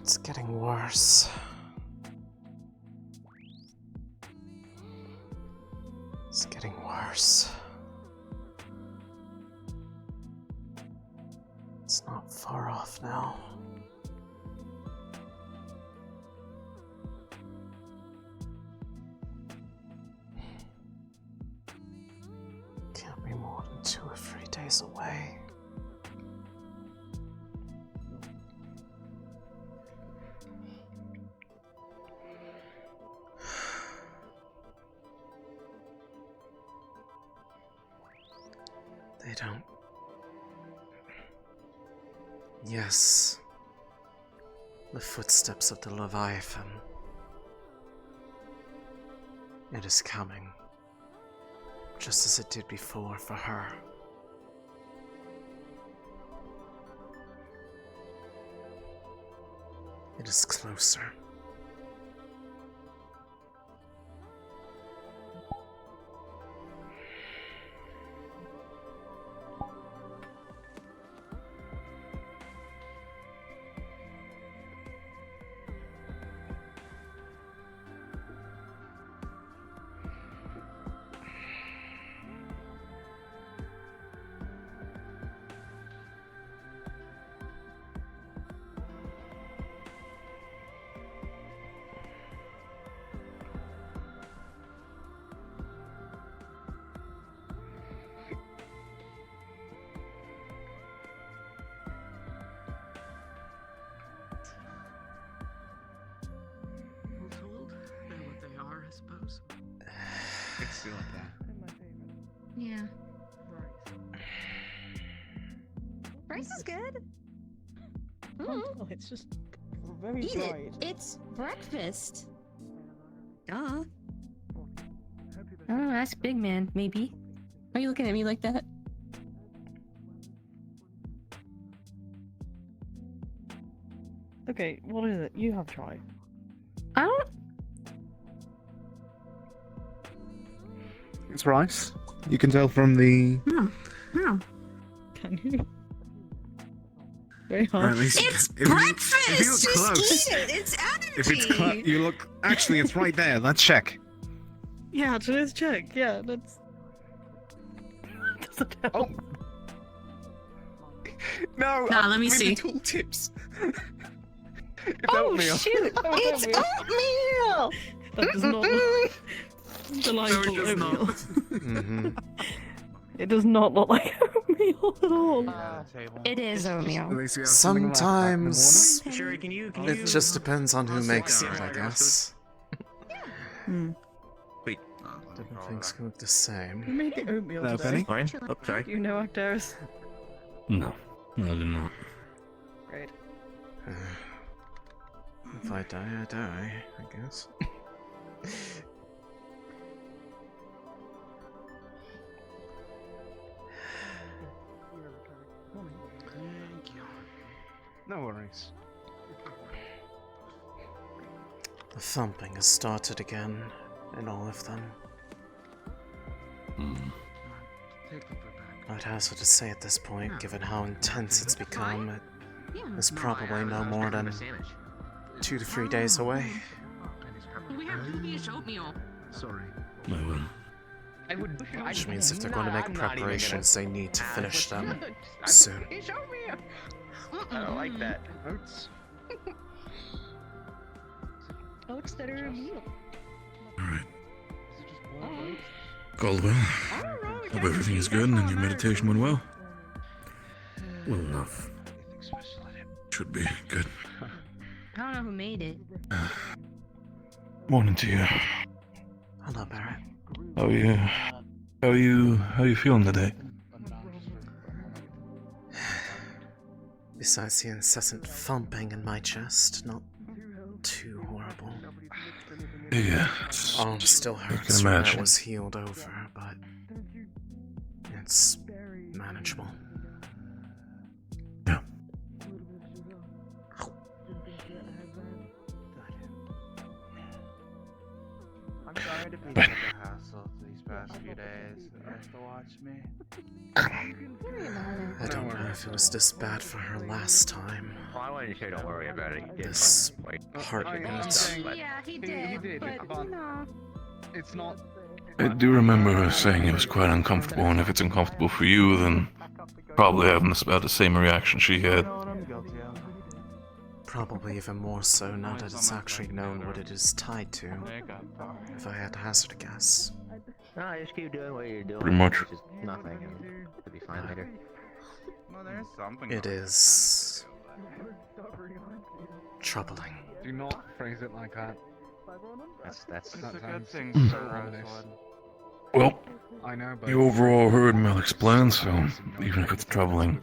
It's getting worse. It's getting worse. It's not far off now. Can't be more than 2 or 3 days away. They don't. Yes. The footsteps of the Leviathan. It is coming. Just as it did before for her. It is closer. It's still up there. Yeah. Rice is good. Oh, it's just very Eat bright. it. It's breakfast. Duh. Oh, ask Big Man, maybe. Why are you looking at me like that? Okay, what is it? You have tried. I don't. It's rice. You can tell from the. No. Can you? Very Or hard. at least It's if breakfast! You, if you look Just close, eat it! It's energy! if it's you look. Actually, it's right there. Let's check. Yeah, let's check. Yeah, that's. Doesn't help. Oh. No. Nah, let me with see. The tooltips. It's Oh oatmeal. shoot! It's oatmeal! That does not look delightful No, it does not. oatmeal. Mm-hmm. It does not look like oatmeal at all. It is oatmeal. At least we have something left back in the Sometimes Sherry, can you it just depends on who I'll makes sit it, down. I guess. Hmm. Wait. Different things can look the same. Who made the oatmeal Hello, today? Penny. Sorry? Oh, sorry. Do you know, Actors? No, I did not. Great. If I die, I die, I guess. No worries. The thumping has started again in all of them. I'd hazard to say at this point, given how intense it's become, it's probably no more than 2 to 3 days away. We have dubious oatmeal. Sorry. I will. Which means if they're going to make preparations, they need to finish them soon. I don't like that. Oats that are a meal. Alright. Caldwell, hope everything is good and your meditation went well. Well enough. Should be good. I don't know who made it. Morning to you. Hello, Barrett. How are you feeling today? Besides the incessant thumping in my chest, not too horrible. Yeah. Arm still hurts where it was healed over, but it's manageable. Yeah. But I don't know if it was this bad for her last time. Well, I wanted to say don't worry about it. He did This like heartbeat. Yeah, he He did. did, but, but- you know. It's not. I do remember her saying it was quite uncomfortable, and if it's uncomfortable for you, then probably having about the same reaction she had. Probably even more so now that it's actually known what it is tied to, if I had to hazard a guess. no, just keep doing what you're doing. Pretty much. It's just nothing. And it'll be fine later. It is troubling. Do not phrase it like that. That's That sounds ominous. Well, I know, but you overall heard Malik's plan, so even if it's troubling,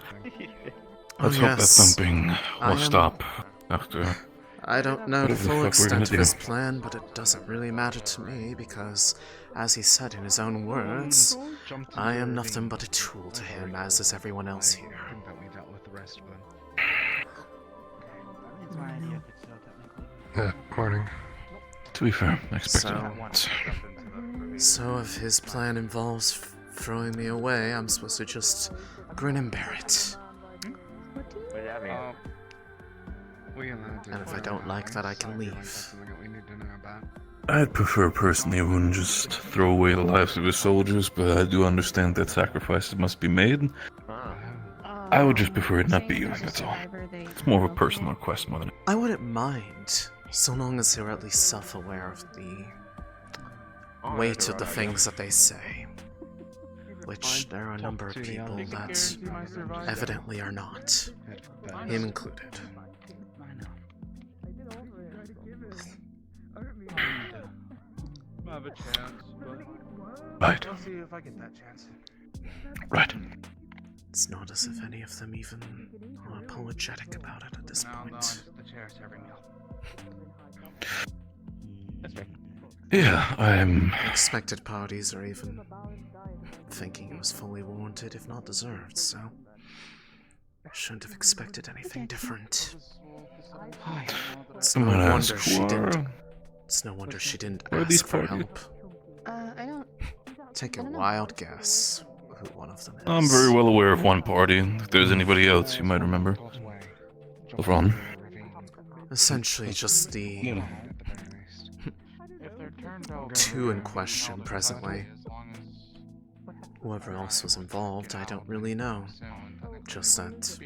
let's hope that yes. thumping I will am- stop after. I don't know the Whatever the full fuck we're gonna extent of do. his plan, but it doesn't really matter to me because, as he said in his own words, Jump to I the am ravine. nothing but a tool to him, as is everyone else I here. think that we dealt with the rest of them. Morning. To be fair, I expected So- it. So if his plan involves throwing me away, I'm supposed to just grin and bear it. what does that mean? We allowed to And if I borrow don't our like that, I things, can so feel like leave. that's something that we need to know about. I'd prefer personally I wouldn't just throw away the lives of his soldiers, but I do understand that sacrifices must be made. Ah. I would just prefer it not be you, that's all. It's It's more of a personal request more than. I wouldn't mind, so long as they're at least self-aware of the weight of the things that they say. Which there are a number of people that evidently are not, him included. Have a chance, but Right, I'll see if I get that chance. right. It's not as if any of them even are apologetic about it at this Now I'm going point. to the chair serving meal. That's right. Yeah, I'm. Expected parties are even thinking it was fully warranted, if not deserved, so I shouldn't have expected anything different. It's no Someone wonder ask she who didn't. are. It's no wonder she didn't Where are these ask for parties? help. I don't. Take a I don't know. wild guess who one of them is. I'm very well aware of one party. If there's anybody else you might remember. Ron. Essentially, just the If they're turned over, two in question presently. Whoever else was involved, I don't really know. Just that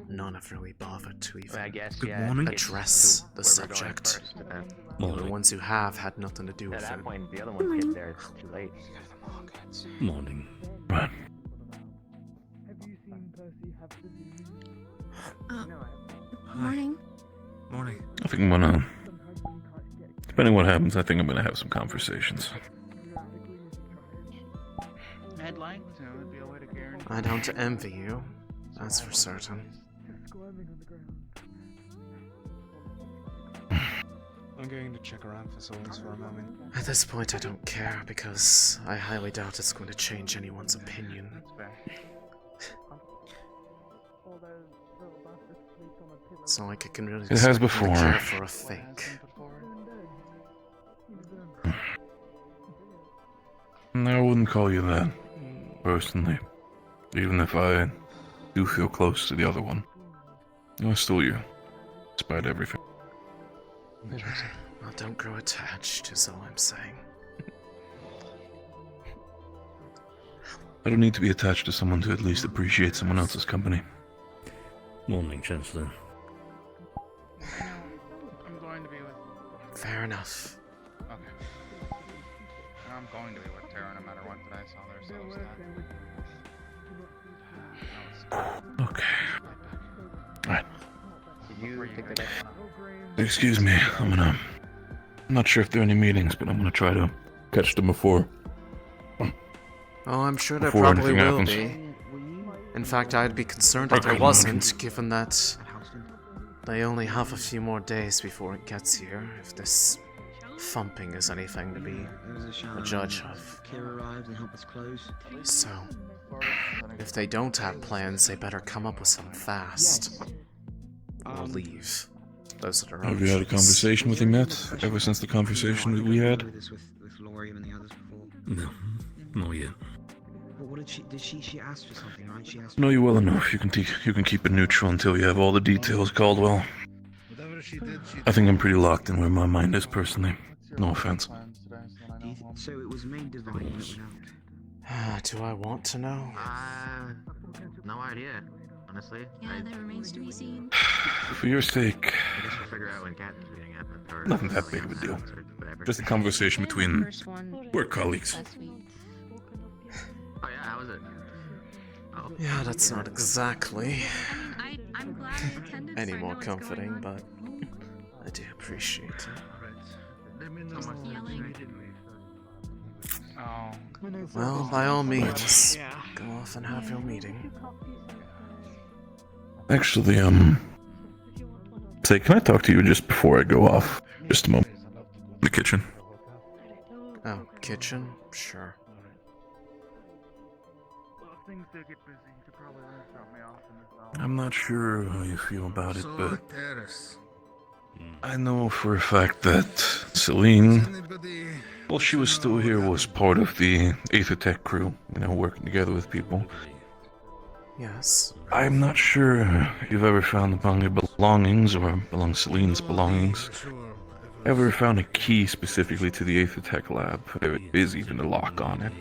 none have really bothered to I even guess, Good yeah, morning. it's address the where we're going subject. first, but then The ones who have had nothing to do at with that it. point, the other ones get there, it's too late. Morning. Right. Morning. Morning. I think I'm gonna. Depending what happens, I think I'm gonna have some conversations. Headline, so it'd be a way to guarantee. I don't envy you, that's for certain. I'm going to check around for souls for a moment. At this point, I don't care because I highly doubt it's going to change anyone's opinion. That's fair. It's not like I can really It has expect them to before. care for a fake. No, I wouldn't call you that, personally. Even if I do feel close to the other one. I'm still you, despite everything. Well, don't grow attached, is all I'm saying. I don't need to be attached to someone to at least appreciate someone else's company. Morning, Chancellor. I'm going to be with. Fair enough. Okay. I'm going to be with Tara no matter what, but I saw their selves that. Okay. Alright. Did you pick that up? Excuse me, I'm not sure if there are any meetings, but I'm gonna try to catch them before. Oh, I'm sure there Before probably anything will happens. be. In fact, I'd be concerned if there Okay, wasn't, given that they only have a few more days before it gets here, if this thumping is anything to be a judge of. So, if they don't have plans, they better come up with some fast. Or leave. those are their Have you had a options. conversation with him yet? Ever since the conversation that we had? With Lorium and the others before. No, not yet. What did she asked for something, right? She asked. I know you well enough. You can keep it neutral until you have all the details, Caldwell. I think I'm pretty locked in where my mind is personally. No offense. So it was main divine that went out. Do I want to know? No idea, honestly. Yeah, that remains to be seen. For your sake, I guess we'll figure out when Captain's meeting up. Or nothing that big of a deal. whatever. Just a conversation between First one work colleagues. last week. Oh yeah, how was it? Oh. Yeah, that's not exactly I'm glad I attended. any so I know more what's going comforting, on. but I do appreciate it. Yelling. Oh. Well, by all means, go off and have your meeting. Actually, say, can I talk to you just before I go off? Just a moment. The kitchen. Oh, kitchen? Sure. I'm not sure how you feel about it, but I know for a fact that Celine, while she was still here, was part of the Aethertech crew, working together with people. Yes. I'm not sure if you've ever found among your belongings, or among Celine's belongings, ever found a key specifically to the Aethertech lab. There is even a lock on it.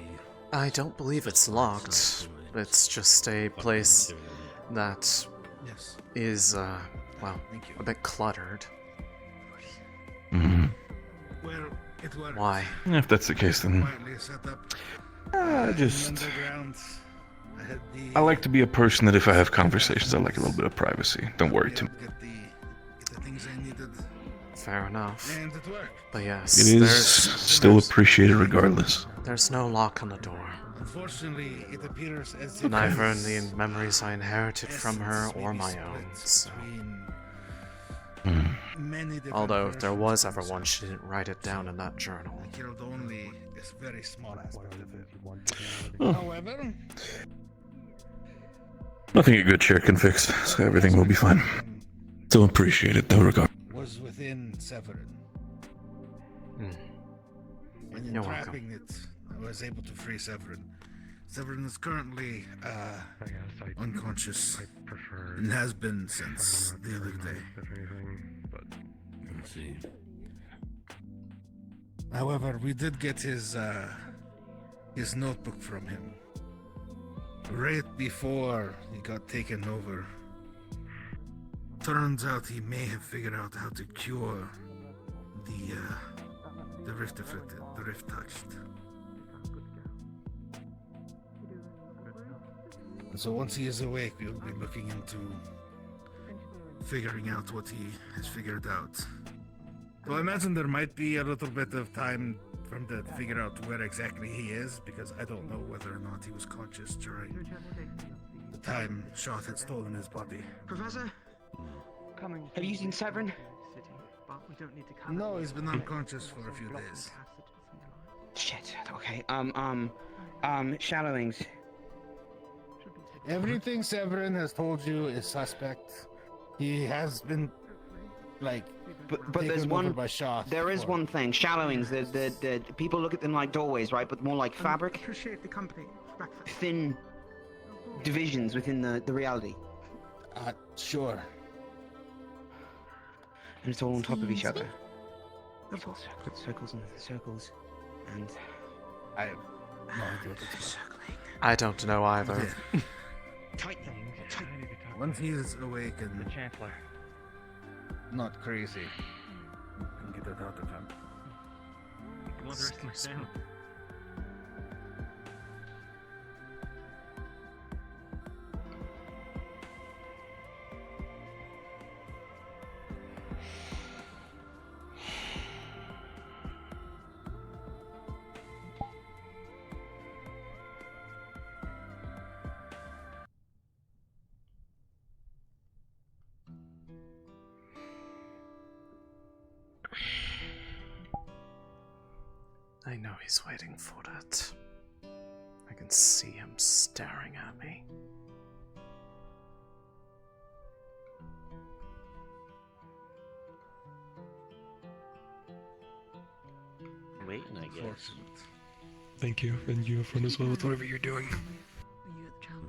I don't believe it's locked. It's just a place that is, well, a bit cluttered. Hmm. Why? If that's the case, then I like to be a person that if I have conversations, I like a little bit of privacy. Don't worry too much. Fair enough. But yes, It is still appreciated regardless. there's no lock on the door. Unfortunately, it appears as Neither in the memories I inherited from her or my own, so. Although if there was ever one, she didn't write it down in that journal. killed only this very small aspect of it. Oh. However, Nothing a good chair can fix, so everything will be fine. Still appreciate it, though, regard. was within Severin. And in You're trapping it, I was able to free Severin. Severin is currently unconscious and has been since the other day. Let's see. However, we did get his notebook from him right before he got taken over. Turns out he may have figured out how to cure the rift afflicted, the rift touched. And so once he is awake, we'll be looking into figuring out what he has figured out. So I imagine there might be a little bit of time for him to figure out where exactly he is, because I don't know whether or not he was conscious during the time Shot had stolen his body. Professor? Have you seen Severin? No, he's been unconscious for a few days. Shit. Okay. Shadowings. Everything Severin has told you is suspect. He has been, like, But taken there's over one. by Shot. There is one thing. Shadowings. The people look at them like doorways, right? But more like fabric. Appreciate the company. Thin divisions within the reality. Sure. And it's all on top of each Seems other. It's all circles and circles. And I have no idea what it's about. circling. I don't know either. Tight. Once he is awake and not crazy, we can get it out of him. I know he's waiting for that. I can see him staring at me. unfortunate. Thank you, and you have fun as well with whatever you're doing.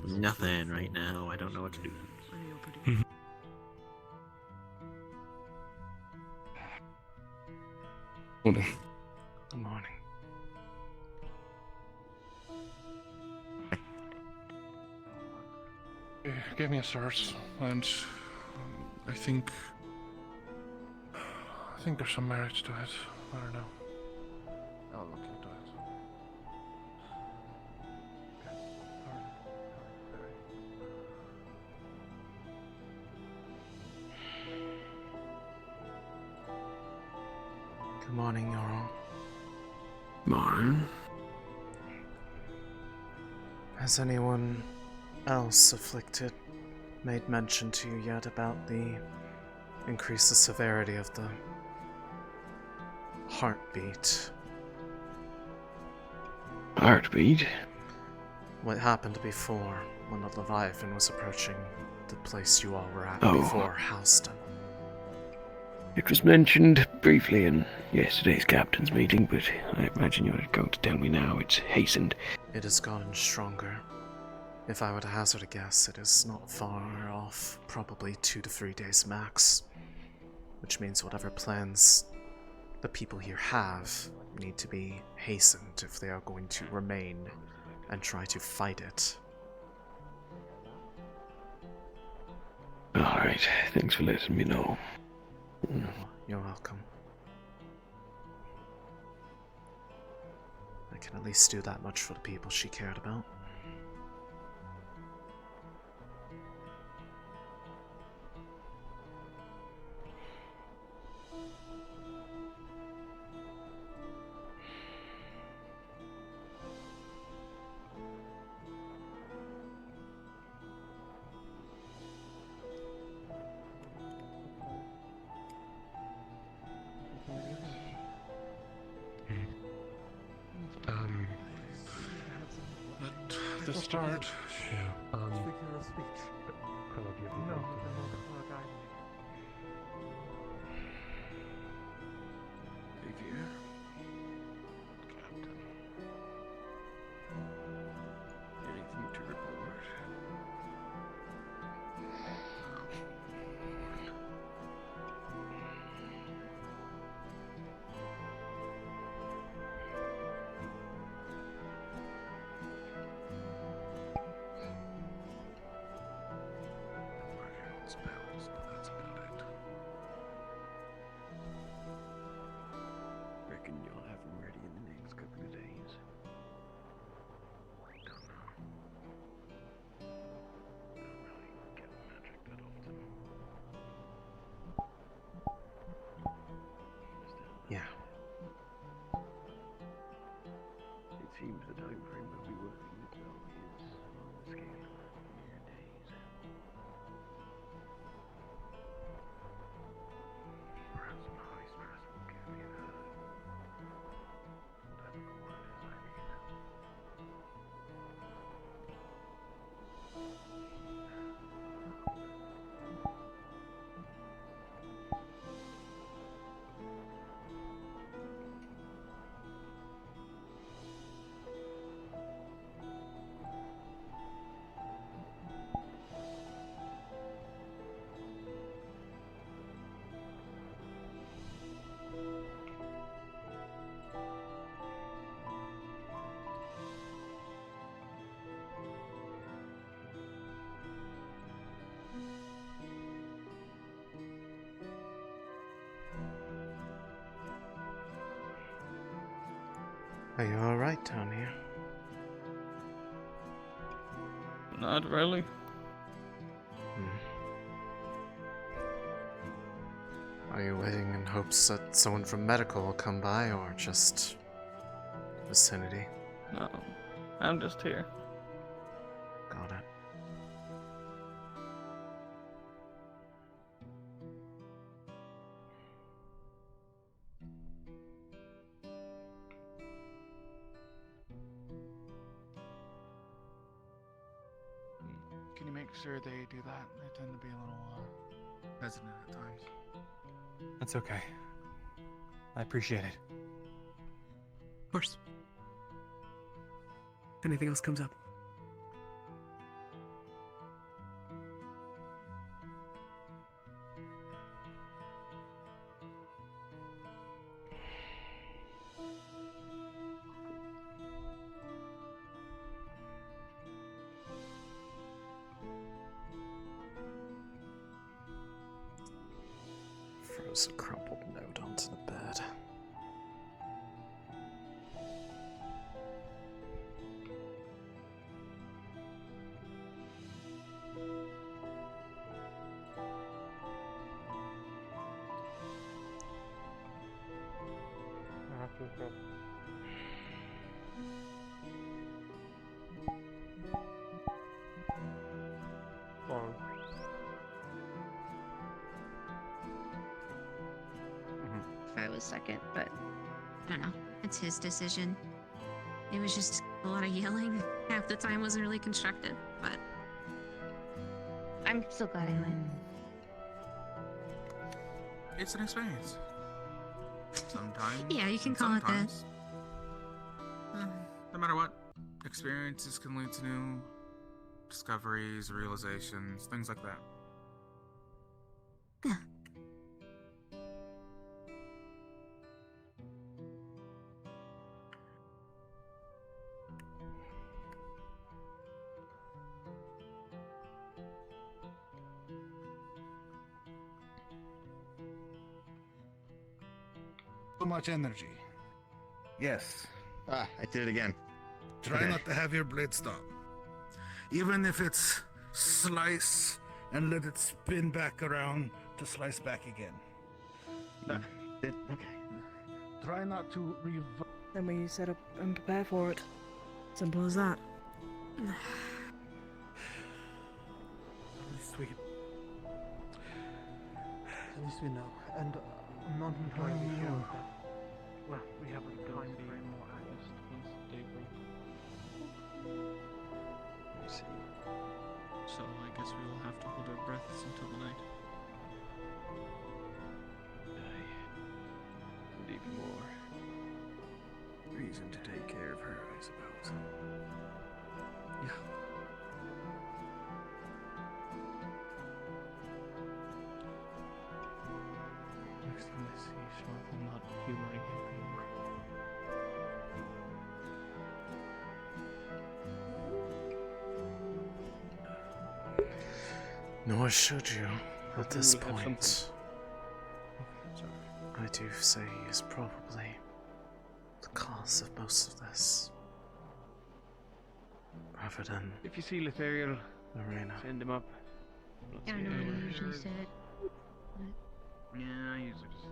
Nothing right now. I don't know what to do. Morning. Good morning. He gave me a search, and I think there's some merit to it. I don't know. I'll look into it. Good morning, Jarl. Morning. Has anyone else afflicted made mention to you yet about the increase the severity of the heartbeat? Heartbeat? What happened before when the Leviathan was approaching the place you all were at Oh. before Houston? It was mentioned briefly in yesterday's captain's meeting, but I imagine you're going to tell me now it's hastened. It has gotten stronger. If I were to hazard a guess, it is not far off, probably 2 to 3 days max. Which means whatever plans the people here have need to be hastened if they are going to remain and try to fight it. Alright, thanks for letting me know. You're welcome. I can at least do that much for the people she cared about. At the start, Fevira. Captain. Anything to report? Working on spells, but that's about it. Reckon you'll have them ready in the next couple of days. Don't know. Don't really get magic that often. Yeah. It seems the time frame we'll be working with though is on the scale of mere days. Perhaps some high stress will give me that. Whatever the word is, I mean. Are you alright down here? Not really. Are you waiting in hopes that someone from medical will come by, or just vicinity? No, I'm just here. Got it. Can you make sure they do that? They tend to be a little hesitant at times. That's okay. I appreciate it. Of course. If anything else comes up. Throws a crumpled note onto the bed. If I was second, but I don't know. It's his decision. It was just a lot of yelling. Half the time wasn't really constructive, but I'm still glad I went. It's an experience. Sometimes. Yeah, you can call it that. sometimes, no matter what, experiences can lead to new discoveries, realizations, things like that. Yeah. So much energy. Yes. Ah, I did it again. Try not to have your blade stop. Even if it's slice and let it spin back around to slice back again. Okay. Try not to Then we set up and prepare for it. Simple as that. At least we know. And I'm not entirely sure. Well, we haven't built any more access once daybreak. I see. So I guess we will have to hold our breaths until the night. And even more reason to take care of her, I suppose. Yeah. Next time I see Sharp, I'm not humoring him anymore. Nor should you, at this We'll have point. I do say he is probably the cause of most of this. Rather than If you see Lethariel, Arena. send him up. I don't know what I usually said. Yeah, I usually just.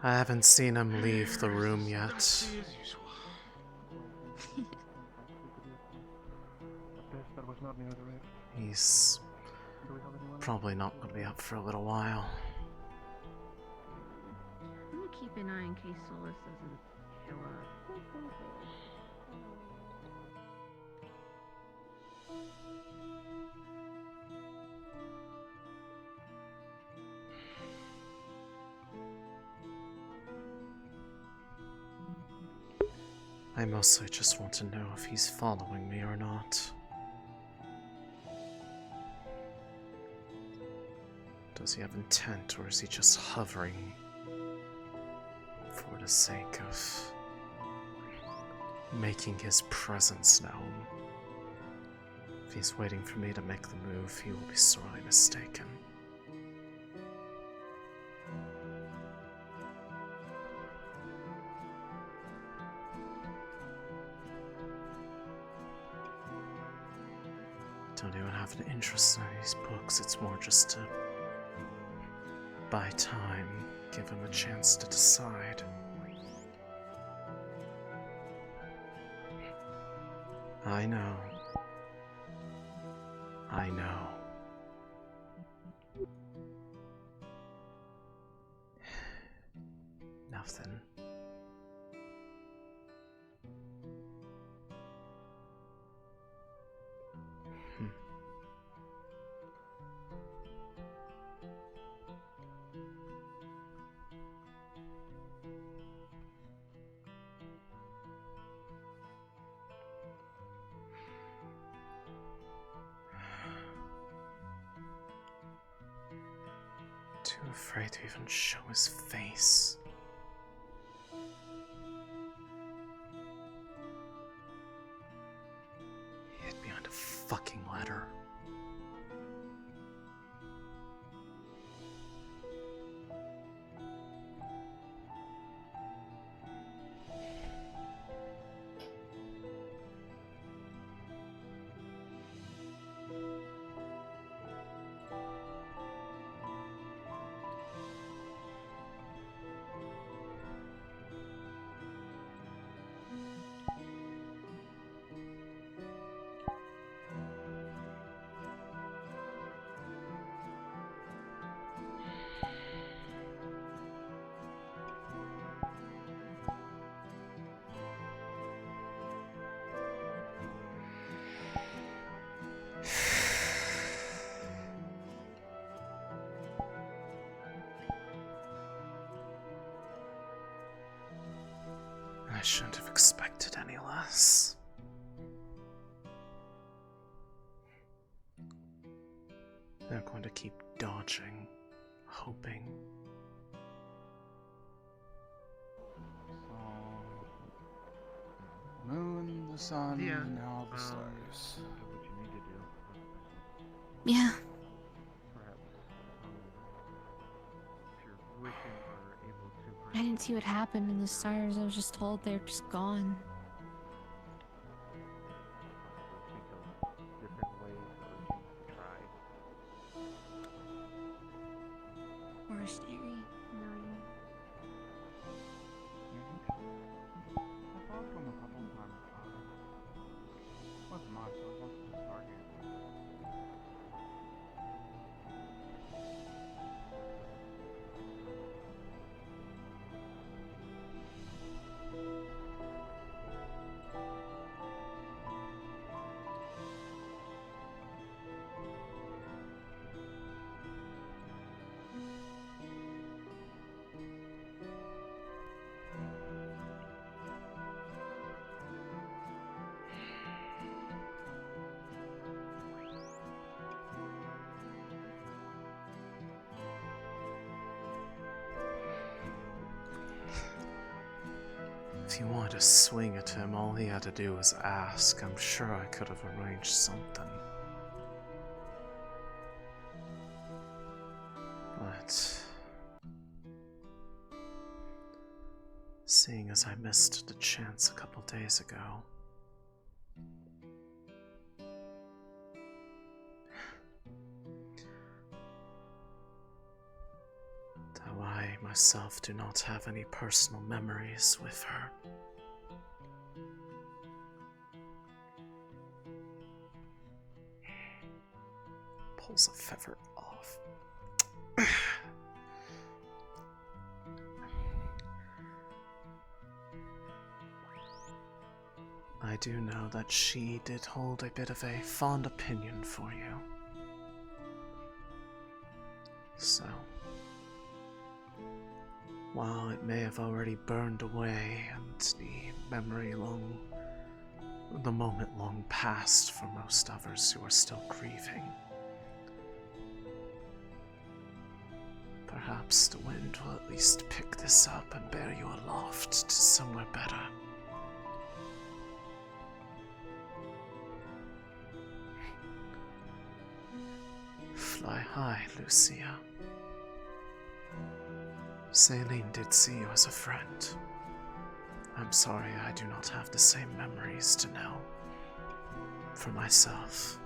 I haven't seen him leave the room yet. As usual. He's probably not going to be up for a little while. I'm gonna keep an eye in case Solus doesn't show up. I mostly just want to know if he's following me or not. Does he have intent, or is he just hovering for the sake of making his presence known? If he's waiting for me to make the move, he will be sorely mistaken. Don't even have an interest in these books, it's more just to buy time, give him a chance to decide. I know. I know. Nothing. Too afraid to even show his face. He hid behind a fucking letter. I shouldn't have expected any less. They're going to keep dodging, hoping. Moon, the sun, and now the stars. Yeah. I didn't see what happened in the stars. I was just told they're just gone. Or scary. If you wanted to swing at him, all he had to do was ask. I'm sure I could have arranged something. But seeing as I missed the chance a couple days ago, though I myself do not have any personal memories with her. Pulls a feather off. I do know that she did hold a bit of a fond opinion for you. So, while it may have already burned away and the moment long past for most others who are still grieving, perhaps the wind will at least pick this up and bear you aloft to somewhere better. Fly high, Lucia. Celine did see you as a friend. I'm sorry I do not have the same memories to know for myself.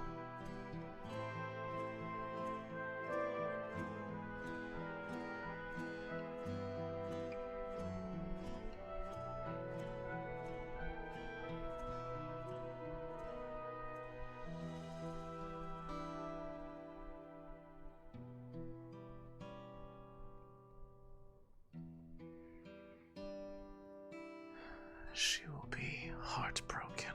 She will be heartbroken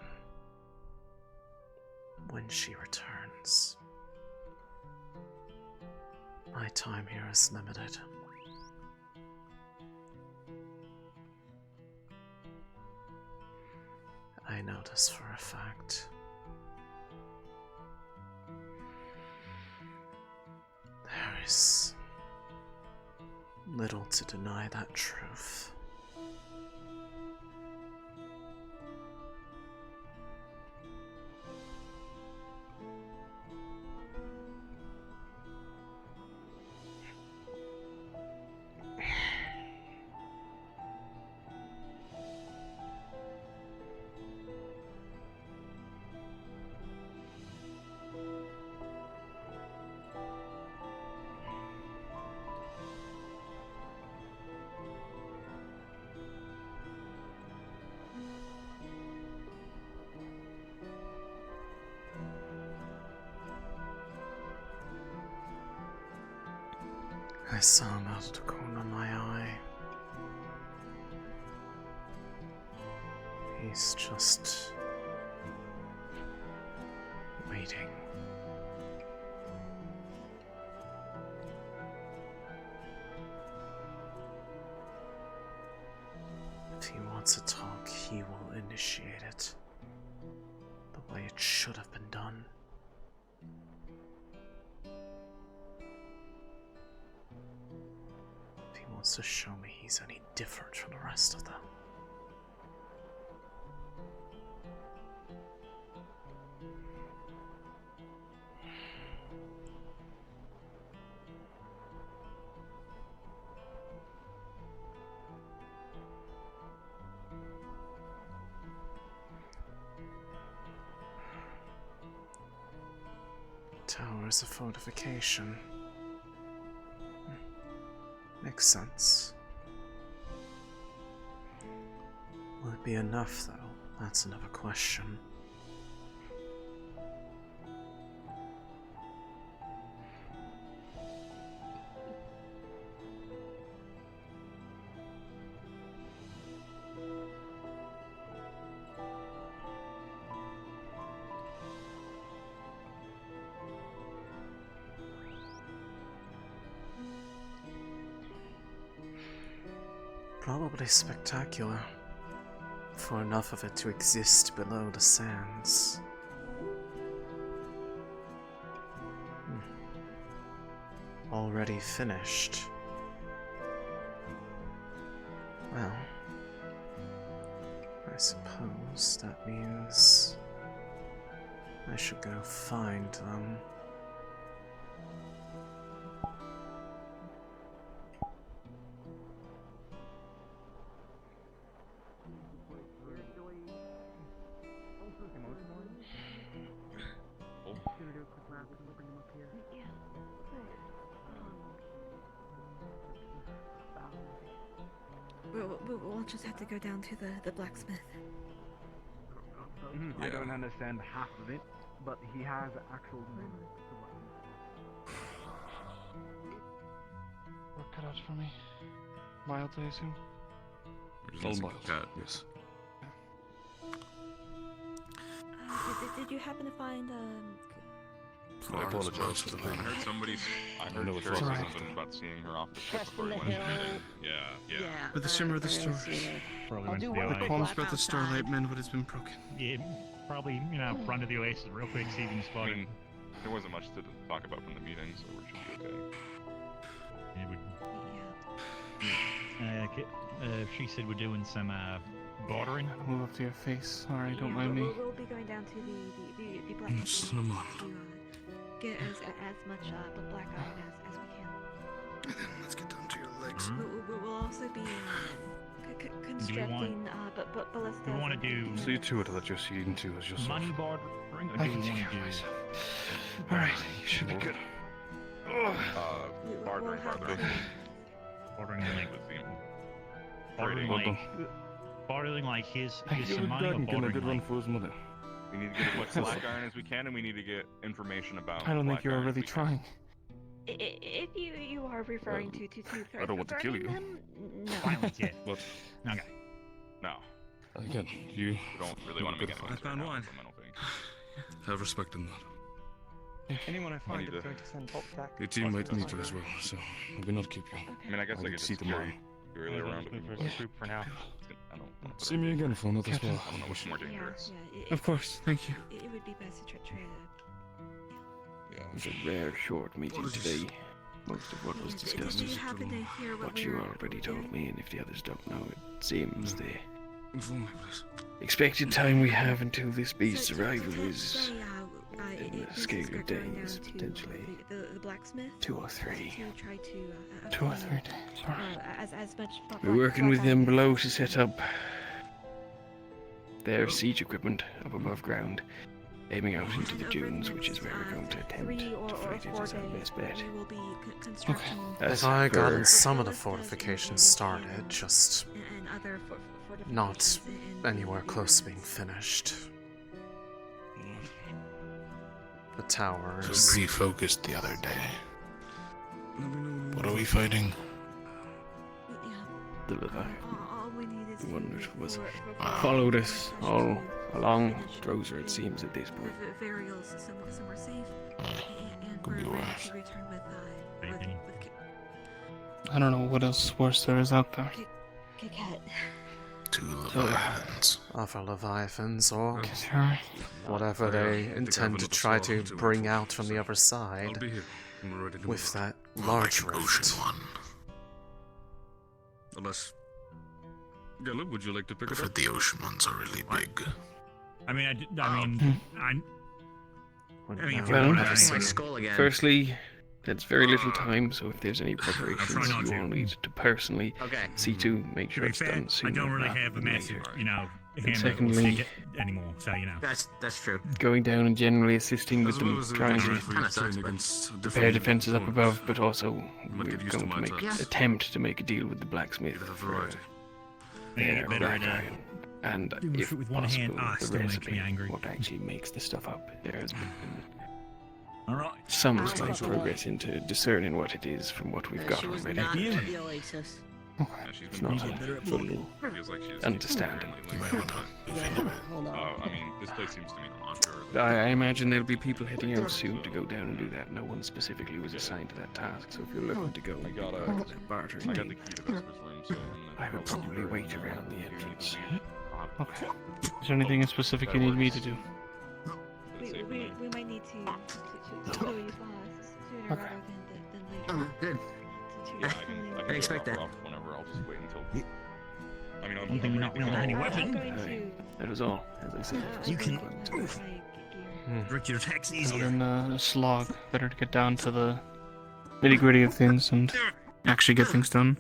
when she returns. My time here is limited. I know this for a fact. There is little to deny that truth. I saw him out of the corner of my eye. He's just waiting. If he wants to talk, he will initiate it. The way it should have been done. Wants to show me he's any different from the rest of them. Tower's a fortification. Makes sense. Will it be enough, though? That's another question. Probably spectacular, for enough of it to exist below the sands. Already finished. Well, I suppose that means I should go find them. We'll just have to go down to the blacksmith. I don't understand half of it, but he has actual work cut out for me. Mild, I assume? Yes. Did you happen to find I apologize for the I heard Cheryl say something about seeing her off the ship before he went. Yeah. With the shimmer of the stars. The qualms about the Starlight men would have been broken. Yeah, probably, run to the Oasis real quick, see if you can spot I it. mean, there wasn't much to talk about from the meeting, so we should be okay. She said we're doing some bordering. Move up to your face. Alright, don't mind me. We'll be going down to the blacksmith to get as much black iron as we can. And then let's get down to your legs. We'll also be constructing ballistas. Do we want to do... So you two are let your seed into as yourself. Money bordering, or I do we can want take to care of do... myself. Alright, you should be good. Bordering like his Give some money, or a good bordering one like... for his mother. We need to get as much black iron as we can, and we need to get information about. I don't think black you're iron as really we can. trying. If you are referring to I don't want to kill you. them, no. Violence, yeah. But Okay. No. again, you We don't really want to make any I found one. I don't think. have respect in that. Anyone I find need is to- going to send Bolt back. Your team might need you as well, so I will not keep you. I mean, I guess I can could see just tomorrow. carry you really around. Move as a group for now. I don't want to. See me again for another spell. I don't know what's more dangerous. Of course, thank you. It would be best to try to... It was a rare short meeting today. most of what was Do discussed. you happen to hear What we you were already told me, and if the others don't know, it seems the Inform me, please. expected time we have until this beast's arrival Say, is, in it the scale is of going days, down to potentially the blacksmith 2 or 3. to try to 2 or 3 days. as much. We're working with them below to set up their siege equipment up above ground, aiming out into the dunes, which is where we're going to attempt to fight it as our best bet. We will be constructing If I had gotten some of the fortifications started, just and other not anywhere close to being finished. The towers. So refocused the other day. What are we fighting? The Leviathan. all we need is The one which was Wow. followed us all along Droza, it seems, at this point. burials somewhere safe, and Could we're be ready worse. to return with I don't know what else worse there is out there. Kit Kat. 2 Leviathans. Other Leviathans, or Sure. whatever they intend to try to bring out from the other side I'll be here. I'm ready to with move. that More large like an ocean rift. one. Unless... Galeb, would you like to pick it But up? the ocean ones are really big. I mean, I mean, if you Well, want My to, skull again. Firstly, that's very little time, so if there's any preparations not you to. all need to personally Okay. see to, make to sure be it's fair, done I sooner don't really rather have a than massive, later. handle secondly- ticket anymore, so That's true. Going down and generally assisting with As well them, as trying everything to for Kinda sucks, training but- against prepare different defenses up opponents. above, but also Might we're get used to going to my make touch. attempt to make a deal with the blacksmith Give it a for variety. their better black at iron. And doing if shit with one hand, possible, the still makes recipe, me angry. what actually makes the stuff up. There has been all right. some slight progress into discerning what it is from what we've got She was already. not You. at the Oasis. Yeah, she's It's been not busy. a full Feels like she's understanding. You might want to move into it. I mean, this place seems to me haunted. I imagine there'll be people heading out soon to go down and do that. No one specifically was assigned to that task, so if you're looking to go, I got as a bartering I got the team, key to Vesper's room, so I would probably wait around the entrance. Okay. Is there anything in specific you need me to do? We might need to go you fast sooner Okay. rather than later. Good. Yeah, I can expect drop that. her off whenever. I'll just wait until. I mean, One thing you're not ready to without any go. weapon. I'm going Aye, that was all. As I said, You can- my gear. Break your attacks Other easier. than a slog, better to get down to the nitty gritty of things and actually get things done.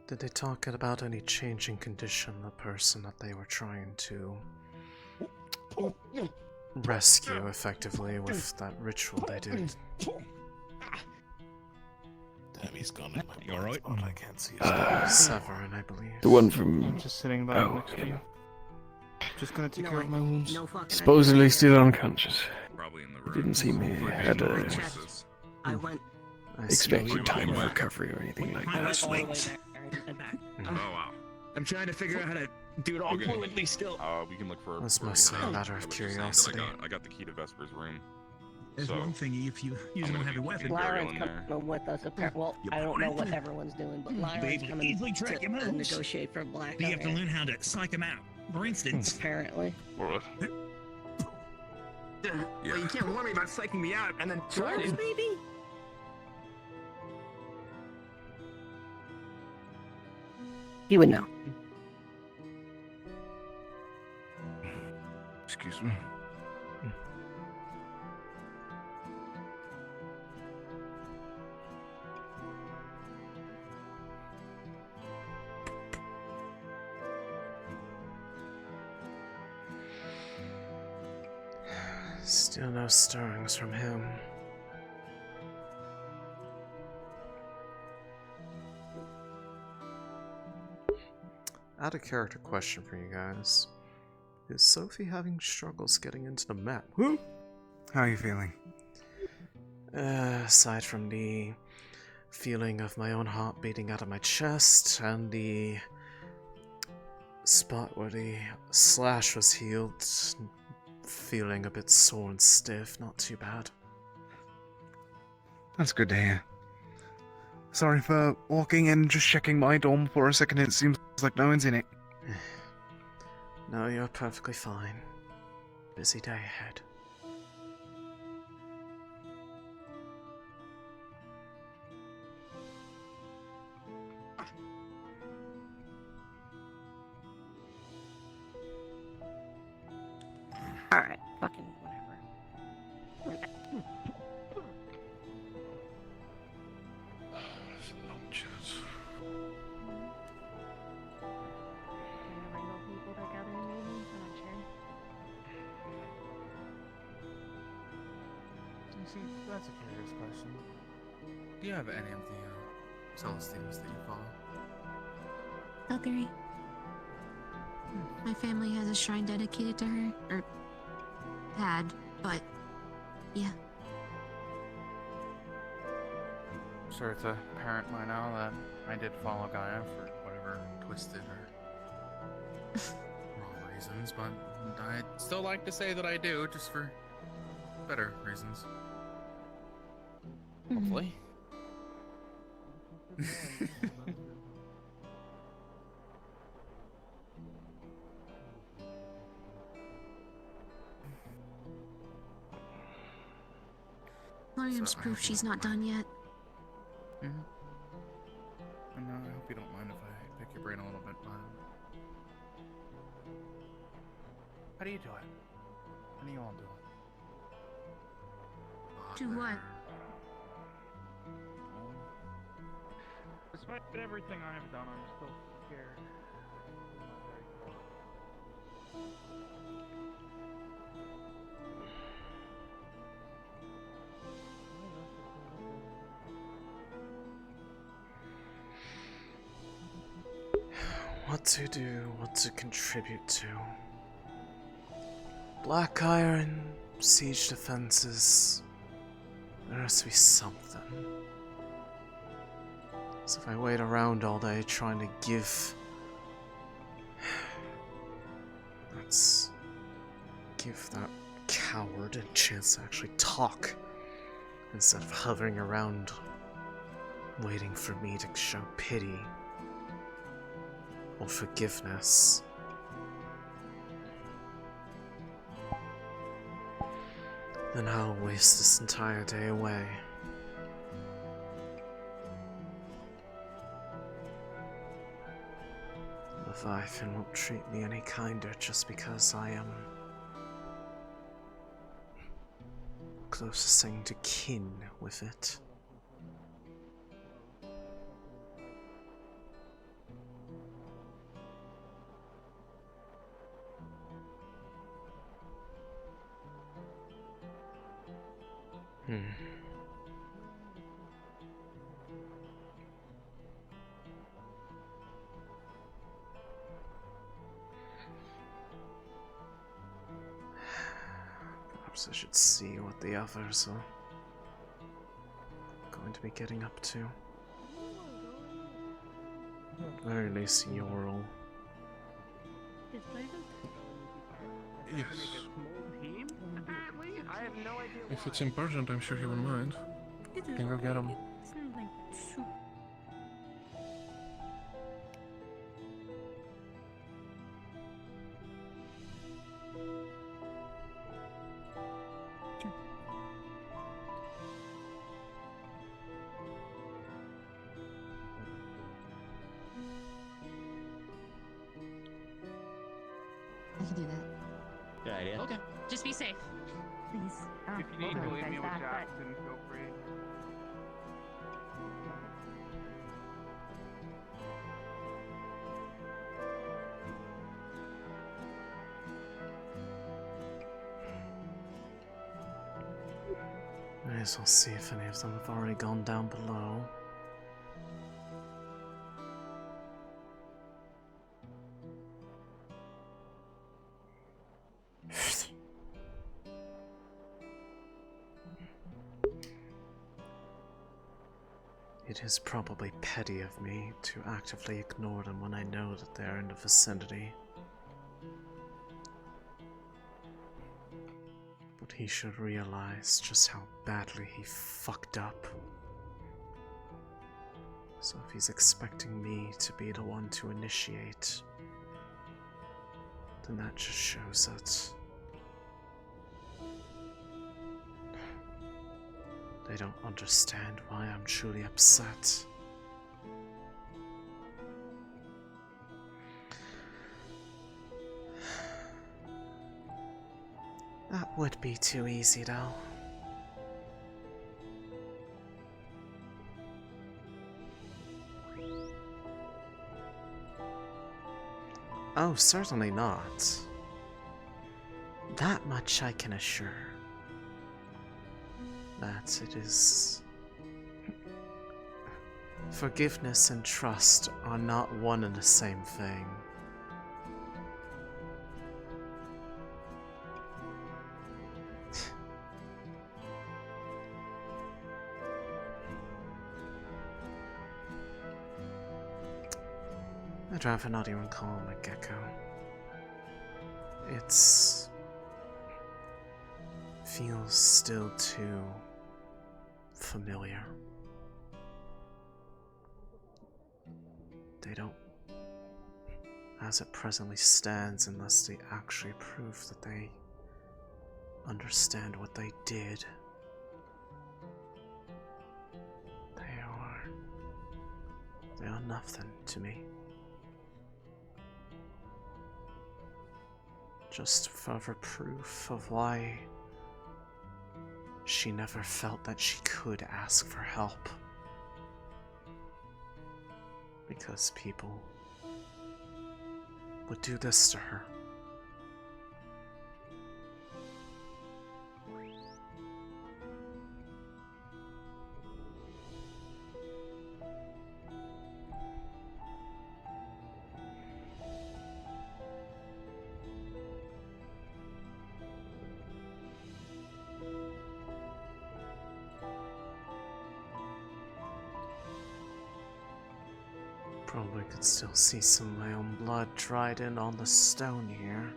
Did they talk about any changing condition the person that they were trying to rescue effectively with that ritual they did? Damn, he's gone in my You alright? blind spot. I can't see his Severin, I believe. the one from I'm just sitting back Oh, next to yeah. you. Just gonna take care of my wounds. No fucking supposedly still unconscious. Probably in the room. Didn't seem he had a Voices. I went. I see. expected time of recovery or anything like Pilot that. swings. Oh wow. I'm trying to figure out how to do it all Okay. fluently still. We can look for. That's for mostly a example, matter of I was just saying that curiosity. I got the key to Vesper's room. There's So, one thing if you use I'm a gonna heavy be weapon. keeping burial Lyron's in there. coming with us. Well, I don't know what everyone's doing, but Lyron's They coming easily track your to moves. negotiate for Black But you have to Iron, learn how to psych them out. For instance, apparently. What? Well, you can't warn me about psyching me out and then try Dwarves, to. maybe? He would know. Excuse me. Still no stirrings from him. Out of character question for you guys. Is Sophie having struggles getting into the map? How are you feeling? Aside from the feeling of my own heart beating out of my chest and the spot where the slash was healed, feeling a bit sore and stiff, not too bad. That's good to hear. Sorry for walking in and just checking my dorm for a second. It seems like no one's in it. No, you're perfectly fine. Busy day ahead. Alright, fucking whatever. See, that's a curious question. Do you have any of the Celestines that you follow? Valkyrie. My family has a shrine dedicated to her. Or had, but yeah. I'm sure it's apparent by now that I did follow Gaia for whatever twisted or wrong reasons, but I'd still like to say that I do, just for better reasons. Hopefully. Lorium's So, I proof hope you she's don't not done yet. And I hope you don't mind if I pick your brain a little bit, but How do you do it? How do you all do it? Do what? Despite everything I have done, I'm still scared. What to do, what to contribute to. Black iron, siege defenses. There has to be something. So if I wait around all day trying to give... Let's give that coward a chance to actually talk, instead of hovering around waiting for me to show pity or forgiveness. Then I'll waste this entire day away. Leviathan won't treat me any kinder just because I am closest thing to kin with it. Perhaps I should see what the others are going to be getting up to. At the very least, Yorl. Yes. If it's important, I'm sure he wouldn't mind. Can go get him. I can do that. Good idea. Okay. Just be safe. Please. If you need to leave me with Jackson, feel free. May as well see if any of them have already gone down below. It is probably petty of me to actively ignore them when I know that they're in the vicinity. But he should realize just how badly he fucked up. So if he's expecting me to be the one to initiate, then that just shows that They don't understand why I'm truly upset. That would be too easy, though. Oh, certainly not. That much I can assure. That it is... Forgiveness and trust are not one and the same thing. I'd rather not even call him a gecko. It's... feels still too familiar. They don't, as it presently stands, unless they actually prove that they understand what they did. They are nothing to me. Just further proof of why she never felt that she could ask for help. Because people would do this to her. Probably could still see some of my own blood dried in on the stone here.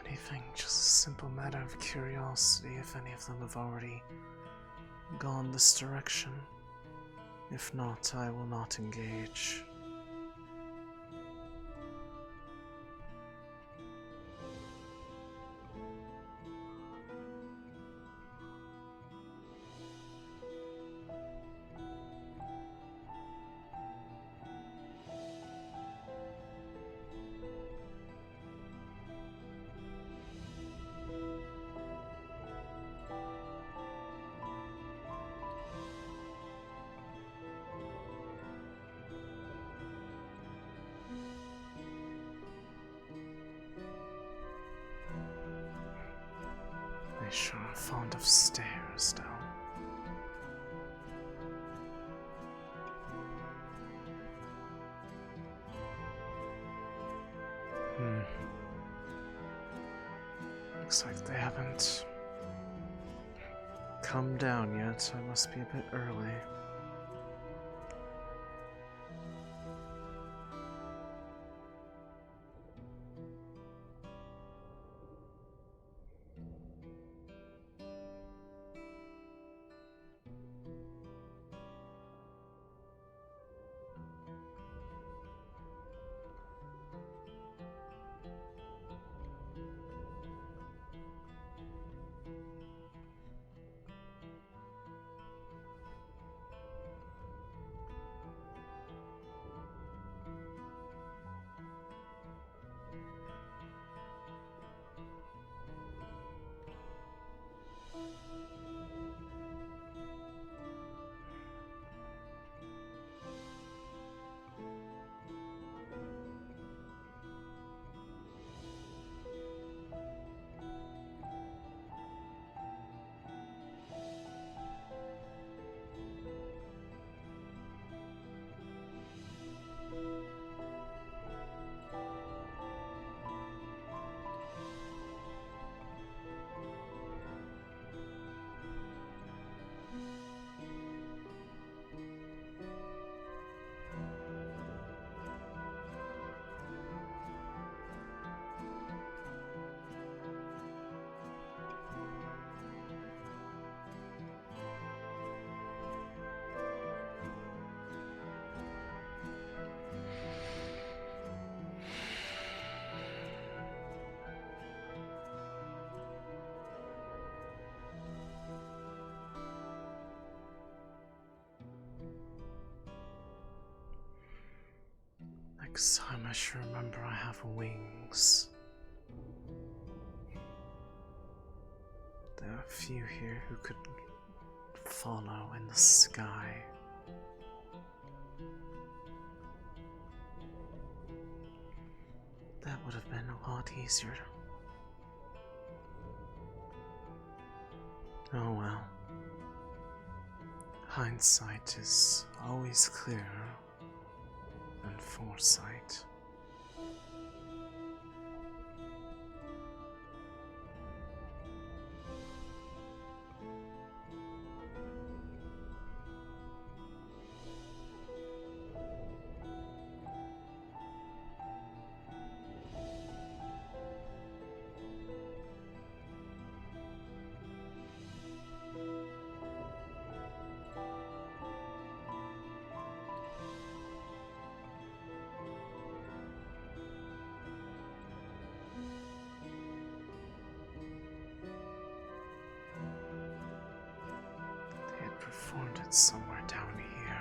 Anything, just a simple matter of curiosity if any of them have already gone this direction. If not, I will not engage. They sure are fond of stairs, though. Looks like they haven't come down yet, so I must be a bit early. Next time I should remember I have wings. There are a few here who could follow in the sky. That would have been a lot easier. Oh well. Hindsight is always clearer than foresight. Performed it somewhere down here.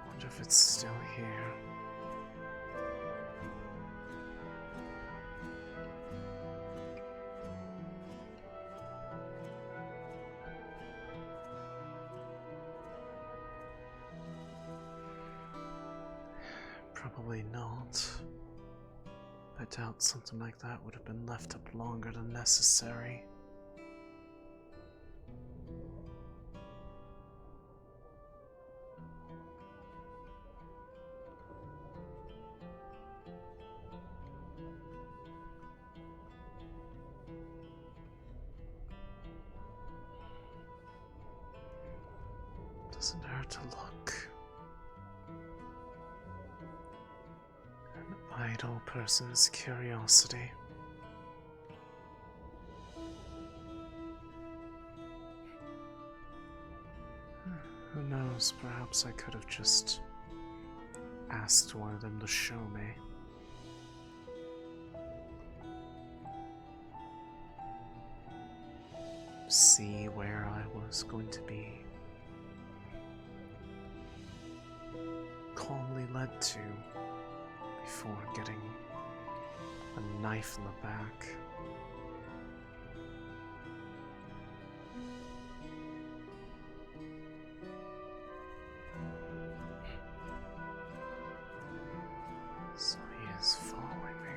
I wonder if it's still here. Probably not. I doubt something like that would have been left up longer than necessary. Doesn't hurt to look. An idle person's curiosity. Who knows, perhaps I could have just asked one of them to show me. See where I was going to be calmly led to before getting a knife in the back. So he is following me.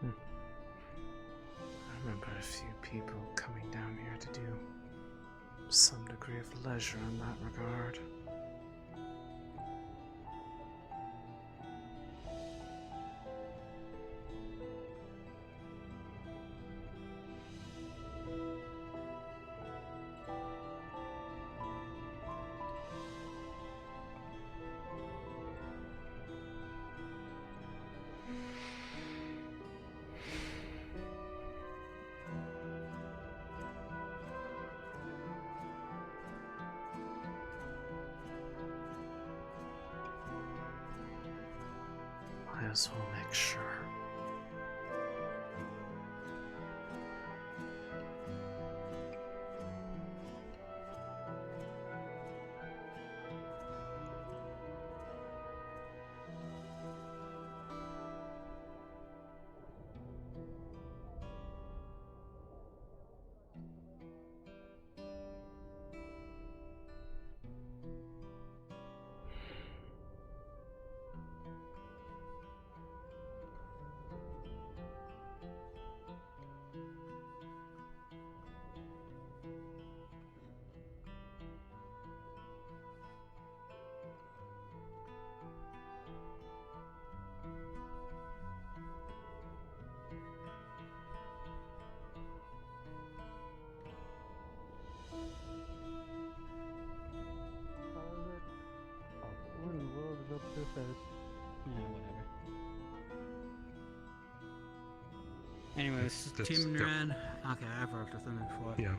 I remember a few people coming down here to do some degree of leisure in that regard. Might as well make sure. suppose. Yeah, whatever. Anyways, Team Nuran. Okay, I've worked with them before. Yeah.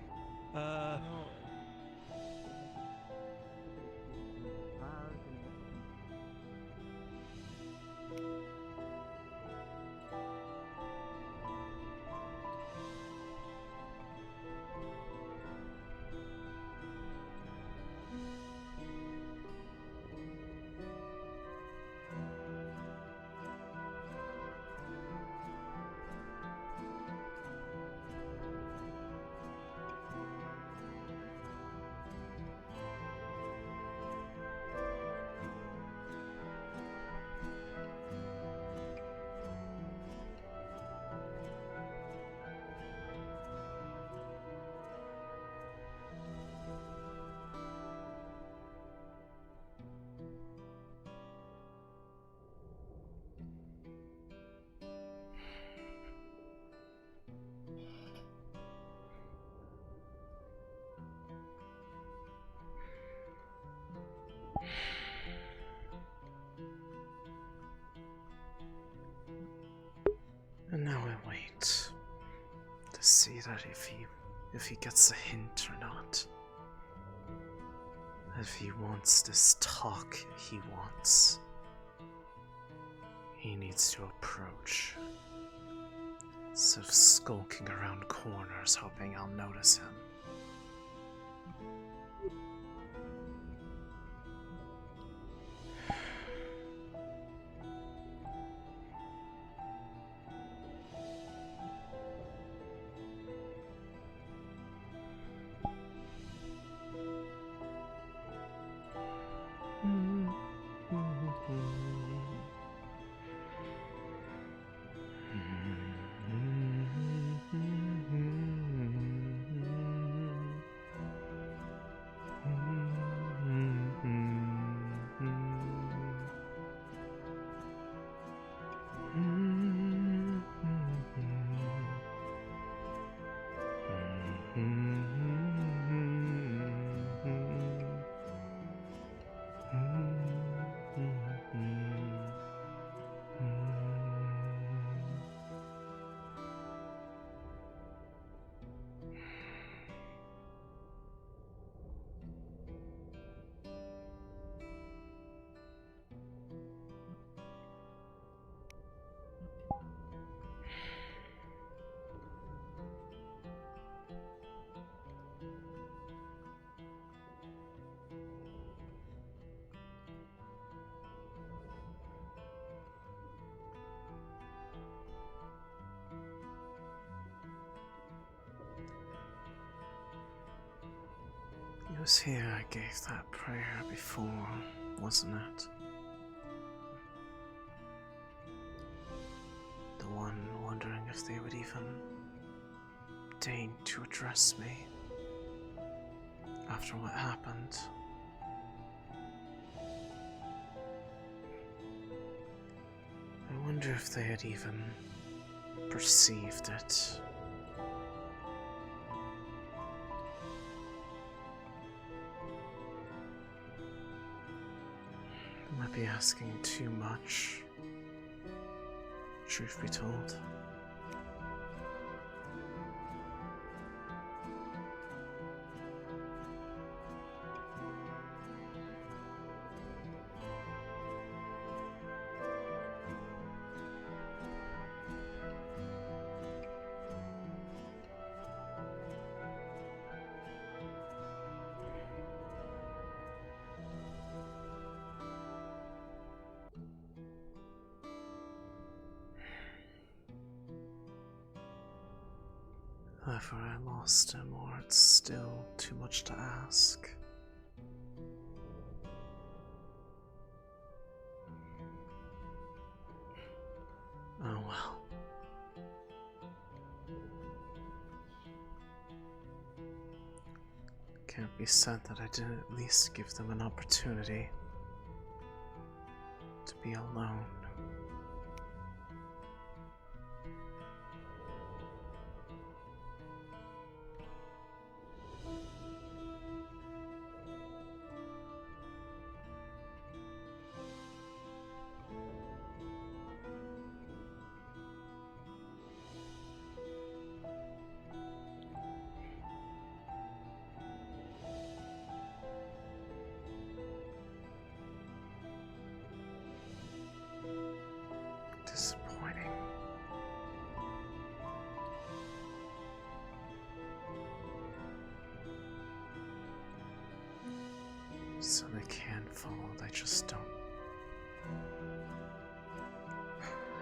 And now I wait to see that if he gets a hint or not. If he wants this talk he wants, he needs to approach. Instead of skulking around corners hoping I'll notice him. It was here I gave that prayer before, wasn't it? The one wondering if they would even deign to address me after what happened. I wonder if they had even perceived it. I might be asking too much, truth be told. Either I lost him or it's still too much to ask. Oh well. Can't be said that I didn't at least give them an opportunity to be alone.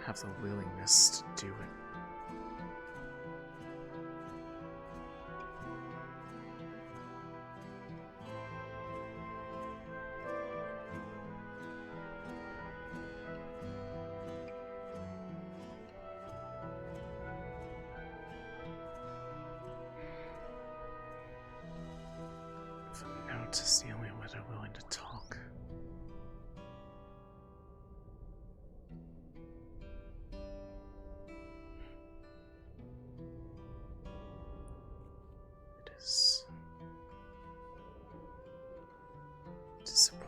have the willingness to do it. If a note is the only way they're willing to talk. It is disappointing.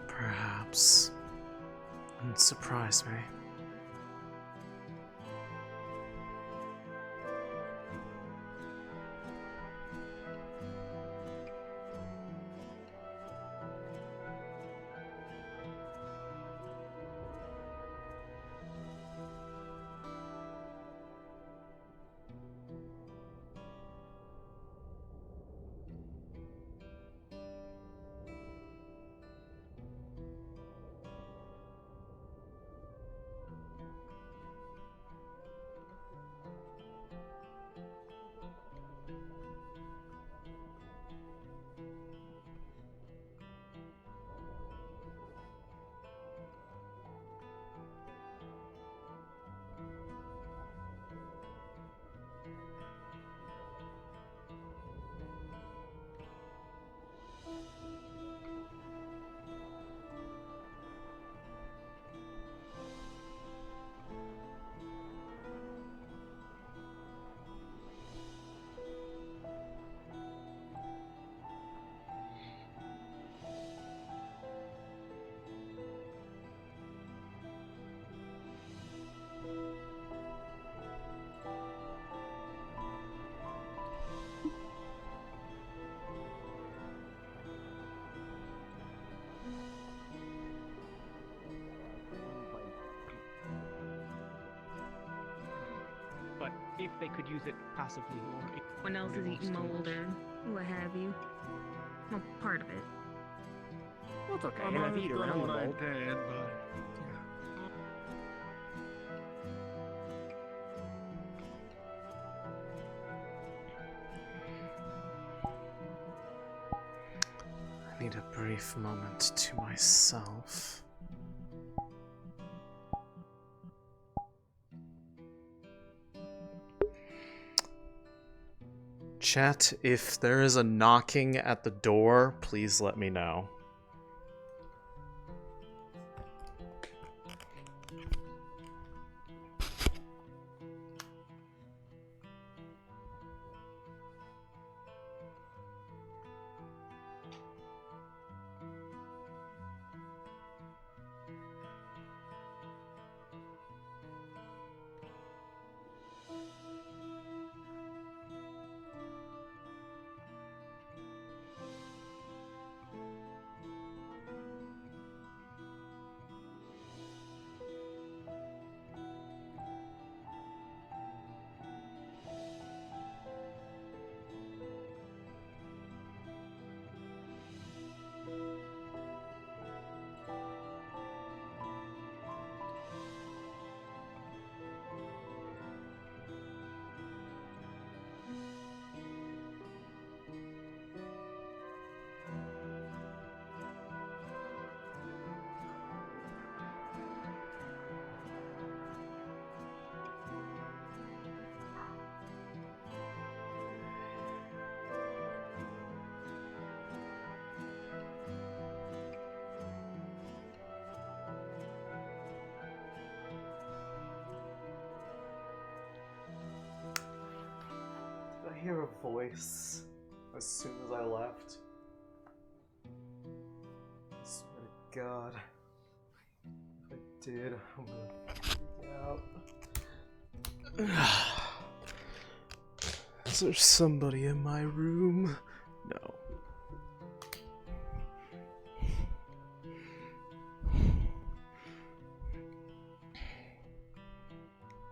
Perhaps. Wouldn't surprise me. But if they could use it passively or... When else is eating mold or what have you. Well, part of it. Well, it's okay. I I've might have eaten done around what I mold. did, but I need a brief moment to myself. Chat, if there is a knocking at the door, please let me know. hear a voice as soon as I left? I swear to God. If I did, I'm gonna freak out. Is there somebody in my room? No.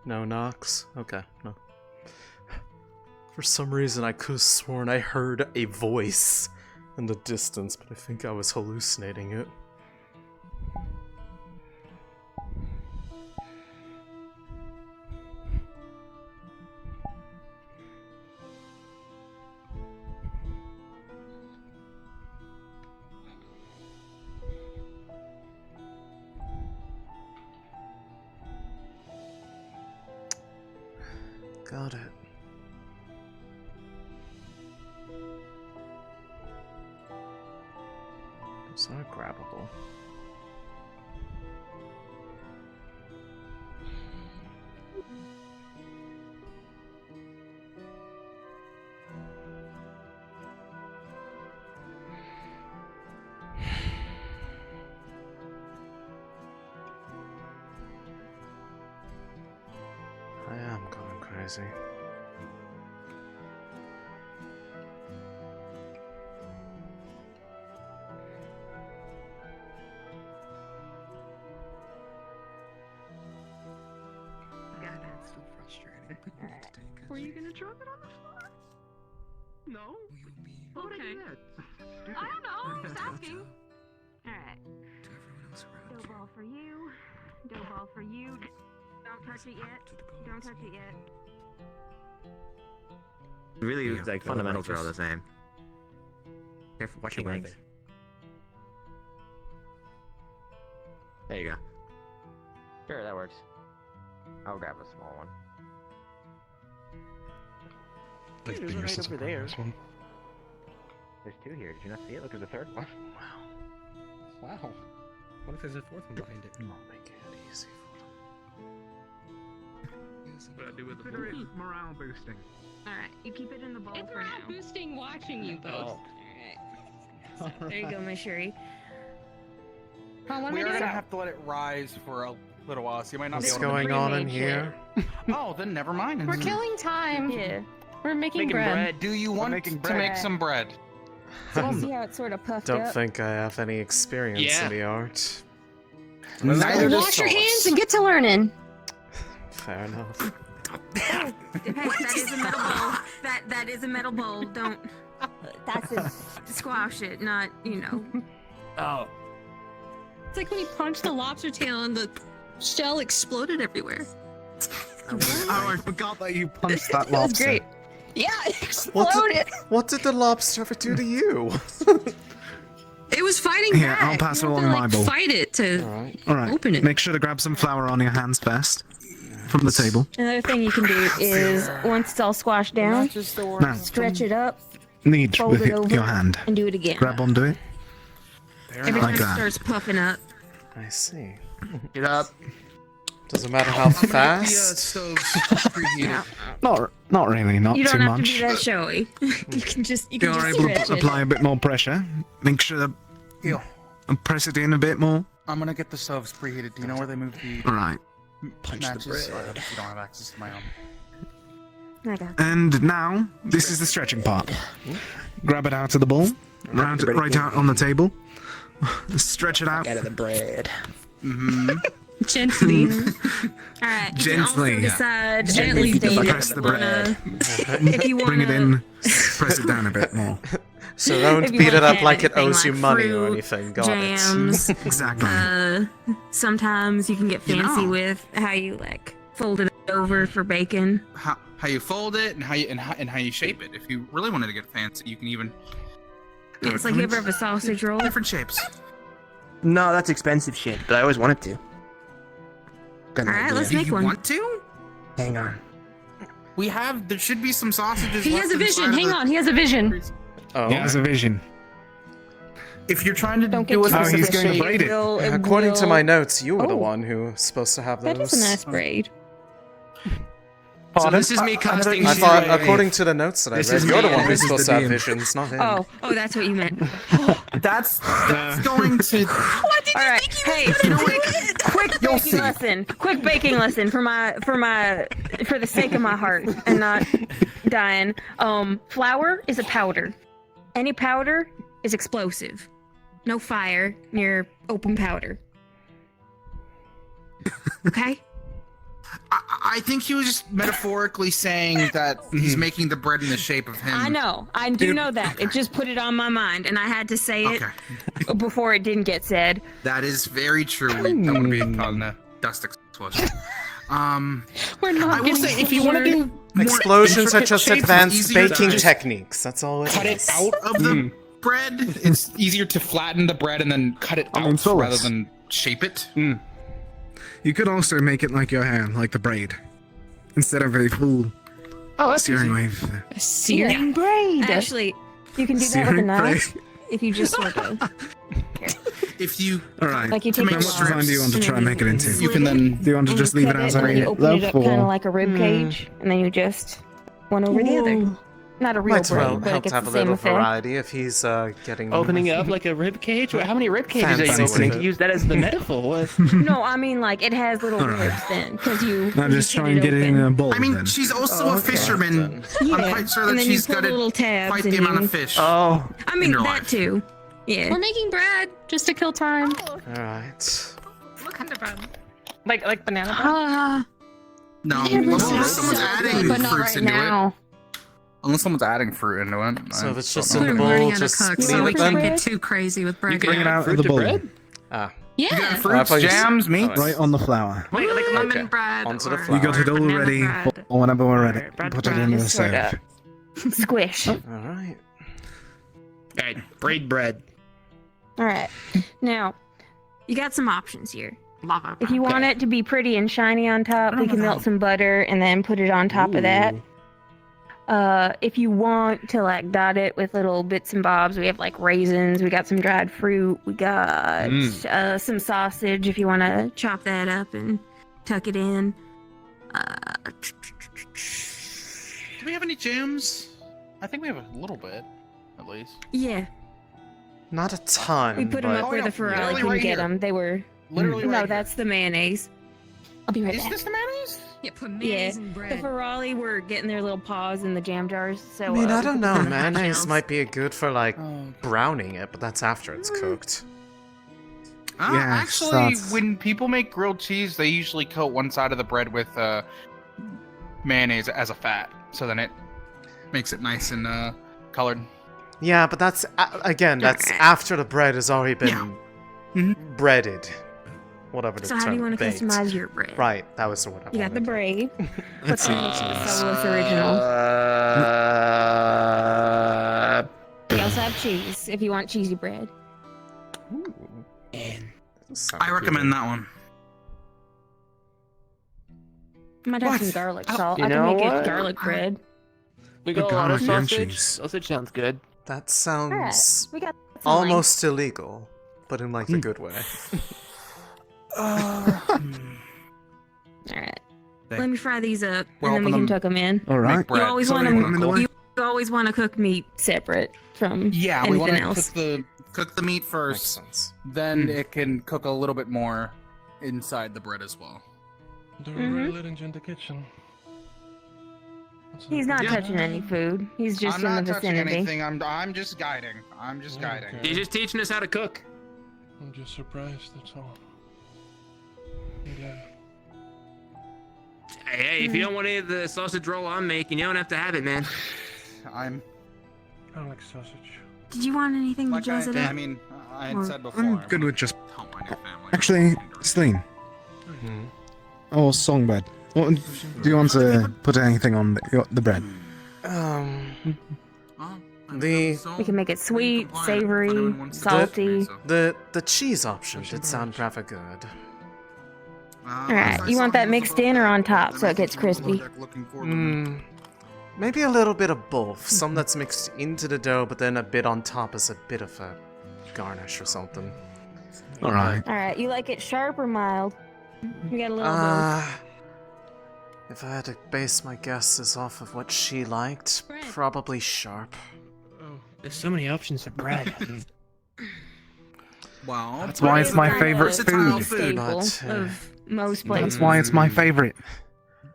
No knocks? Okay, no. For some reason, I could have sworn I heard a voice in the distance, but I think I was hallucinating it. Got it. Those are grabbable. I am going crazy. God, that's so frustrating. Were you gonna drop it on the floor? No. Okay. I don't know. I'm just asking. Alright. Dough ball for you. Dough ball for you. Don't touch it yet. Don't touch it yet. Really, Yeah, like fundamentals are all the same. Careful, watch your wings. There you go. Sure, that works. I'll grab a small one. Like There's the one right uses over of there. this one. There's two here. Did you not see it? Look, there's a third one. Wow. What if there's a fourth one behind it? I'll make it easy What I do with the Consider it morale boosting. Alright, you keep it in the bowl It's for morale now. boosting watching you both. Alright. So, there you go, my Sherry. We are gonna have to let it rise for a little while, so you might not What's be able to going on in here? Oh, then never mind. We're killing time. Yeah. We're making bread. Do you want to make some bread? So you see how it's sort of puffed Don't up? think I have any experience in the art. Neither Wash your hands and get to learning. Fair enough. That is a metal bowl. That is a metal bowl. Don't. That's it. Squash it, not, you know. Oh. It's like when you punched the lobster tail and the shell exploded everywhere. Oh, I forgot that you punched that That was lobster. great. Yeah, it exploded. What did the lobster ever do to you? It was fighting Here, back. I'll pass You along have to, my like, bowl. fight it to Alright. open it. Make sure to grab some flour on your hands first. From the table. Another thing you can do is, once it's all squashed down, Now, stretch it up, knead fold with it over, your hand. and do it again. Grab onto it. Every Like time it that. starts puffing up. I see. Get up. Doesn't matter how fast. Not really, not You too don't have much. to be that showy. You can just You're able to apply a bit more pressure. Make sure and press it in a bit more. I'm gonna get the stoves preheated. Do you know where they moved the Alright. matches? If you don't have access to my own. I got And now, this is the stretching part. Grab it out of the bowl. Round it right out on the table. Stretch it out. Out of the bread. Mm-hmm. Gently. Alright. Gently. You can also decide Gently at least press the bread. if you Bring it wanna- in. Press it down a bit more. So don't If you beat wanna it up add like it anything owes you like money or fruit, anything. Got jams. it. Exactly. Sometimes you can get fancy know. with how you like fold it over for bacon. How you fold it and how you shape it. If you really wanted to get fancy, you can even. It's like you ever have a sausage roll. Different shapes. No, that's expensive shit, but I always wanted to. Got an Alright, idea. let's make one. Want to? Hang on. We have. There should be some sausages. He left has a vision. inside of Hang the- on, he has a vision. Oh. He has a vision. If you're trying to Don't do get a too specific he's going to shape, braid it. According to my notes, you were the Oh. one who was supposed to have those. That is a nice braid. So this is me casting. I thought, according to the notes that I read, you're the one who's supposed to have DM. visions, not him. Oh, that's what you meant. That's going to. What did you think you were quick baking lesson. Quick baking lesson for the sake of my heart and not dying. Flour is a powder. Any powder is explosive. No fire near open powder. Okay? I think he was just metaphorically saying that he's making the bread in the shape of him. I know. I do know that. It just put it on my mind, and I had to say it before it didn't get said. That is very true. We don't want to be caught in a dust explosion. We're not. I will say, if you want to do more Explosions are intricate just shapes, advanced it's easier to baking just techniques. That's all it Cut is. it out of the bread. It's easier to flatten the bread and then cut it out so rather it's- than shape it. You could also make it like your hand, like the braid, instead of a full steering wave. A searing braid. Actually, you can do that with a Searing knife if you just sort of. If you All right. Like you How take much it design do you want to try and make it into? You can then. Do you want to just leave it as and then you a open it up kind of for- like a rib cage, and then you just one over the other. Not a real Might well braid, but it help to gets have the a same little effect. variety if he's getting Opening it up like a rib cage? How many rib cages are you Fancy opening with to it. use that as the metaphor? What? No, I mean like it has little Alright. ribs then, because you. Now you just get try and get it in open. a bowl. I mean, then. she's also a fisherman. Yeah. I'm quite sure And that then you she's pull got the to little tabs quite and the amount you- of fish. Oh. I mean in her that life. too. Yeah. We're making bread just to kill time. Alright. What kind of bread? Like banana bread? No, Yeah, but unless someone's so adding good, but not fruits right into now. it. Unless someone's adding fruit into it. So if it's just don't in the know. We're learning bowl, how to just cook, leave so we it can't then? get too crazy with bread. Bring it out of fruit the to bowl. bread? Ah. Yeah. You got I fruits, thought you jams, meats. Right on the flour. Like lemon Okay. bread. Onto the or flour. You got it all banana ready bread. for whenever we're ready. Bread Put it bread. in the Just sort stove. of squish. Alright. Alright, braid bread. All right. Now, you got some options here. Lava. If you want it to be pretty and shiny on top, we can melt some butter and then put it on top of that. If you want to like dot it with little bits and bobs, we have like raisins, we got some dried fruit, we got some sausage if you want to chop that up and tuck it in. Do we have any jams? I think we have a little bit, at least. Yeah, Not a ton. we put them but up where the Ferrari literally can right get here. them. They were. Literally No, right that's the mayonnaise. I'll be right Is back. this the mayonnaise? Yeah, put Yeah, mayonnaise and the bread. Ferrari were getting their little paws in the jam jars. So I mean, we I put don't them know. in the hot Mayonnaise shells. might be good for like Oh. browning it, but that's after it's cooked. Yeah, Actually, that's- when people make grilled cheese, they usually coat one side of the bread with mayonnaise as a fat, so then it makes it nice and colored. Yeah, but that's again, that's Okay. after the bread has already been breaded. Whatever the So how term, do you want to baked. customize your bread? Right, that was the word I You got the wanted. braid. Let's see. What's the Solus original? We also have cheese if you want cheesy bread. I recommend that one. Might have What? some garlic Oh, salt. you I can know make what? it garlic bread. We got a lot garlic of and sausage. cheese. Sausage sounds good. That sounds We got some almost illegal, but in like the good way. Alright. Let me fry these up, We'll and then we open can tuck them in. All right. Make bread. You always Sorry, want I'm in the way. to. You always want to cook meat separate from Yeah, we want anything to else. Cook the meat Makes first, sense. then it can cook a little bit more inside the bread as well. They're Mhm. already letting you in the kitchen. He's not touching any food. He's just I'm in not the touching vicinity. anything. I'm just guiding. I'm just guiding. Okay. He's just teaching us how to cook. I'm just surprised, that's all. I'm glad. Hey, if you don't want any of the sausage roll I'm making, you don't have to have it, man. I'm I like sausage. Did you want anything to like Droza I that? mean, I had Or- said before. I'm I good wanna with just. help my new family. Actually, Celine. Oh, Songbird. What, do you want to put anything on the bread? The We can make it sweet, savory, salty. the cheese option did sound rather good. Alright, you want that mixed in or on top so it gets crispy? Maybe a little bit of both. Some that's mixed into the dough, but then a bit on top as a bit of a garnish or something. All right. Alright, you like it sharp or mild? We got a little of both. If I had to base my guesses off of what she liked, probably sharp. Oh, there's so many options for bread. Well, that's why it's my favorite food. Staple But, of most places. That's why it's my favorite.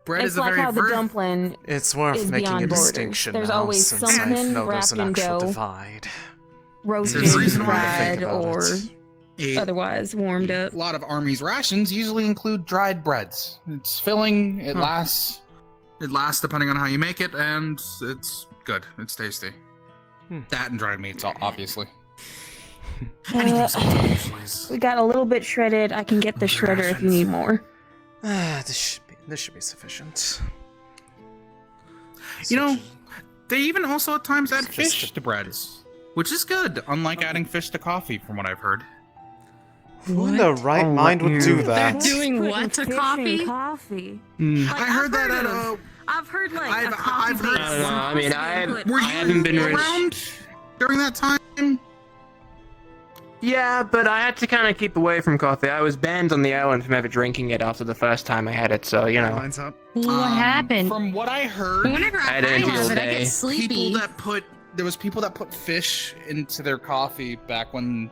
Bread It's is a like very how the dumpling It's worth is making beyond a borders. distinction There's now, always since I something know there's wrapped an in actual dough, divide. roasted, There's a reason why I fried, think about or it. otherwise warmed up. A lot of armies' rations usually include dried breads. It's filling. It lasts. It lasts depending on how you make it, and it's good. It's tasty. That and dried meats, obviously. We got a little bit shredded. I can get the shredder if you need more. This should be sufficient. You know, they even also at times add fish to breads, which is good, unlike adding fish to coffee, from what I've heard. Who in the right mind would do that? They're doing what to coffee? Coffee. I heard that at I've heard like I've a coffee heard. base. I mean, Were I haven't been rich. around during that time? Yeah, but I had to kind of keep away from coffee. I was banned on the island from ever drinking it after the first time I had it, so, you know. Lines up. What happened? From what I heard, Whenever I had it until have it, I day. get sleepy. there was people that put fish into their coffee back when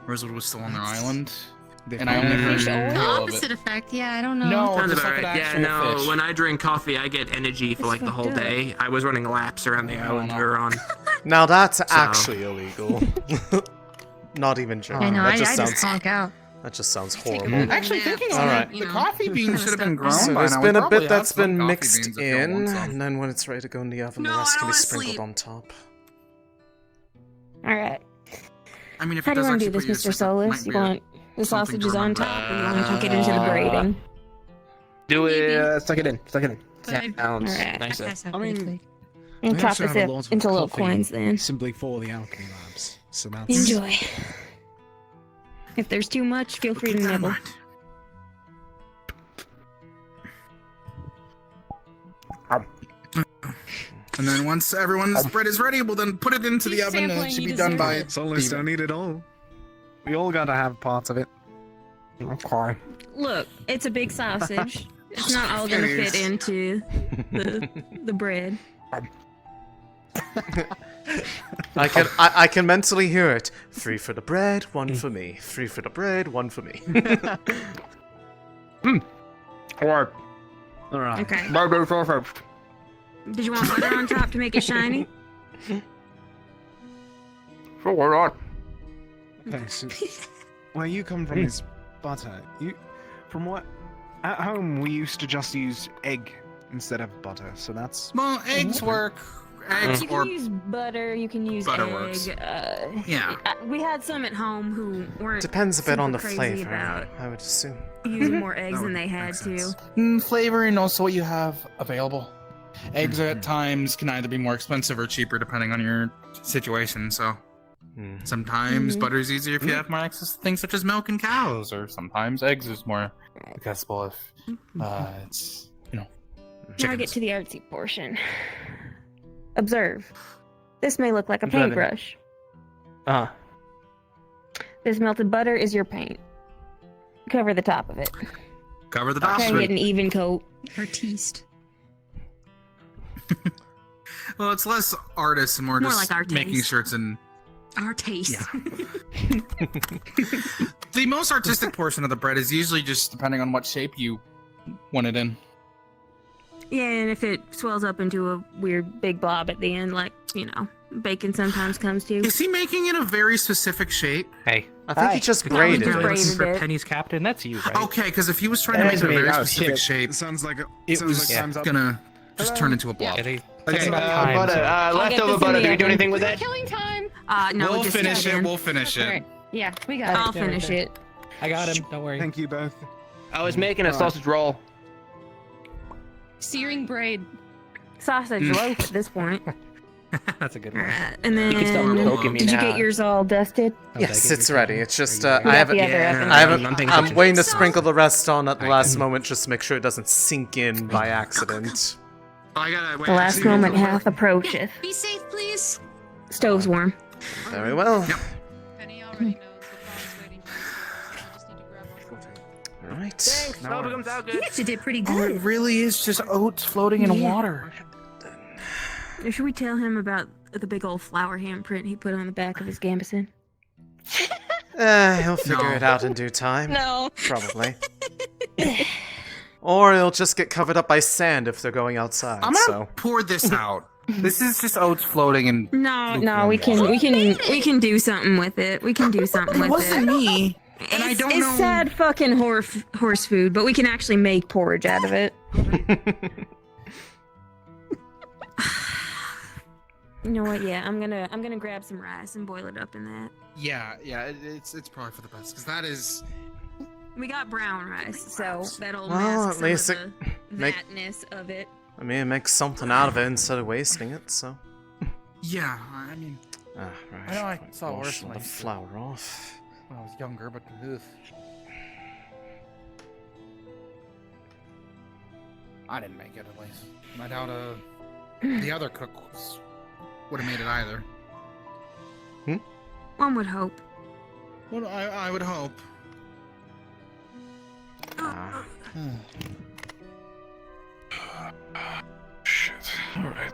Rosewood was still on their island, and I only heard The a little of opposite it. effect, yeah, I don't know. No, Sounds just about like an right. Yeah, actual no, fish. when I drink coffee, I get energy for like the whole day. I was running laps around the island we were on. Now that's actually illegal. Not even joking. I know, that I just just sounds. conk out. That just sounds horrible. Actually, thinking All on right. it, the coffee beans should have been grown So by there's now. been We a probably bit have that's some been coffee mixed beans if you all in, want some. and then when it's ready to go in the oven, the No, rest I can be don't sprinkled sleep. on top. All right. I mean, if How it do you does want to actually do put you this, to Mr. sleep, it might Solus? You be want the something to sausages on remember. top, or you want to tuck it into the braiding? Do it. Stuck it in. Stuck it in. But Sounds Alright. nicer. I mean, And I chop also this have a up lot of into little coffee coins then. Simply for the alchemy labs. So that's Enjoy. If there's too much, feel free to nibble. And then once everyone's bread is ready, we'll then put it into the Keep oven, and it sampling, should you be done deserve by. it. Solus don't need it all. We all gotta have parts of it. Okay. Look, it's a big sausage. It's not all gonna fit into the bread. I can mentally hear it. 3 for the bread, 1 for me. 3 for the bread, 1 for me. Or. Alright. Okay. Perfect. Did you want butter on top to make it shiny? Sure not. Okay, so where you come from is butter. From what? At home, we used to just use egg instead of butter, so that's. Well, eggs work. Eggs You or can use butter. You can use butter egg. works. Yeah. We had some at home who weren't. Depends a bit on the super crazy flavor, about I would assume. using more eggs than they had to. Flavor and also what you have available. Eggs at times can either be more expensive or cheaper depending on your situation. So sometimes butter is easier if you have more access to things such as milk and cows, or sometimes eggs is more accessible if it's Now I get to the artsy portion. Observe. This may look like a Observing. paintbrush. Uh-huh. This melted butter is your paint. Cover the top of it. Cover the Try top and of get it. an even coat. Artiste. Well, it's less artists and more More just like our making taste. sure it's in. Our taste. The most artistic portion of the bread is usually just depending on what shape you want it in. Yeah, and if it swells up into a weird big blob at the end, like, you know, bacon sometimes comes to. Is he making it a very specific shape? Hey. I think he just No, he braided just it. braided For it. Penny's captain, that's you, right? Okay, because if he was trying to make it a very specific shape, It sounds like a. it sounds was like time's up. gonna just turn into a blob. Yeah, Okay, time, butter. so- I'll get Leftover this in butter. the Do we do oven. anything with We're that? killing time. No, We'll just finish again. it. We'll finish it. Alright. Yeah, we got I'll it. finish it. I got him. Don't worry. Thank you both. I was making a sausage roll. Searing braid. Sausage loaf at this point. That's a good one. Alright, and then You can start poking me did you now. get yours all dusted? Yes, it's ready. It's just We I got haven't. the other oven. I'm waiting to sprinkle the rest on at the last moment, just to make sure it doesn't sink in by accident. I gotta wait. The last moment hath approacheth. Be safe, please. Stove's warm. Very well. Penny already knows the phone's waiting for us. We just need to grab our Right. Thanks. No Hope it worries. comes out good. You actually did pretty Oh, good. it really is just oats floating in Yeah. water. Or should we tell him about the big old flower handprint he put on the back of his gambeson? He'll figure No. it out in due time. No. Probably. Or it'll just get covered up by sand if they're going outside, I'm gonna so... pour this out. This is just oats floating in. No, we can do something with it. We can do something with It wasn't it. me. And I don't It's know. sad fucking horse food, but we can actually make porridge out of it. You know what? Yeah, I'm gonna grab some rice and boil it up in that. Yeah, it's probably for the best because that is. We got brown rice, so that'll Well, mask at least some it of the make- fatness of it. I mean, it makes something out of it instead of wasting it, so... Yeah, I mean, Ah, right. I know I saw worse Wash the places flour off. when I was younger, but ugh. I didn't make it at least. I doubt the other cook would have made it either. One would hope. Well, I would hope. Shit. Alright.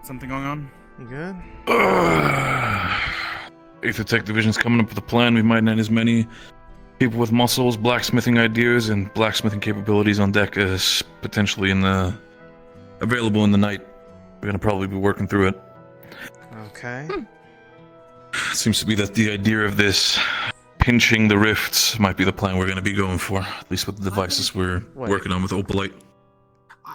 Something going on? You good? 8th Attack Division's coming up with a plan. We might need as many people with muscles, blacksmithing ideas, and blacksmithing capabilities on deck as potentially available in the night. We're gonna probably be working through it. Okay. Seems to be that the idea of this pinching the rifts might be the plan we're gonna be going for, at least with the devices we're working on with Opalite.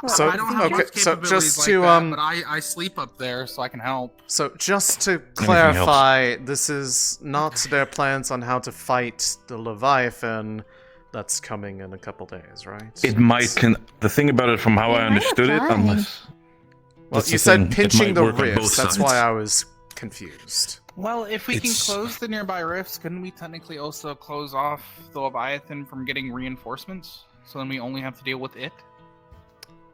So, I don't have okay, much so capabilities just like to, that, but I sleep up there, so I can help. So, just to helps. clarify, this is not their plans on how to fight the Leviathan that's coming in a couple days, right? It might the thing about it from how I understood it, unless Well, that's you the said thing, it pinching might the work on both wrist, that's sides. why I was confused. Well, if we It's- can close the nearby rifts, couldn't we technically also close off the Leviathan from getting reinforcements? So then we only have to deal with it?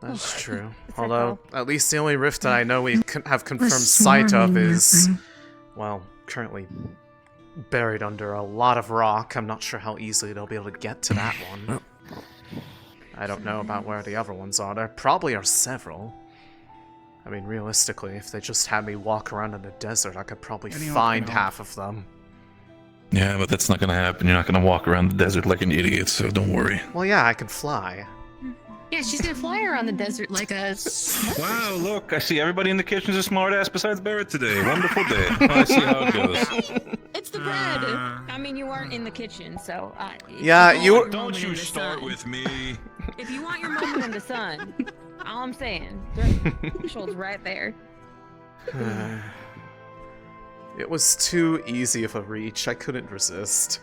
That's true. It's Although, like, at least the only rift that I know we have confirmed We're sight of swarming is, nothing. well, currently buried under a lot of rock. I'm not sure how easily they'll be able to get to that one. I don't know about where the other ones are. There probably are several. I mean, realistically, if they just had me walk around in the desert, I could probably Anyone find can help. half of them. Yeah, but that's not gonna happen. You're not gonna walk around the desert like an idiot, so don't worry. Well, yeah, I can fly. Yeah, she's gonna fly around the desert like us. Wow, look, I see everybody in the kitchen's a smartass besides Barrett today. Wonderful day. I see how it goes. It's the bread. I mean, you weren't in the kitchen, so. Yeah, if you- want your Don't moment you in the start sun- with me. If you want your moment in the sun, all I'm saying, threshold's right there. It was too easy of a reach. I couldn't resist.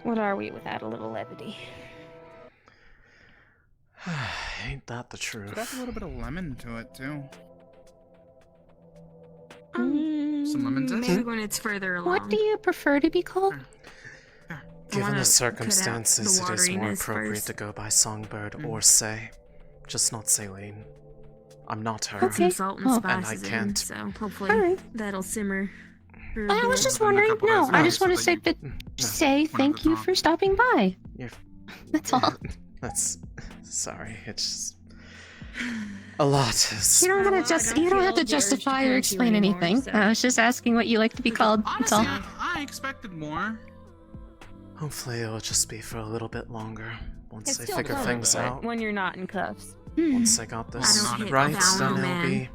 What are we without a little levity? Ain't that the Could have truth? a little bit of lemon to it, too. Some lemon zest? Maybe when it's further along. What do you prefer to be called? Given wanna the cut out circumstances, the it is more wateriness appropriate first. to go by Songbird or Say. Just not Saline. I'm not her. Put some salt and Oh. And I spices in, can't. so hopefully Alright. that'll simmer. for a I was bit. just wondering. No, I just want to say, say thank you for stopping by. You're- That's all. That's... Sorry, it's just... A lot is... You don't Well, gotta I just. don't You don't feel have to the urge to justify or punch you explain anymore, anything. so- I was just asking what you like to be called. That's Honestly, all. I expected more. Hopefully it'll just be for a little bit longer. Once It's they still figure fun, things but out. when you're not in cuffs. Once I got this I don't hit right, down, then it'll man. be...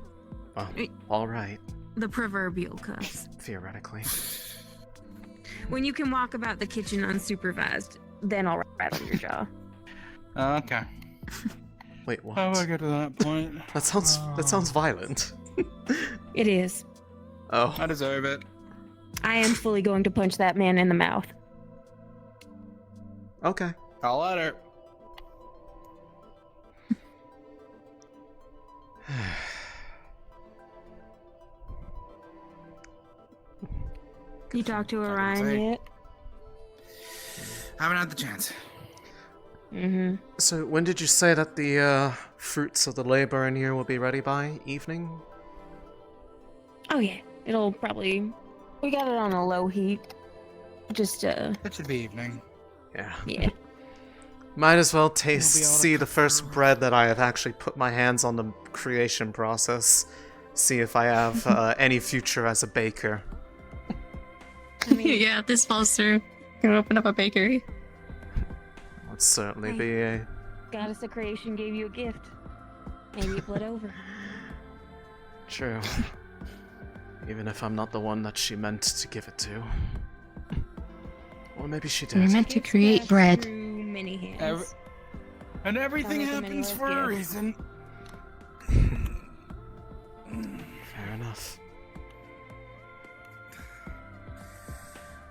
Well, alright. The proverbial cuffs. Theoretically. When you can walk about the kitchen unsupervised, then I'll rattle your jaw. Okay. Wait, what? How do I get to that point? That sounds violent. It is. Oh. I deserve it. I am fully going to punch that man in the mouth. Okay. I'll let her. You talked to say. Orion yet? Haven't had the chance. Mm-hmm. So when did you say that the fruits of the labor in here will be ready by? Evening? Oh yeah, it'll probably. We got it on a low heat, Just It should be evening. Yeah. Yeah. Might as well be able to see the first bread that I have actually put my hands on the creation process. See if I have any future as a baker. Yeah, if this falls through, gonna open up a bakery. Would certainly be a... Goddess of creation gave you a gift. Maybe it bled over. True. Even if I'm not the one that she meant to give it to. Or maybe she did. You're meant to create bread. Through many hands. And everything Don't let the happens many for a gifts. reason. Fair enough.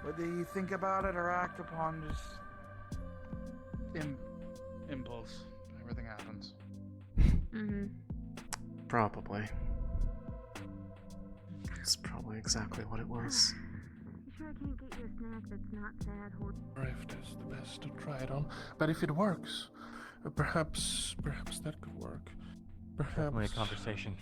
Whether you think about it or act upon just impulse, everything happens. Mm-hmm. Probably. It's probably exactly what it was. You sure I can't get you a snack that's not sad? Rift is the best to try it on, but if it works, perhaps that could work. Perhaps Definitely a conversation.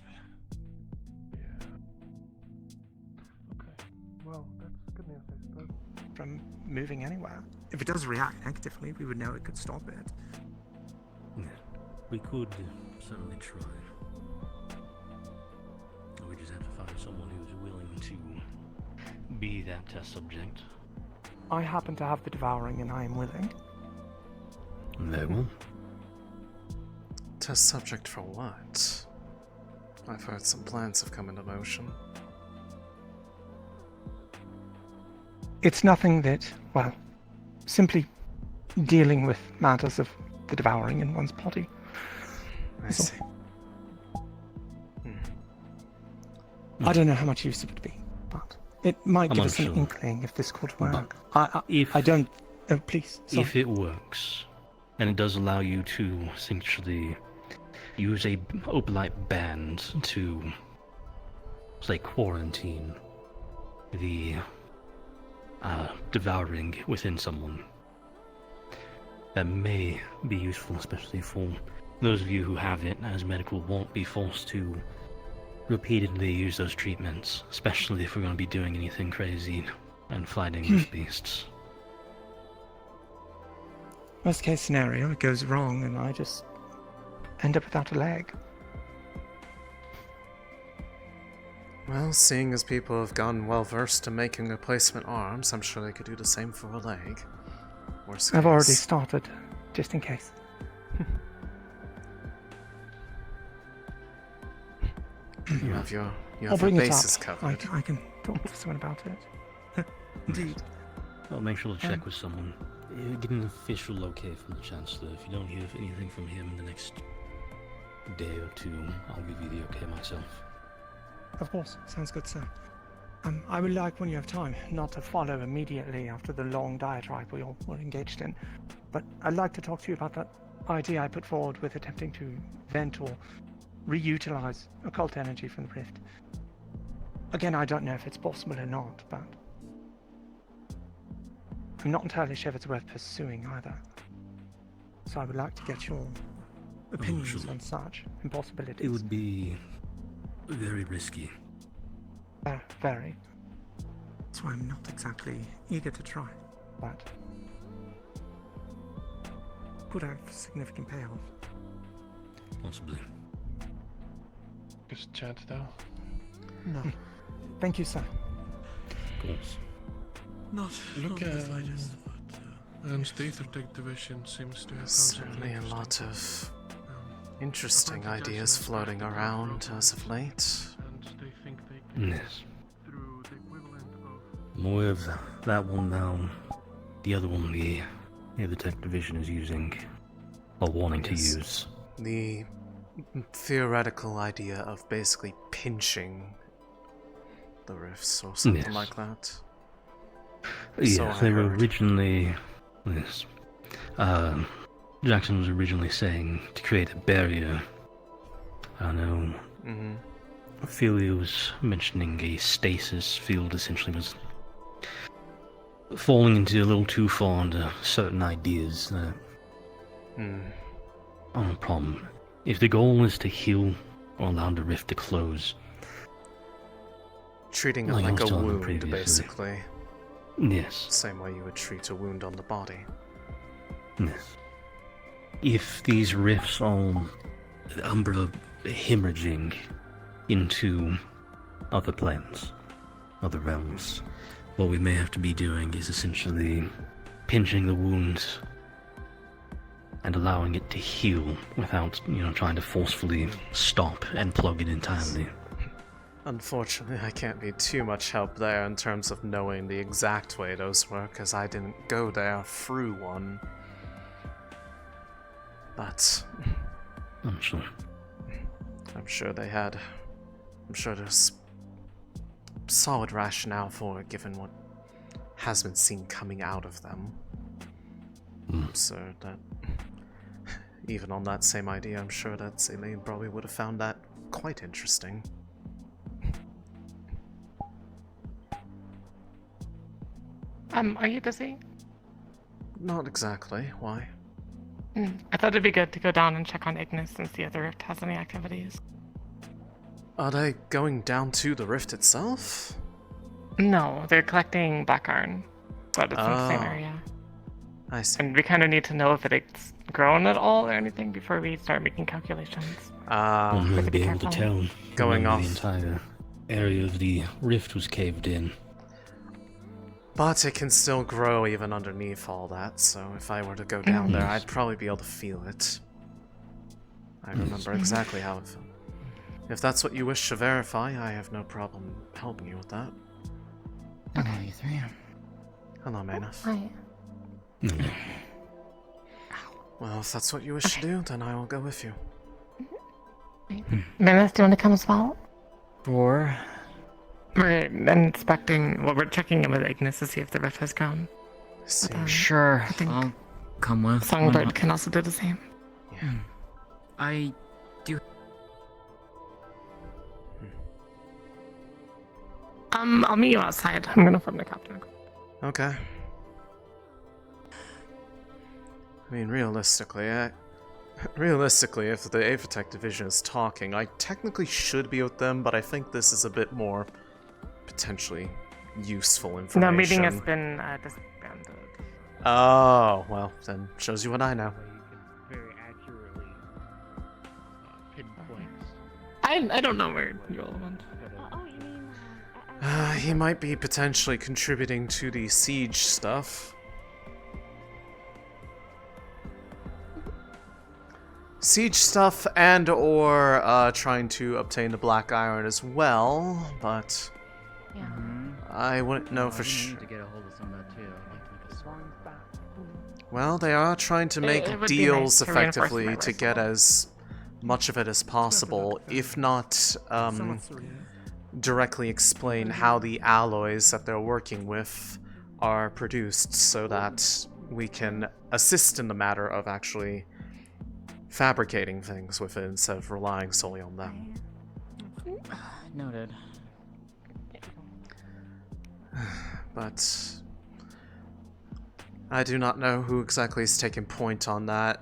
Well, that's good news, I suppose. From moving anywhere. If it does react negatively, we would know it could stop it. We could certainly try. We just have to find someone who's willing to be that test subject. I happen to have the devouring and I am willing. Very well. Test subject for what? I've heard some plans have come into motion. It's nothing that, well, simply dealing with matters of the devouring in one's body. I see. I don't know how much use it would be, but it might give us an unsure. inkling if this could work. But I don't... Oh, please. Sorry. If it works, and it does allow you to essentially use a opalite band to, say, quarantine the devouring within someone, that may be useful, especially for those of you who have it, as medical won't be forced to repeatedly use those treatments, especially if we're going to be doing anything crazy and fighting with beasts. Worst case scenario, it goes wrong and I just end up without a leg. Well, seeing as people have gotten well versed in making replacement arms, I'm sure they could do the same for a leg. Worst I've already case. started, just in case. You have your I'll bring it bases up. covered. I can talk to someone about it. Indeed. I'll make sure to check with someone. Get an official okay from the Chancellor. If you don't hear anything from him in the next day or two, I'll give you the okay myself. Of course, sounds good, sir. I would like, when you have time, not to follow immediately after the long diatribe we all were engaged in, but I'd like to talk to you about that idea I put forward with attempting to vent or reutilize occult energy from the rift. Again, I don't know if it's possible or not, but I'm not entirely sure if it's worth pursuing either. So I would like to get your opinions on such impossibilities. It would be very risky. Very. That's why I'm not exactly eager to try, but could have significant payoff. Possibly. Just chat though. No. Thank you, sir. Of course. Look at Anne's Data Tech division seems to have Certainly a lot of interesting ideas floating around as of late. Yes. I'm aware of that one now. The other one, the tech division is using, or wanting to Yes. use. The theoretical idea of basically pinching the rifts or something Yes. like that. Yeah, So I they were heard. originally. Yes. Jackson was originally saying to create a barrier. I know. Mm-hmm. Ophelia was mentioning a stasis field, essentially was falling into a little too far into certain ideas that aren't a problem. If the goal is to heal or allow the rift to close, Treating it like I like was a telling them wound, previously. basically. Yes. Same way you would treat a wound on the body. Yes. If these rifts are Umbra hemorrhaging into other planes, other realms, what we may have to be doing is essentially pinching the wound and allowing it to heal without, trying to forcefully stop and plug it entirely. Unfortunately, I can't be too much help there in terms of knowing the exact way those work, as I didn't go there through one. But I'm sure. I'm sure they had. I'm sure there's solid rationale for it, given what has been seen coming out of them. So that, even on that same idea, I'm sure that Celine probably would have found that quite interesting. Are you busy? Not exactly. Why? I thought it'd be good to go down and check on Ignis and see if the rift has any activities. Are they going down to the rift itself? No, they're collecting black iron, but it's in the same area. I see. And we kind of need to know if it's grown at all or anything before we start making calculations. We'll never be able to tell. Going whether off. The entire area of the rift was caved in. But it can still grow even underneath all that, so if I were to go down there, I'd probably be able to feel it. I remember exactly how it felt. If that's what you wish to verify, I have no problem helping you with that. Hello, you three. Hello, Maynard. Hi. Well, if that's what you wish to do, then I will go with you. Menace, do you want to come as well? Or We're inspecting, well, we're checking in with Ignis to see if the rift has grown. sure, I think I'll come with. Why Songbird not? can also do the same. I do. I'll meet you outside. I'm gonna phone the captain. Okay. I mean, realistically, if the Avatech division is talking, I technically should be with them, but I think this is a bit more potentially useful information. No, meeting has been disbanded. Oh, well, then shows you what I know. Very accurately pinpoint. I don't know where you all went. He might be potentially contributing to the siege stuff. Siege stuff and or trying to obtain the black iron as well, but I wouldn't know for sure. To get a hold of some of that too. I'd like to make a Well, they are trying to make It would be deals nice to reinforce effectively my to get as much of it as possible, if not directly explain how the alloys that they're working with are produced so that we can assist in the matter of actually fabricating things with it instead of relying solely on them. Noted. But I do not know who exactly is taking point on that.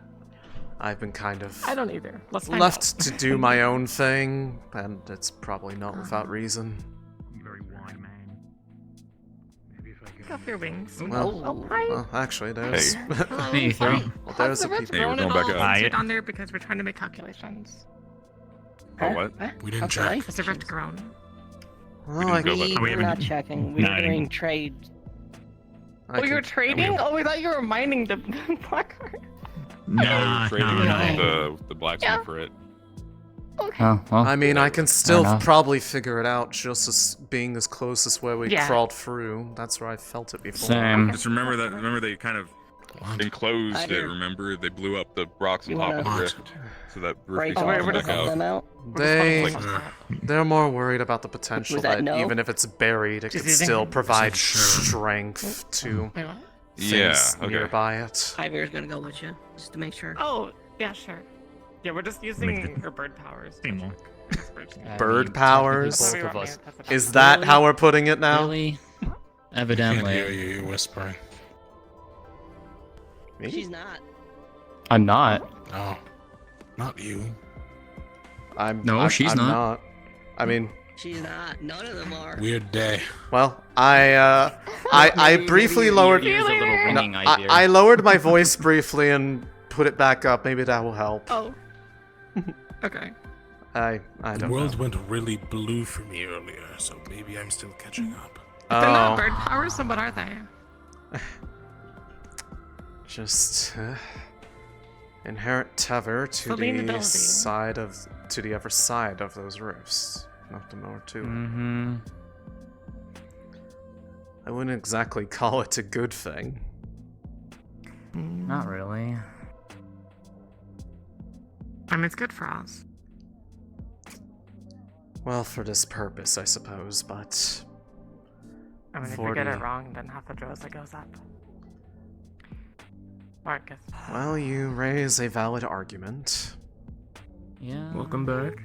I've been kind of I don't either. Let's find left out. to do my own thing, and it's probably not without reason. Very wide man. Maybe if I Take off your wings. Well, hi. well, actually, there's... Hey. Hello. Hey, Ethan. Hi. Well, How's there's the a rift people... grown at we're going all? back up. Sit down there because we're trying to make calculations. Oh, what? We didn't check. Has the rift grown? Well, I... We're not checking. We were doing trade. Oh, you were trading? Oh, we thought you were mining the black card. No, trading with the blacksmith for it. Okay. Oh, well, I mean, I can still enough. probably figure it out, just as being as close as where we Yeah. crawled through. That's where I felt it before. Same. Just remember that. Remember they kind of enclosed it. Remember they blew up the rocks on You top wanna of the rift, so that rift break can come back them out. out? They're more worried about the potential Was that that no? even if it's buried, it Just could using- still provide Sure. strength to Wait, what? Yeah, things okay. nearby it. Ivor's gonna go with you, just to make sure. Oh, yeah, sure. Yeah, we're just using her bird powers. Same one. Bird powers? Both of us. Is that how we're putting it now? Really? Can't Evidently. hear you whispering. Me? She's not. I'm not. No, not you. I'm She's I'm not. I mean, She's not. None of them are. Weird day. Well, I briefly lowered. I lowered my voice briefly and put it back up. Maybe that will help. Oh. Okay. I The don't world know. went really blue for me earlier, so maybe I'm still catching up. They're not bird powers, so what are they? Just inherent tether to Celine the ability. to the other side of those roofs. Nothing more to it. Mm-hmm. I wouldn't exactly call it a good thing. Not really. I mean, it's good for us. Well, for this purpose, I suppose, but I mean, if 40. we get it wrong, then half the Droza goes up. Marcus. Well, you raise a valid argument. Yeah. Welcome back.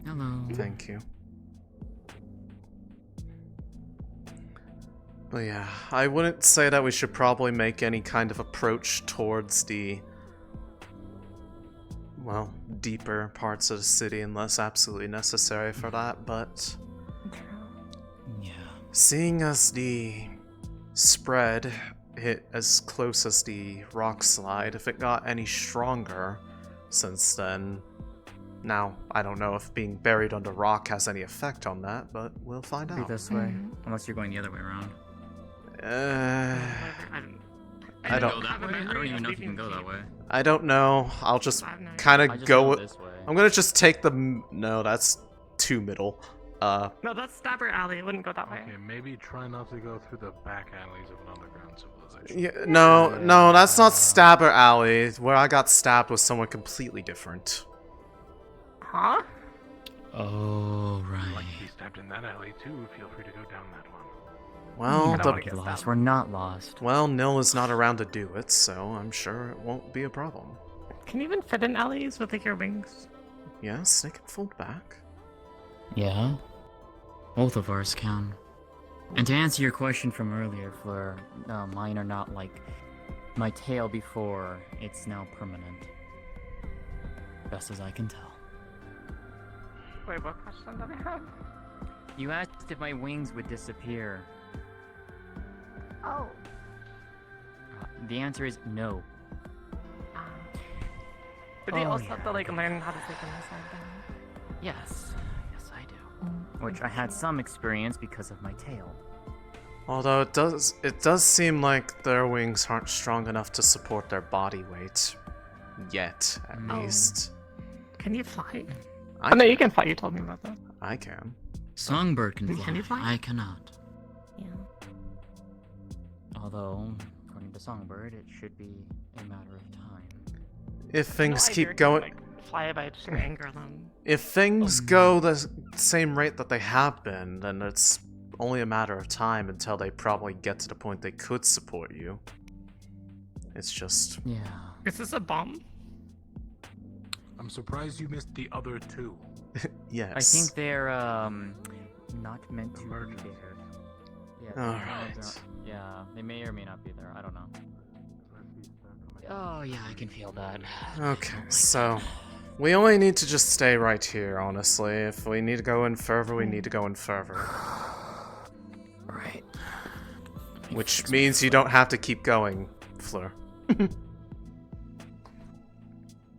Hello. Thank you. But yeah, I wouldn't say that we should probably make any kind of approach towards the, well, deeper parts of the city unless absolutely necessary for that, but Yeah. seeing as the spread hit as close as the rock slide, if it got any stronger since then, now, I don't know if being buried under rock has any effect on that, but we'll find Be out. this way, unless you're going the other way around. I don't. I don't even know if you can go that way. I don't know. I'll just kind I of just go know with. this way. I'm gonna just take the. No, that's too middle. No, that's Stabber Alley. It wouldn't go that way. Okay, maybe try not to go through the back alleys of an underground civilization. Yeah, no, that's not Stabber Alley. Where I got stabbed was somewhere completely different. Huh? Oh, right. Like to be stabbed in that alley too. Feel free to go down that one. Well, We're not lost. We're not lost. Well, Nil is not around to do it, so I'm sure it won't be a problem. Can you even fit in alleys with like your wings? Yes, they can fold back. Yeah. Both of ours can. And to answer your question from earlier, for mine are not like my tail before, it's now permanent. Best as I can tell. Wait, what question did I have? You asked if my wings would disappear. Oh. The answer is no. But they Oh, also yeah. have to like learn how to stick them inside them. Yes. Yes, I do. Which I had some experience because of my tail. Although it does seem like their wings aren't strong enough to support their body weight. Yet, at least. Can you fly? I Oh no, you can fly. You told me about that. I can. Songbird can fly. Can you fly? I cannot. Yeah. Although, according to Songbird, it should be a matter of time. If things No, I keep heard going. you, like, fly by just anger them. If things go the same rate that they have been, then it's only a matter of time until they probably get to the point they could support you. It's just. Yeah. Is this a bomb? I'm surprised you missed the other two. Yes. I think they're not meant to be there. Yeah. Alright. Yeah, they may or may not be there. I don't know. Oh yeah, I can feel that. Okay, so we only need to just stay right here, honestly. If we need to go in further, we need to go in further. Right. Which means you don't have to keep going, Fleur.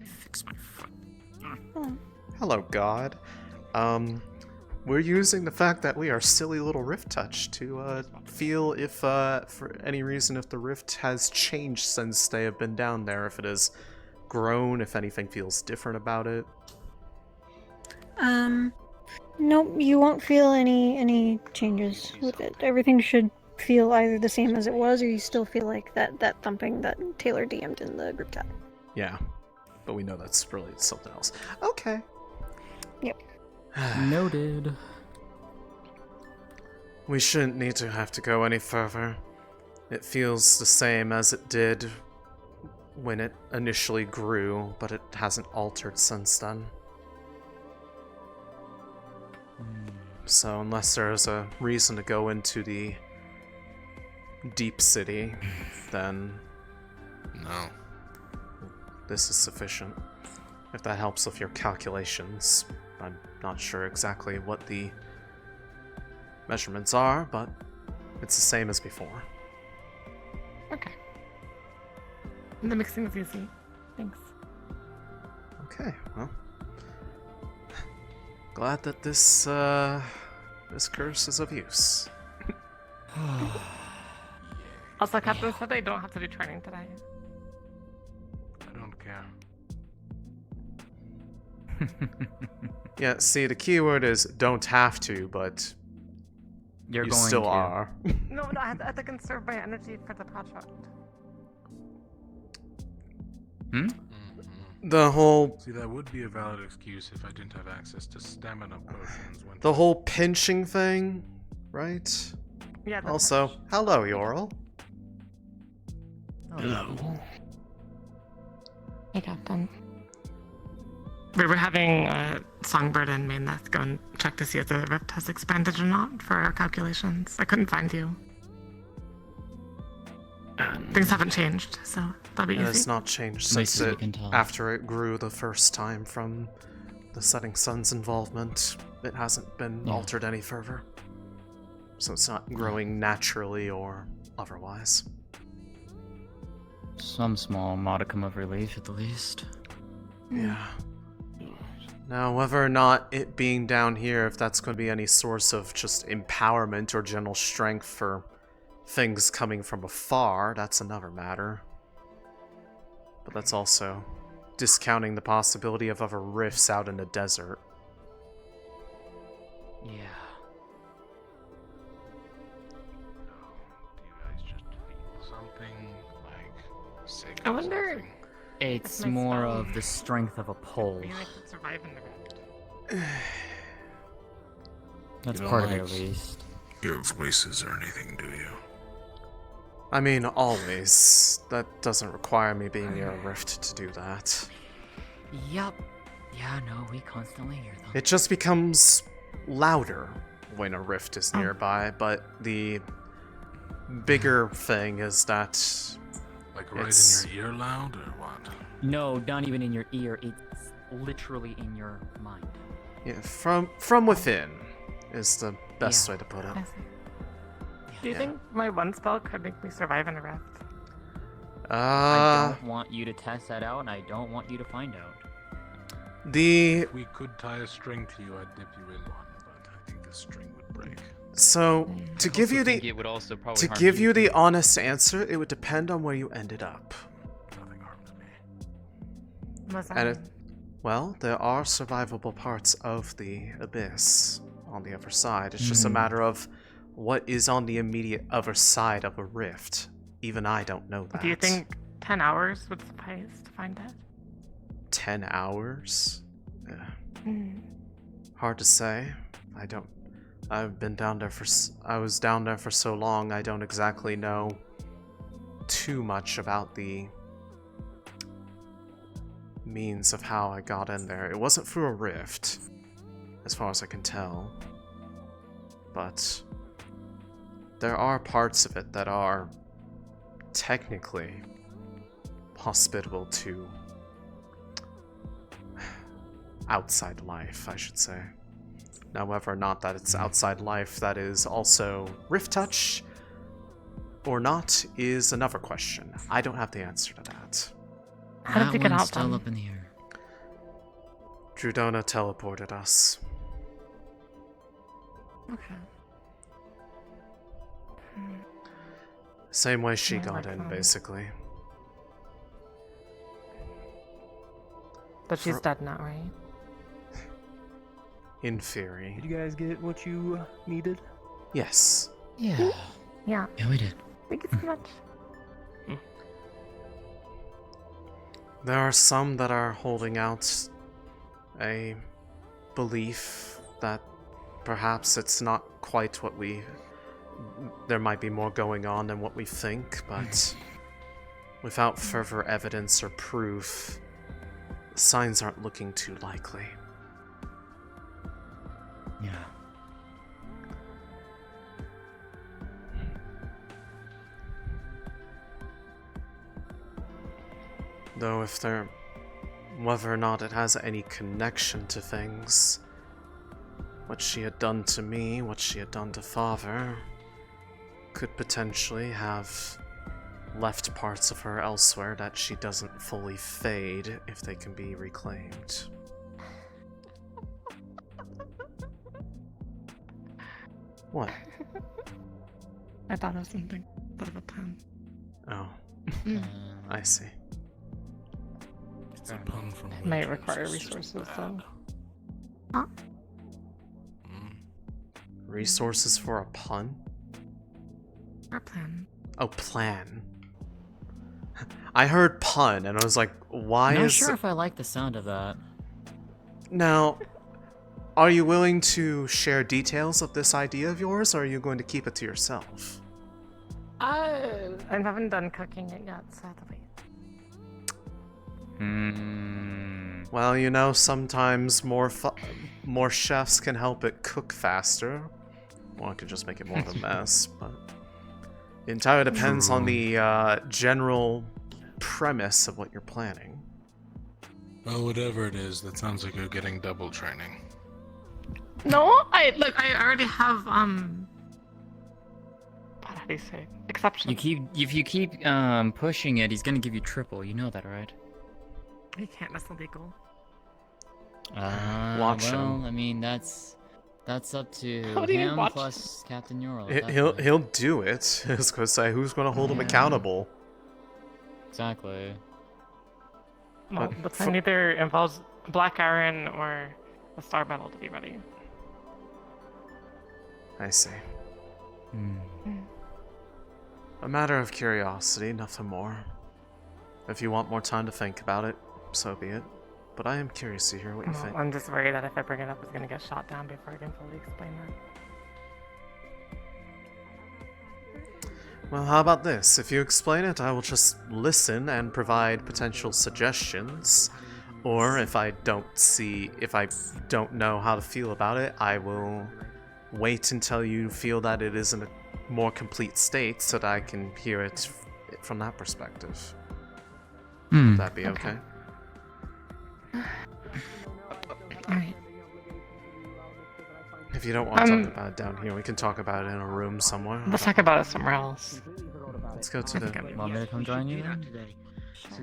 Fix my foot. Hello, God. We're using the fact that we are silly little Rift Touch to feel if, for any reason, if the Rift has changed since they have been down there, if it has grown, if anything feels different about it. Nope, you won't feel any changes with it. Everything should feel either the same as it was, or you still feel like that thumping that Taylor DM'd in the group chat. Yeah, but we know that's really something else. Okay. Yep. Noted. We shouldn't need to have to go any further. It feels the same as it did when it initially grew, but it hasn't altered since then. So unless there's a reason to go into the deep city, then no. This is sufficient. If that helps with your calculations. I'm not sure exactly what the measurements are, but it's the same as before. Okay. The mixing is easy. Thanks. Okay, well. Glad that this curse is of use. Also, Captain said they don't have to do training today. I don't care. Yeah, see, the keyword is don't have to, but You're you going still to. are. No, I have to conserve my energy for the project. The whole See, that would be a valid excuse if I didn't have access to stamina potions. When the whole pinching thing, right? Yeah. that's Also, hello, Yoral. Hello. Hey, Captain. We were having Songbird and Maineth go and check to see if the rift has expanded or not for our calculations. I couldn't find you. Things haven't changed, so that'll be It easy. has not changed Nice since that we it, can tell. after it grew the first time from the Setting Sun's involvement. It hasn't been altered any further. So it's not growing naturally or otherwise. Some small modicum of relief at the least. Yeah. Now, whether or not it being down here, if that's going to be any source of just empowerment or general strength for things coming from afar, that's another matter. But that's also discounting the possibility of other rifts out in the desert. Yeah. do you guys just feel something like sick? I wonder. It's my more spell- of the strength of a pole. I could survive in the rift. That's You don't part of it like at least. Guild's waces or anything, do you? I mean, always. That doesn't require me being near a rift to do that. Yup. Yeah, no, we constantly hear them. It just becomes louder when a rift is nearby, but the bigger thing is that Like right it's... in your ear loud or what? No, not even in your ear. It's literally in your mind. Yeah, from within is the best way to put it. I see. Do you think my one spell could make me survive in a rift? I don't want you to test that out, and I don't want you to find out. If we could tie a string to you, I'd dip you in one, but I think the string would break. So, to give you think it would also probably to harm give you you the honest answer, it would depend on where you ended up. Nothing harms me. What's that? And it, well, there are survivable parts of the abyss on the other side. It's just a matter of what is on the immediate other side of a rift. Even I don't know that. Do you think 10 hours would suffice to find it? 10 hours? Mm. Hard to say. I've been down there I was down there for so long, I don't exactly know too much about the means of how I got in there. It wasn't through a rift, as far as I can tell. But there are parts of it that are technically hospitable to outside life, I should say. Now, whether or not that it's outside life that is also Rift Touch or not is another question. I don't have the answer to that. How did you get one's out still then? up in the air. Drudona teleported us. Okay. Same way she Yeah, got like in, that. basically. But she's For- dead now, right? In theory. Did you guys get what you needed? Yes. Yeah. Yeah. Yeah, we did. Thank you so much. There are some that are holding out a belief that perhaps it's not quite what there might be more going on than what we think, but without further evidence or proof, signs aren't looking too likely. Yeah. Though whether or not it has any connection to things, what she had done to me, what she had done to father, could potentially have left parts of her elsewhere that she doesn't fully fade if they can be reclaimed. What? I thought of something. Thought of a plan. Oh. I see. It's a pun from It might require resources, though. Huh? Resources for a pun? Or a plan. Oh, plan. I heard pun, and I was like, why Not is... sure if I like the sound of that. Now, are you willing to share details of this idea of yours, or are you going to keep it to yourself? I haven't done cooking it yet, sadly. Well, you know, sometimes more chefs can help it cook faster. One could just make it more of a mess, but it entirely depends on the general premise of what you're planning. Well, whatever it is, that sounds like you're getting double training. No, I already have how do you say? Exception. If you keep pushing it, he's gonna give you triple. You know that, right? He can't. That's illegal. Watch well, him. I mean, that's up to How do you him watch plus Captain Yorl. He'll do it. I was gonna say, who's gonna hold him accountable? Exactly. Well, the plan either involves black iron or a star metal to be ready. I see. A matter of curiosity, nothing more. If you want more time to think about it, so be it. But I am curious to hear what you think. I'm just worried that if I bring it up, it's gonna get shot down before I can fully explain that. Well, how about this? If you explain it, I will just listen and provide potential suggestions. Or if I don't know how to feel about it, I will wait until you feel that it is in a more complete state so that I can hear it from that perspective. Would that be okay? Alright. If you don't want to talk about it down here, we can talk about it in a room somewhere. Let's talk about it somewhere else. Let's go to the... Want me to come join you then?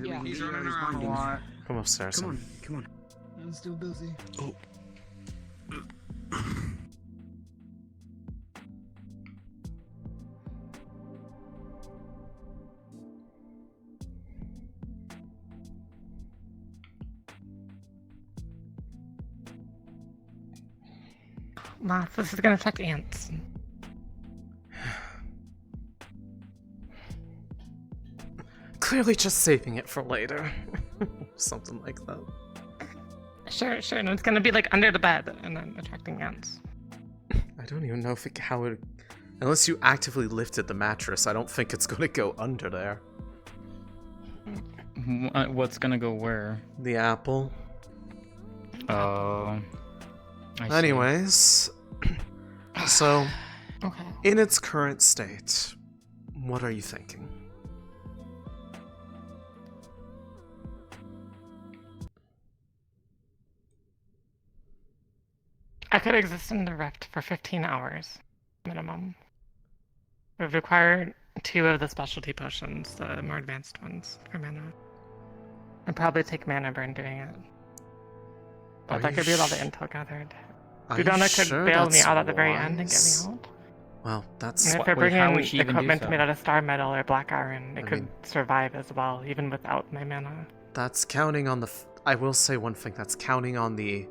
Yeah. He's running around a lot. Come upstairs. Come on. I'm still busy. Oh. Nah, this is gonna affect ants. Clearly just saving it for later. Something like that. Sure. And it's gonna be like under the bed and then attracting ants. I don't even know how it... Unless you actively lifted the mattress, I don't think it's gonna go under there. What's gonna go where? The apple. Oh. Anyways, so, okay. In its current state, what are you thinking? I could exist in the rift for 15 hours, minimum. It would require 2 of the specialty potions, the more advanced ones, for mana. I'd probably take mana burn doing it. But that could be a lot of intel gathered. Dudonna could bail me out at the very end and get me out. Well, that's... And if I bring in equipment made out of star metal or black iron, it could survive as well, even without my mana. That's counting on the... I will say one thing, that's counting on the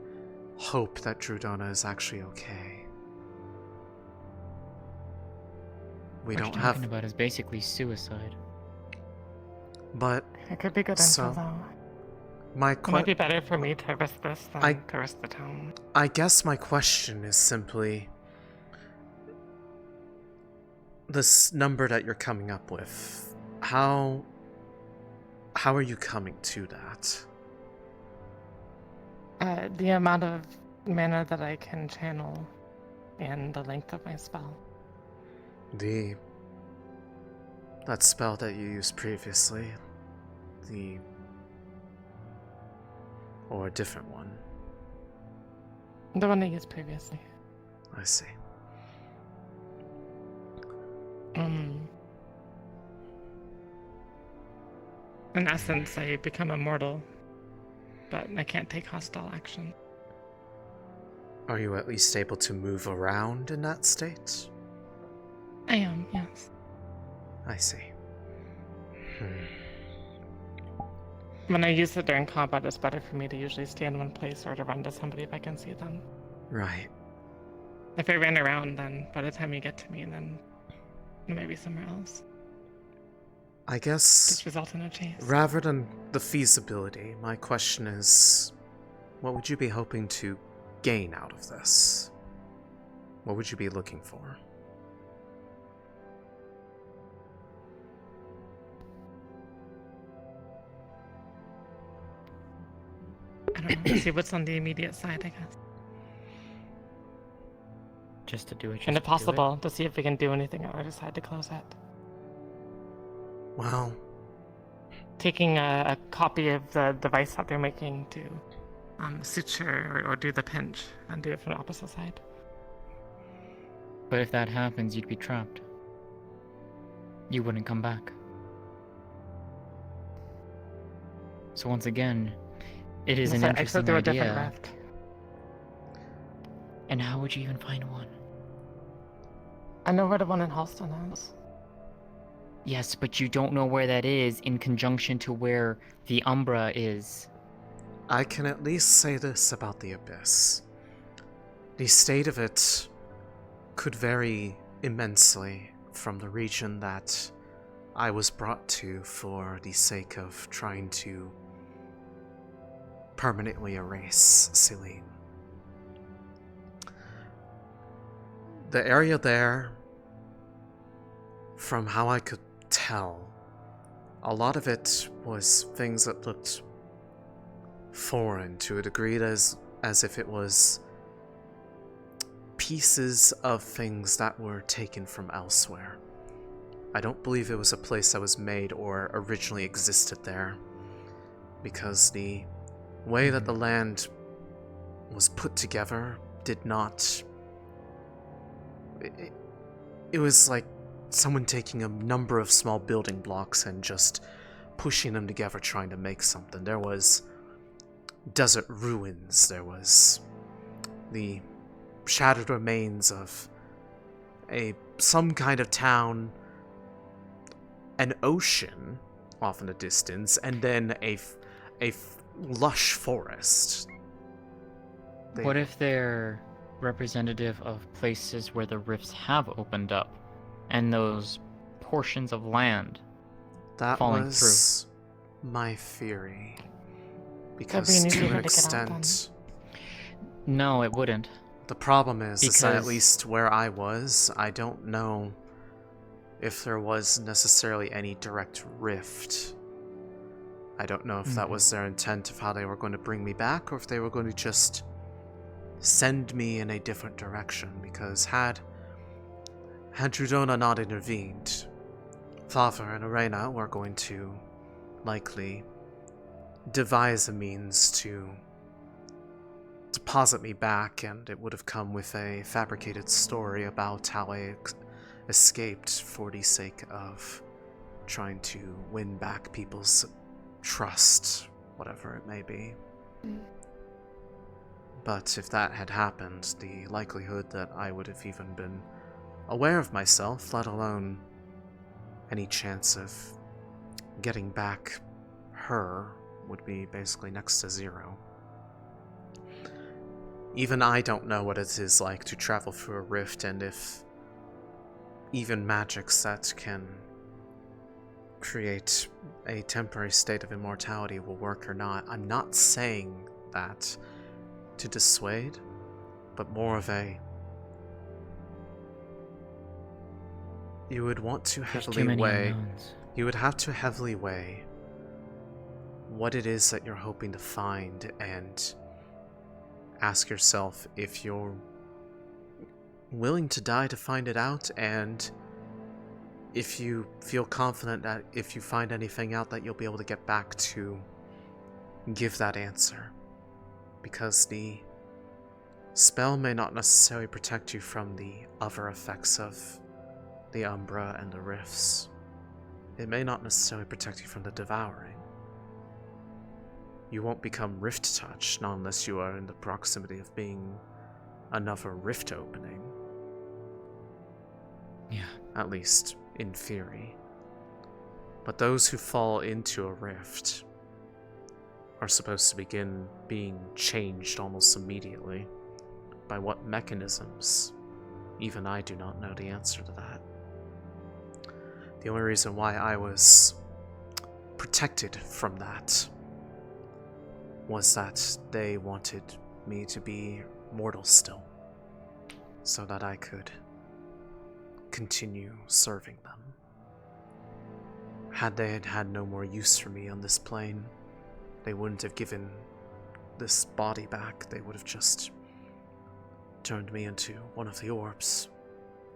hope that Dudonna is actually okay. We What don't you're have... talking about is basically suicide. But... It could be good info, though. It might be better for me to risk this than to risk the town. I guess my question is simply... This number that you're coming up with, how are you coming to that? The amount of mana that I can channel and the length of my spell. That spell that you used previously, or a different one? The one I used previously. I see. In essence, I become immortal, but I can't take hostile action. Are you at least able to move around in that state? I am, yes. I see. When I use it during combat, it's better for me to usually stay in one place or to run to somebody if I can see them. Right. If I ran around, then by the time you get to me, then it might be somewhere else. I guess, Just result in a chase. rather than the feasibility, my question is, what would you be hoping to gain out of this? What would you be looking for? I don't know. See what's on the immediate side, I guess. Just to do it. And if possible, to see if we can do anything on the other side to close it. Well, taking a copy of the device that they're making to suture or do the pinch and do it from the opposite side. But if that happens, you'd be trapped. You wouldn't come back. So once again, it is an interesting through a different idea. rift. And how would you even find one? I know where the one in Halston is. Yes, but you don't know where that is in conjunction to where the Umbra is. I can at least say this about the Abyss. The state of it could vary immensely from the region that I was brought to for the sake of trying to permanently erase Celine. The area there, from how I could tell, a lot of it was things that looked foreign to a degree, as if it was pieces of things that were taken from elsewhere. I don't believe it was a place that was made or originally existed there, because the way that the land was put together did not... It was like someone taking a number of small building blocks and just pushing them together trying to make something. There was desert ruins, there was the shattered remains of some kind of town, an ocean off in the distance, and then a lush forest. What if they're representative of places where the rifts have opened up, and those portions of land that falling was my theory. That'd Because be an to easier an way to get out, extent, No, it wouldn't. the problem is that at Because- least where I was, I don't know if there was necessarily any direct rift. I don't know if that was their intent of how they were going to bring me back, or if they were going to just send me in a different direction, because had Drudona not intervened, Fava and Arena were going to likely devise a means to deposit me back, and it would have come with a fabricated story about how I escaped for the sake of trying to win back people's trust, whatever it may be. But if that had happened, the likelihood that I would have even been aware of myself, let alone any chance of getting back her, would be basically next to zero. Even I don't know what it is like to travel through a rift, and if even magics that can create a temporary state of immortality will work or not. I'm not saying that to dissuade, but more of a... You would want to There's too heavily many weigh... unknowns. You would have to heavily weigh what it is that you're hoping to find, and ask yourself if you're willing to die to find it out, and if you feel confident that if you find anything out that you'll be able to get back to give that answer. Because the Spell may not necessarily protect you from the other effects of the Umbra and the Rifts. It may not necessarily protect you from the Devouring. You won't become Rift Touch, not unless you are in the proximity of being another Rift opening. Yeah. At least, in theory. But those who fall into a rift are supposed to begin being changed almost immediately. By what mechanisms? Even I do not know the answer to that. The only reason why I was protected from that was that they wanted me to be mortal still, so that I could continue serving them. Had they had no more use for me on this plane, they wouldn't have given this body back. They would have just turned me into one of the orbs,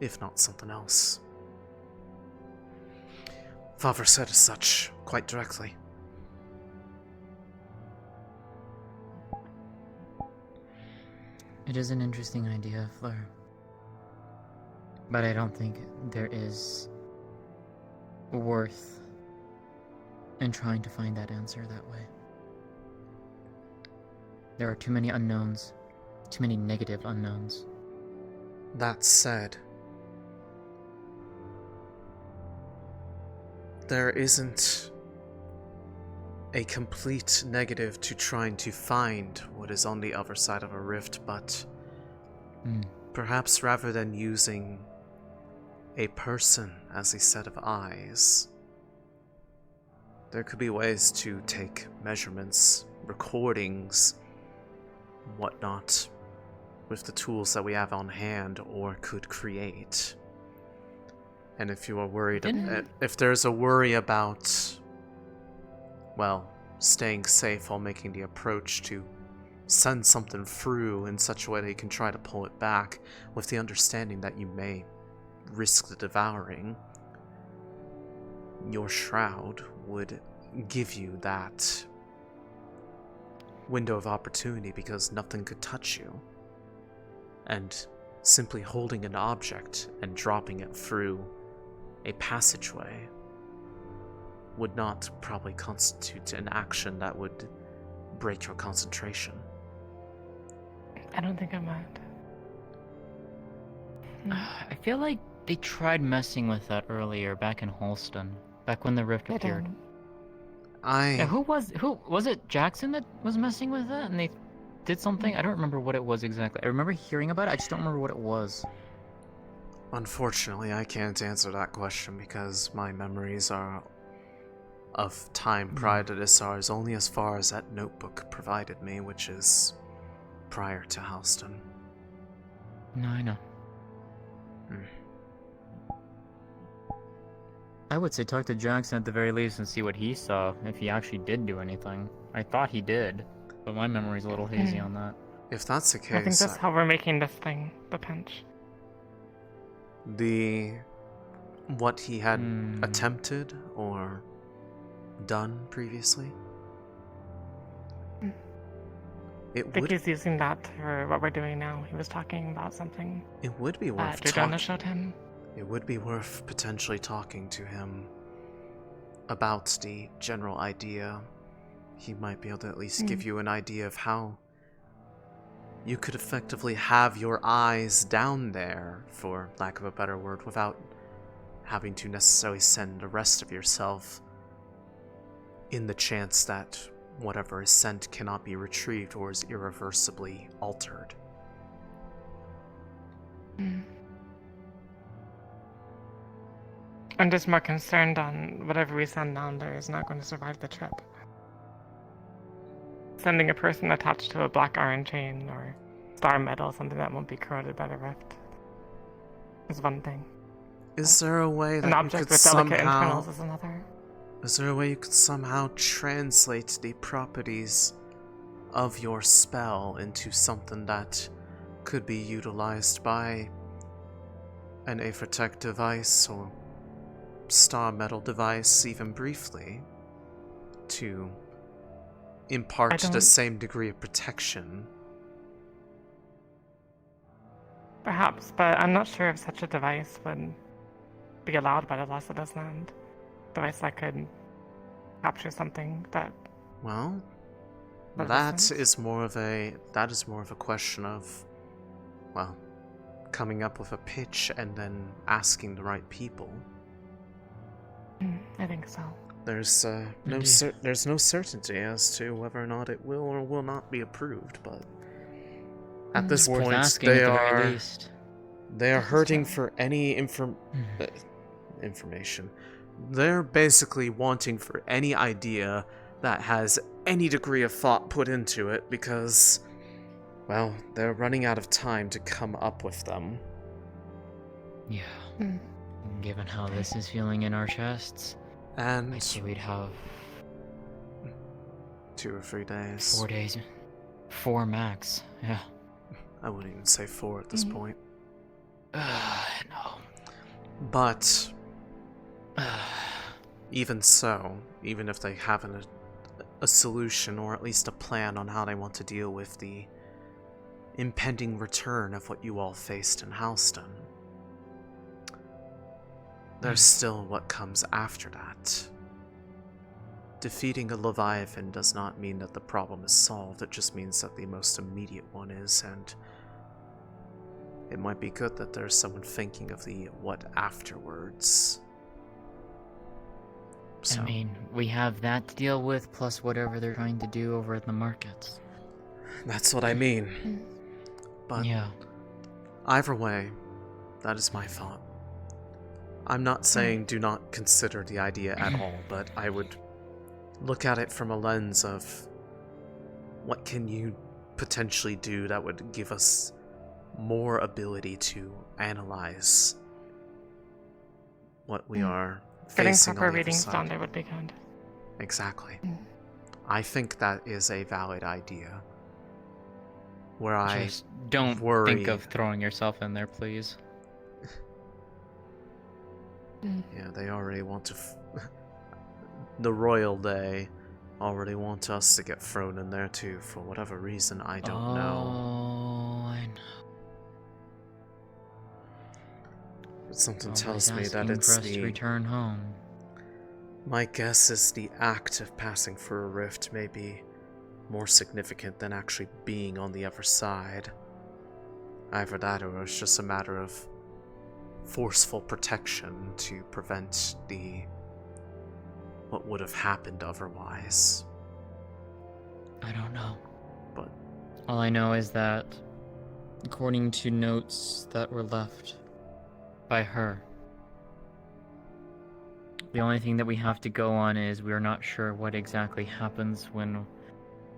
if not something else. Father said as such, quite directly. It is an interesting idea, Fleur. But I don't think there is worth in trying to find that answer that way. There are too many unknowns, too many negative unknowns. That said, there isn't a complete negative to trying to find what is on the other side of a rift, but perhaps rather than using a person as a set of eyes, there could be ways to take measurements, recordings, whatnot, with the tools that we have on hand or could create. And if you are worried, if there's a worry about, well, staying safe while making the approach to send something through in such a way that you can try to pull it back, with the understanding that you may risk the devouring, your shroud would give you that window of opportunity because nothing could touch you. And simply holding an object and dropping it through a passageway would not probably constitute an action that would break your concentration. I don't think I mind. I feel like they tried messing with that earlier, back in Holston, back when the rift appeared. Yeah, who was it Jackson that was messing with that and they did something? I don't remember what it was exactly. I remember hearing about it, I just don't remember what it was. Unfortunately, I can't answer that question because my memories are of time prior to this are only as far as that notebook provided me, which is prior to Halston. No, I know. I would say talk to Jackson at the very least and see what he saw, if he actually did do anything. I thought he did, but my memory's a little hazy on that. If that's the case, I think that's how we're making this thing, the pinch. What he had attempted or done previously? I think he's using that for what we're doing now. He was talking about something. It would be worth Droza showed him. It would be worth potentially talking to him about the general idea. He might be able to at least give you an idea of how you could effectively have your eyes down there, for lack of a better word, without having to necessarily send the rest of yourself in the chance that whatever is sent cannot be retrieved or is irreversibly altered. I'm just more concerned on whatever we send down there is not going to survive the trip. Sending a person attached to a black iron chain or star metal, something that won't be corroded by the rift, is one thing. Is there a way that an object with delicate internals is another? Is there a way you could somehow translate the properties of your spell into something that could be utilized by an Aethertech device or star metal device, even briefly, to impart the same degree of protection? Perhaps, but I'm not sure if such a device would be allowed by the laws of this land. Device that could capture something that. Well, At a that distance? is more of a question of, well, coming up with a pitch and then asking the right people. I think so. There's there's no certainty as to whether or not it will or will not be approved, but at this Worth point asking they at the very are least. they are hurting for any information. They're basically wanting for any idea that has any degree of thought put into it because, well, they're running out of time to come up with them. Yeah. Given how this is feeling in our chests, And I'd say we'd have 2 or 3 days. 4 days. 4 max, yeah. I wouldn't even say 4 at this point. No. But even so, even if they have a solution or at least a plan on how they want to deal with the impending return of what you all faced in Houston, there's still what comes after that. Defeating a Leviathan does not mean that the problem is solved, it just means that the most immediate one is, and it might be good that there's someone thinking of the what afterwards. So, I mean, we have that to deal with, plus whatever they're trying to do over at the markets. that's what I mean. But yeah. Either way, that is my thought. I'm not saying do not consider the idea at all, but I would look at it from a lens of what can you potentially do that would give us more ability to analyze what we are Getting facing proper on the other readings side. done, it would be good. Exactly. I think that is a valid idea. Where I Just don't worry... think of throwing yourself in there, please. Yeah, they already want to... the Royal Day already want us to get thrown in there too, for whatever reason, I don't know. Oh, I know. But something Always tells me that asking it's for us to return home. My guess is the act of passing through a rift may be more significant than actually being on the other side. Either that or it's just a matter of forceful protection to prevent what would have happened otherwise. I don't know. But all I know is that, according to notes that were left by her, the only thing that we have to go on is we are not sure what exactly happens when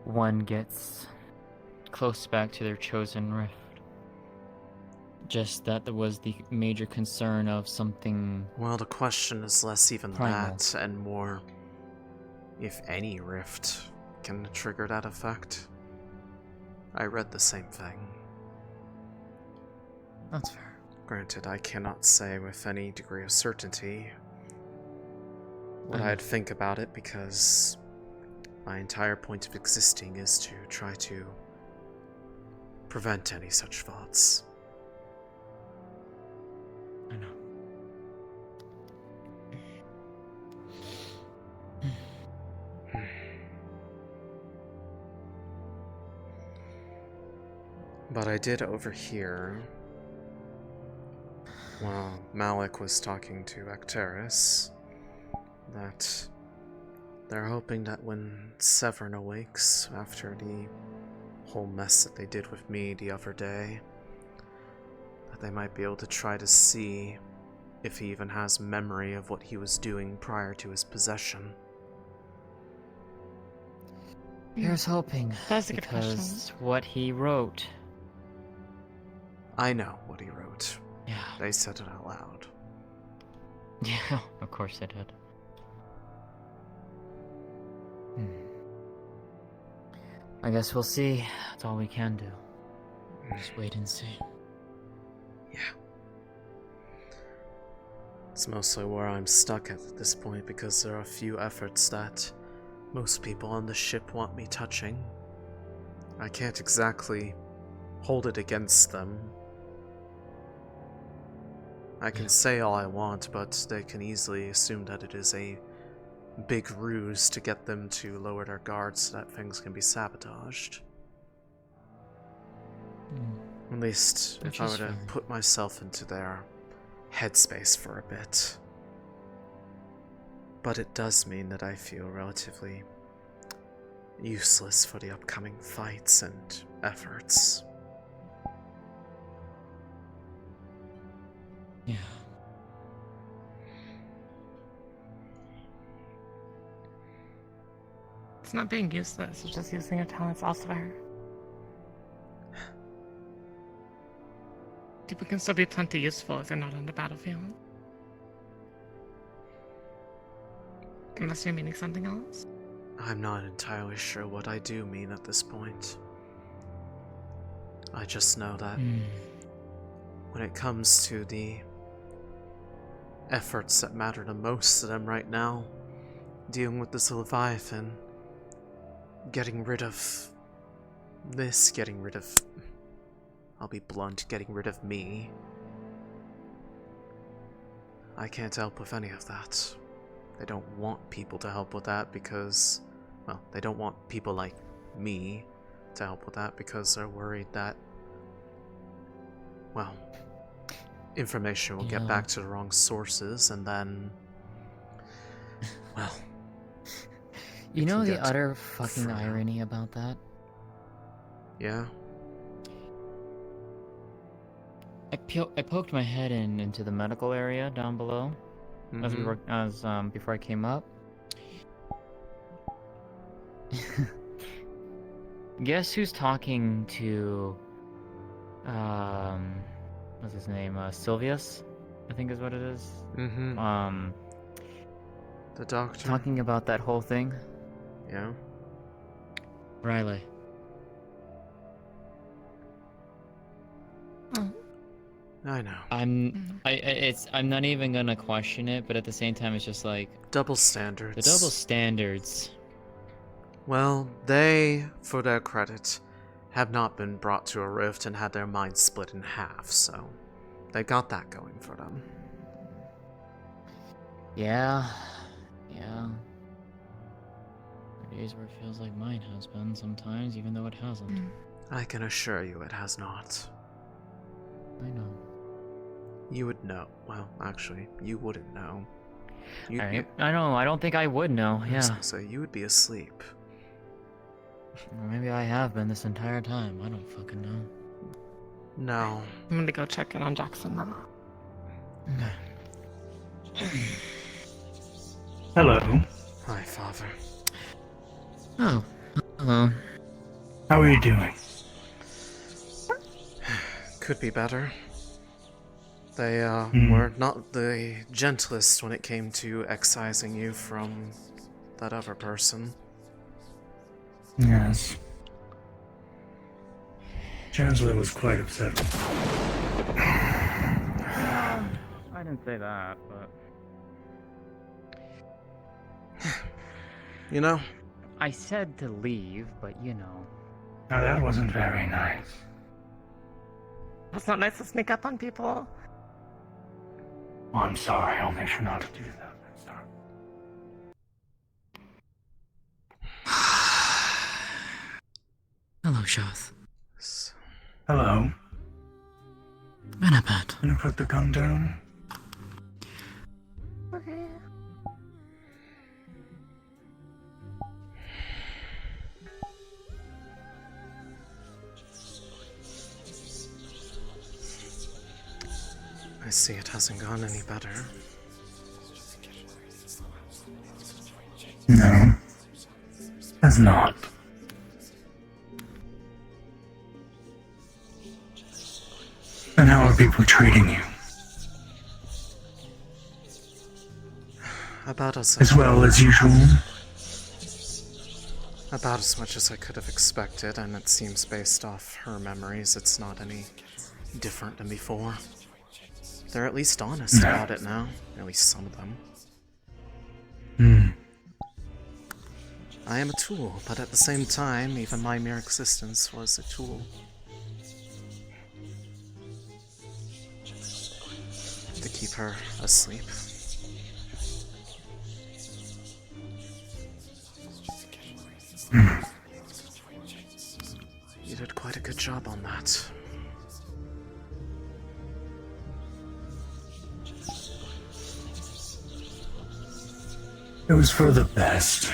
one gets close back to their chosen rift. Just that there was the major concern of something. Well, the question is less even primal. that, and more if any rift can trigger that effect. I read the same thing. That's fair. Granted, I cannot say with any degree of certainty what I'd think about it, because my entire point of existing is to try to prevent any such thoughts. I know. But I did overhear, while Malik was talking to Acteris, that they're hoping that when Severn awakes after the whole mess that they did with me the other day, that they might be able to try to see if he even has memory of what he was doing prior to his possession. Here's hoping. That's a good question. Because what he wrote. I know what he wrote. Yeah. They said it out loud. Yeah, of course they did. I guess we'll see. That's all we can do. Just wait and see. Yeah. It's mostly where I'm stuck at this point, because there are a few efforts that most people on the ship want me touching. I can't exactly hold it against them, I can say all I want, but they can easily assume that it is a big ruse to get them to lower their guards so that things can be sabotaged. At least, if I were to put myself into their headspace for a bit. But it does mean that I feel relatively useless for the upcoming fights and efforts. Yeah. It's not being useless, it's just using your talents elsewhere. People can still be plenty useful if they're not on the battlefield. Unless you're meaning something else. I'm not entirely sure what I do mean at this point. I just know that when it comes to the efforts that matter the most to them right now, dealing with this Leviathan, getting rid of this, getting rid of... I'll be blunt, getting rid of me. I can't help with any of that. They don't want people to help with that because, well, they don't want people like me to help with that because they're worried that, well, information will get back to the wrong sources and then, well... You know the utter fucking irony about that? Yeah? I poked my head into the medical area down below before I came up. Guess who's talking to what's his name? Sylvius, I think is what it is. The doctor. Talking about that whole thing. Yeah. Riley. I know. I'm not even gonna question it, but at the same time it's just like double standards. The double standards. Well, they, for their credit, have not been brought to a rift and had their minds split in half, so they got that going for them. Yeah. Days where it feels like mine has been sometimes, even though it hasn't. I can assure you it has not. I know. You would know. Well, actually, you wouldn't know. I know, I don't think I would know, yeah. So you would be asleep. Or maybe I have been this entire time, I don't fucking know. No. I'm gonna go check in on Jackson then. Hello. Hi, Father. Oh, hello. How are you doing? Could be better. They were not the gentlest when it came to excising you from that other person. Yes. Chancellor was quite upset. I didn't say that, but... You know? I said to leave, but you know. Now that wasn't very nice. It's not nice to sneak up on people. Oh, I'm sorry, I'll make sure not to do that next time. Hello, Shoth. Hello. Annabeth. Gonna put the gun down? Okay. I see it hasn't gone any better. No. Has not. And how are people treating you? About as well as usual? About as much as I could have expected, and it seems based off her memories, it's not any different than before. They're at least honest about it now. At least some of them. I am a tool, but at the same time, even my mere existence was a tool. The keep her asleep. You did quite a good job on that. It was for the best.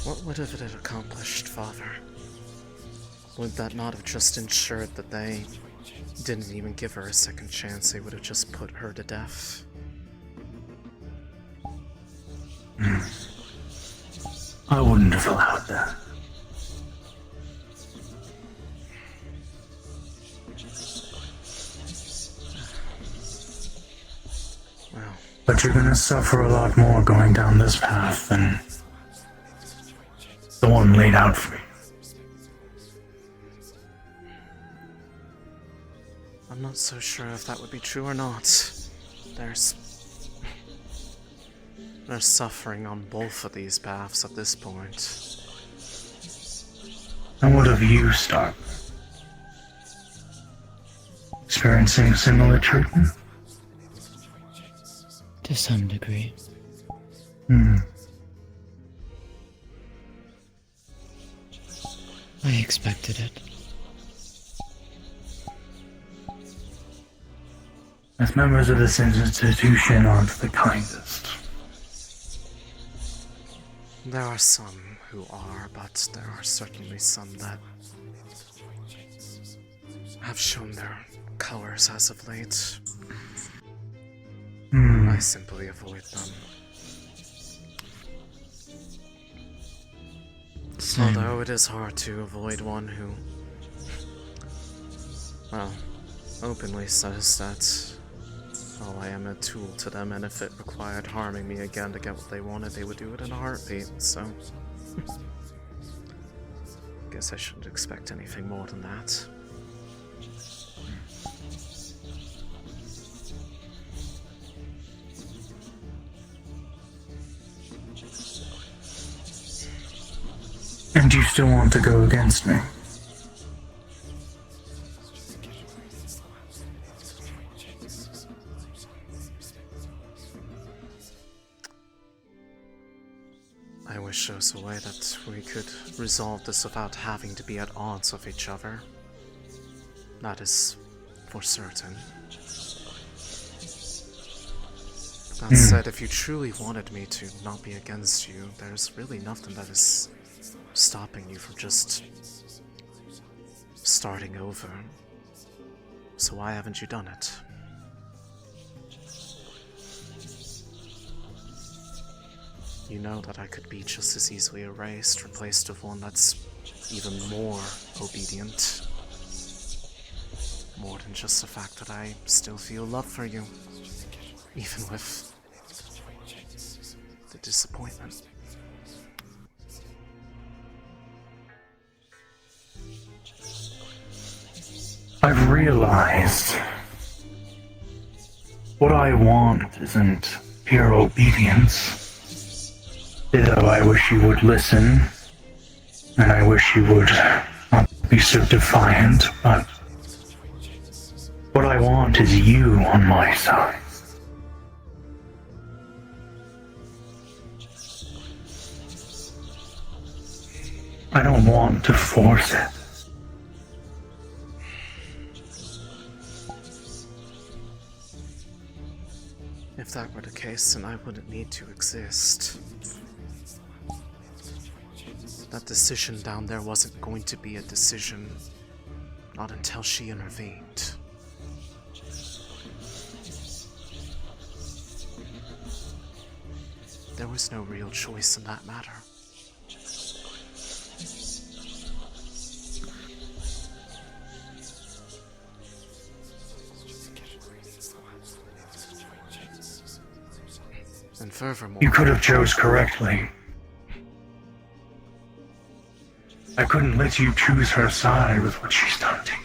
What would have it accomplished, Father? Would that not have just ensured that they didn't even give her a second chance? They would have just put her to death. I wouldn't have allowed that. Well. But you're gonna suffer a lot more going down this path than the one laid out for you. I'm not so sure if that would be true or not. There's suffering on both of these paths at this point. And what have you, Stark? Experiencing similar treatment? To some degree. I expected it. As members of this institution aren't the kindest. There are some who are, but there are certainly some that have shown their colors as of late. I simply avoid them. Same. Although it is hard to avoid one who, well, openly says that, oh, I am a tool to them, and if it required harming me again to get what they wanted, they would do it in a heartbeat, so... Guess I shouldn't expect anything more than that. And you still want to go against me? I wish there was a way that we could resolve this without having to be at odds with each other. That is for certain. That said, if you truly wanted me to not be against you, there's really nothing that is stopping you from just starting over. So why haven't you done it? You know that I could be just as easily erased, replaced with one that's even more obedient. More than just the fact that I still feel love for you, even with the disappointment. I've realized what I want isn't pure obedience. Ditto, I wish you would listen, and I wish you would not be so defiant, but what I want is you on my side. I don't want to force it. If that were the case, then I wouldn't need to exist. That decision down there wasn't going to be a decision, not until she intervened. There was no real choice in that matter. And furthermore... You could have chose correctly. I couldn't let you choose her side with what she's done to you.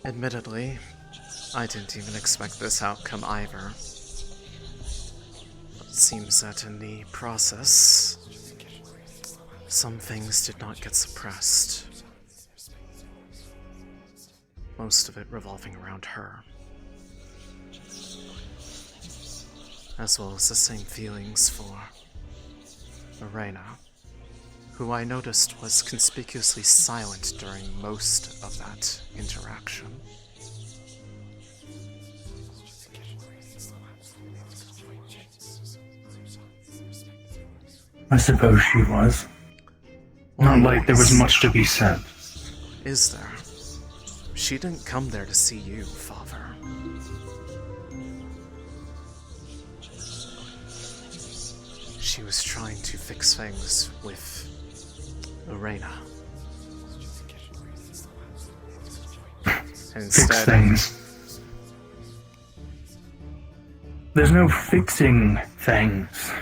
Admittedly, I didn't even expect this outcome either. But it seems that in the process, Some things did not get suppressed. Most of it revolving around her. As well as the same feelings for Arena, who I noticed was conspicuously silent during most of that interaction. I suppose she was. Not like there was much to be said. Is there? She didn't come there to see you, Father. She was trying to fix things with Arena. Fix things. There's no fixing things.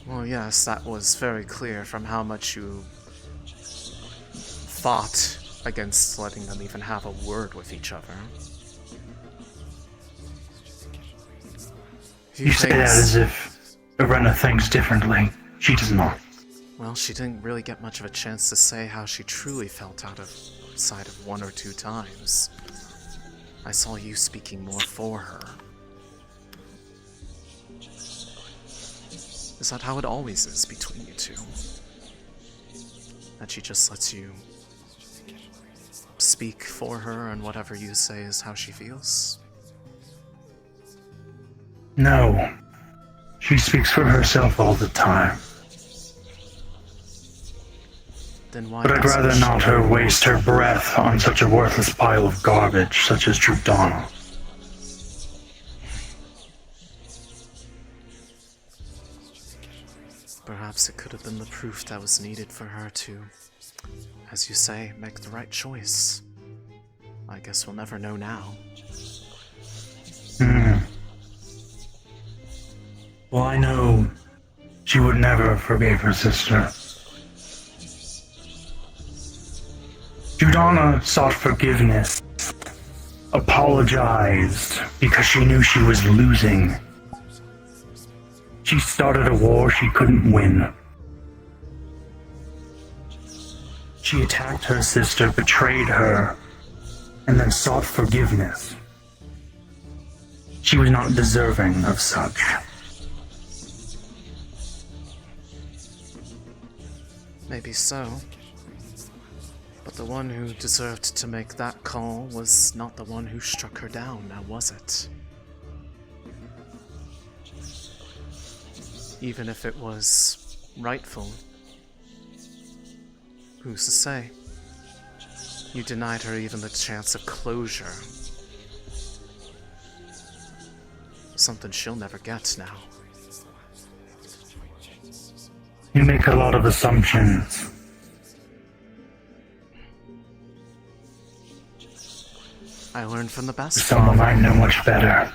Well, yes, that was very clear from how much you fought against letting them even have a word with each other. You say that as if Arena thinks differently. She does not. Well, she didn't really get much of a chance to say how she truly felt outside of 1 or 2 times. I saw you speaking more for her. Is that how it always is between you two? That she just lets you speak for her and whatever you say is how she feels? No. She speaks for herself all the time. Then why but I'd rather not her waste her breath on such a worthless pile of garbage such as Droza. Perhaps it could have been the proof that was needed for her to, as you say, make the right choice. I guess we'll never know now. Well, I know she would never forgive her sister. Droza sought forgiveness, apologized because she knew she was losing. She started a war she couldn't win. She attacked her sister, betrayed her, and then sought forgiveness. She was not deserving of such. Maybe so. But the one who deserved to make that call was not the one who struck her down, now was it? Even if it was rightful, who's to say? You denied her even the chance of closure. Something she'll never get now. You make a lot of assumptions. I learned from the best. Someone I know much better.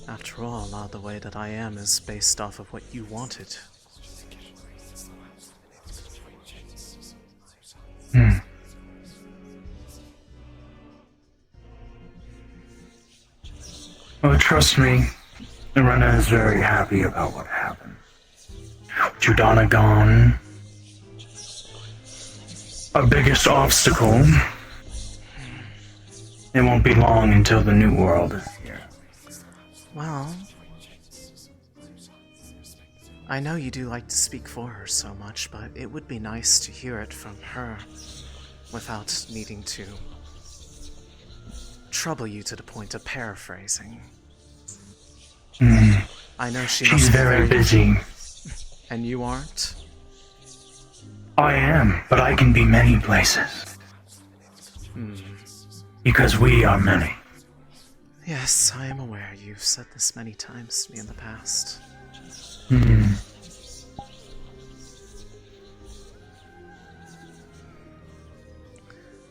After all, a lot of the way that I am is based off of what you wanted. Well, trust me, Arena is very happy about what happened. Droza gone. Our biggest obstacle. It won't be long until the new world is here. Well, I know you do like to speak for her so much, but it would be nice to hear it from her without needing to trouble you to the point of paraphrasing. I know she's must be very busy. And you aren't? I am, but I can be many places. Because we are many. Yes, I am aware. You've said this many times to me in the past.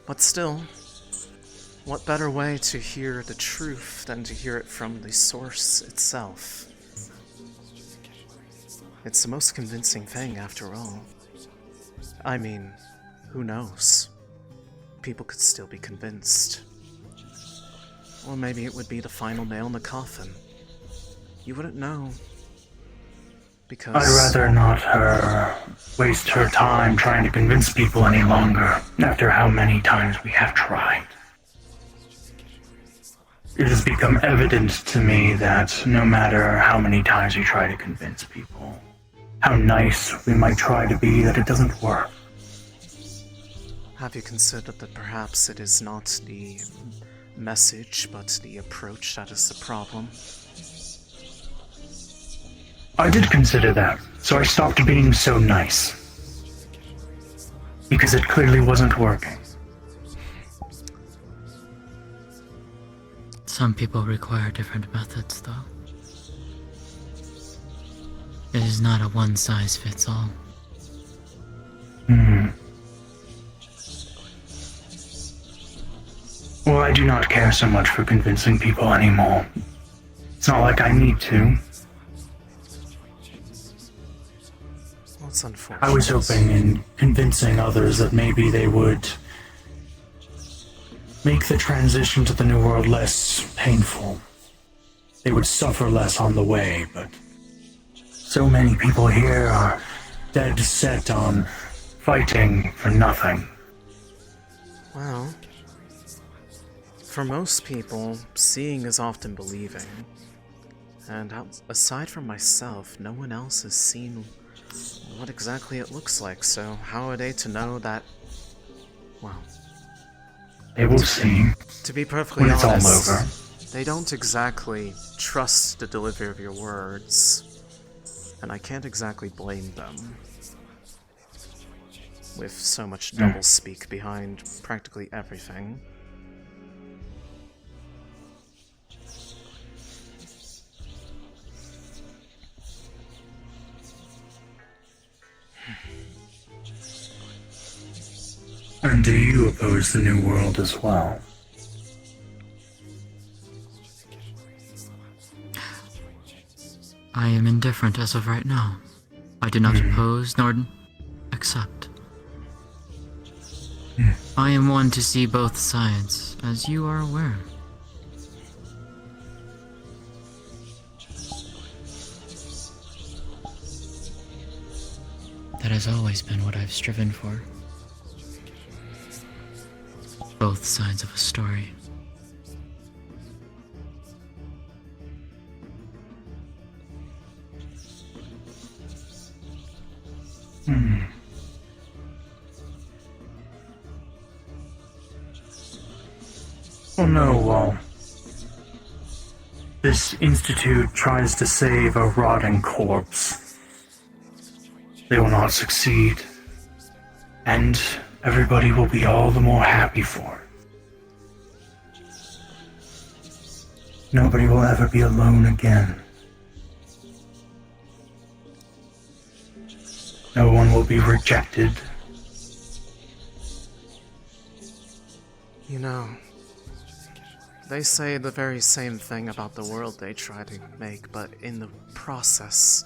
But still, what better way to hear the truth than to hear it from the source itself? It's the most convincing thing, after all. I mean, who knows? People could still be convinced. Or maybe it would be the final nail in the coffin. You wouldn't know. Because... I'd rather not her waste her time trying to convince people any longer, after how many times we have tried. It has become evident to me that no matter how many times we try to convince people, how nice we might try to be, that it doesn't work. Have you considered that perhaps it is not the message, but the approach that is the problem? I did consider that, so I stopped being so nice. Because it clearly wasn't working. Some people require different methods, though. It is not a one-size-fits-all. Well, I do not care so much for convincing people anymore. It's not like I need to. That's unfortunate. I was hoping in convincing others that maybe they would make the transition to the new world less painful. They would suffer less on the way, but so many people here are dead set on fighting for nothing. Well, for most people, seeing is often believing. And aside from myself, no one else has seen what exactly it looks like, so how are they to know that... Well... They will see. To be perfectly when it's honest, all over. They don't exactly trust the delivery of your words. And I can't exactly blame them. With so much doublespeak behind practically everything. And do you oppose the new world as well? I am indifferent as of right now. I do not oppose nor accept. I am one to see both sides, as you are aware. That has always been what I've striven for. Both sides of a story. Well, no, this institute tries to save a rotting corpse. They will not succeed. And everybody will be all the more happy for it. Nobody will ever be alone again. No one will be rejected. You know, they say the very same thing about the world they try to make, but in the process,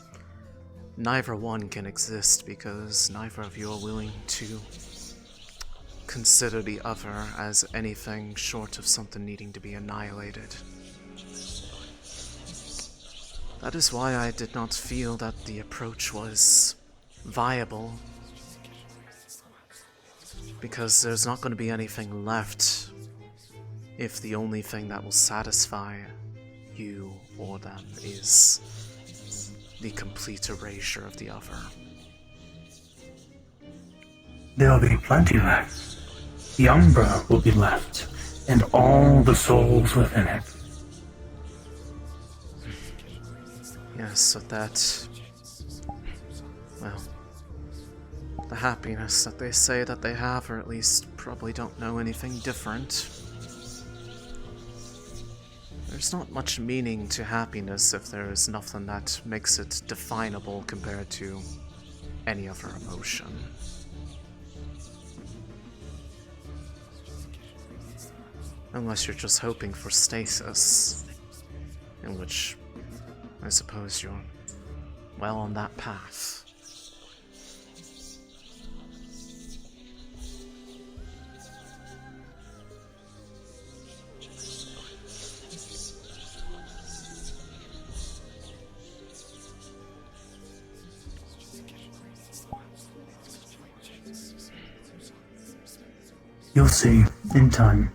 neither one can exist because neither of you are willing to consider the other as anything short of something needing to be annihilated. That is why I did not feel that the approach was viable, because there's not going to be anything left if the only thing that will satisfy you or them is the complete erasure of the other. There'll be plenty left. The Umbra will be left, and all the souls within it. Yes, so that... well... the happiness that they say that they have, or at least probably don't know anything different. There's not much meaning to happiness if there is nothing that makes it definable compared to any other emotion. Unless you're just hoping for stasis, in which I suppose you're well on that path. You'll see, in time.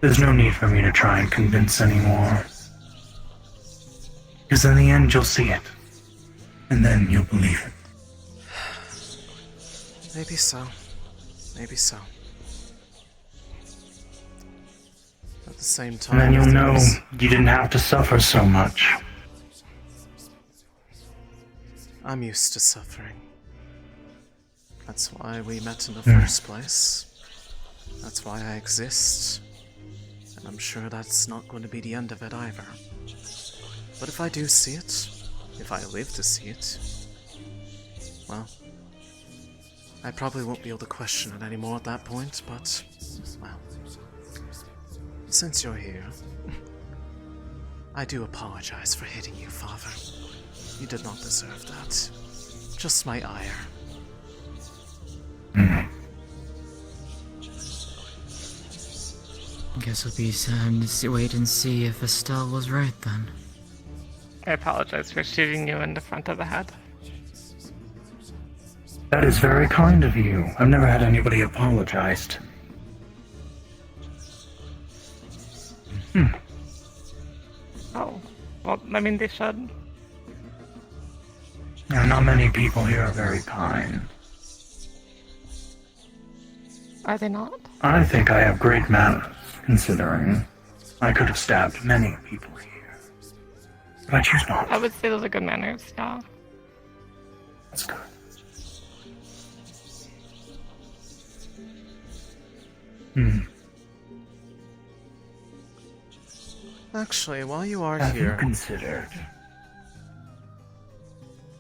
There's no need for me to try and convince anymore. Because in the end, you'll see it. And then you'll believe it. Maybe so. Maybe so. At the same time, And then you'll know you didn't have to suffer so much. I'm used to suffering. That's why we met in the first place. That's why I exist. And I'm sure that's not going to be the end of it either. But if I do see it, if I live to see it, well, I probably won't be able to question it anymore at that point, but, well, since you're here, I do apologize for hitting you, Father. You did not deserve that. Just my ire. Guess it'll be time to wait and see if Estelle was right then. I apologize for shooting you in the front of the head. That is very kind of you. I've never had anybody apologized. Oh, well, I mean, they should. Now, not many people here are very kind. Are they not? I think I have great manners, considering I could have stabbed many people here. But I choose not. I would say those are good manners, yeah. That's good. Actually, while you are Have here... you considered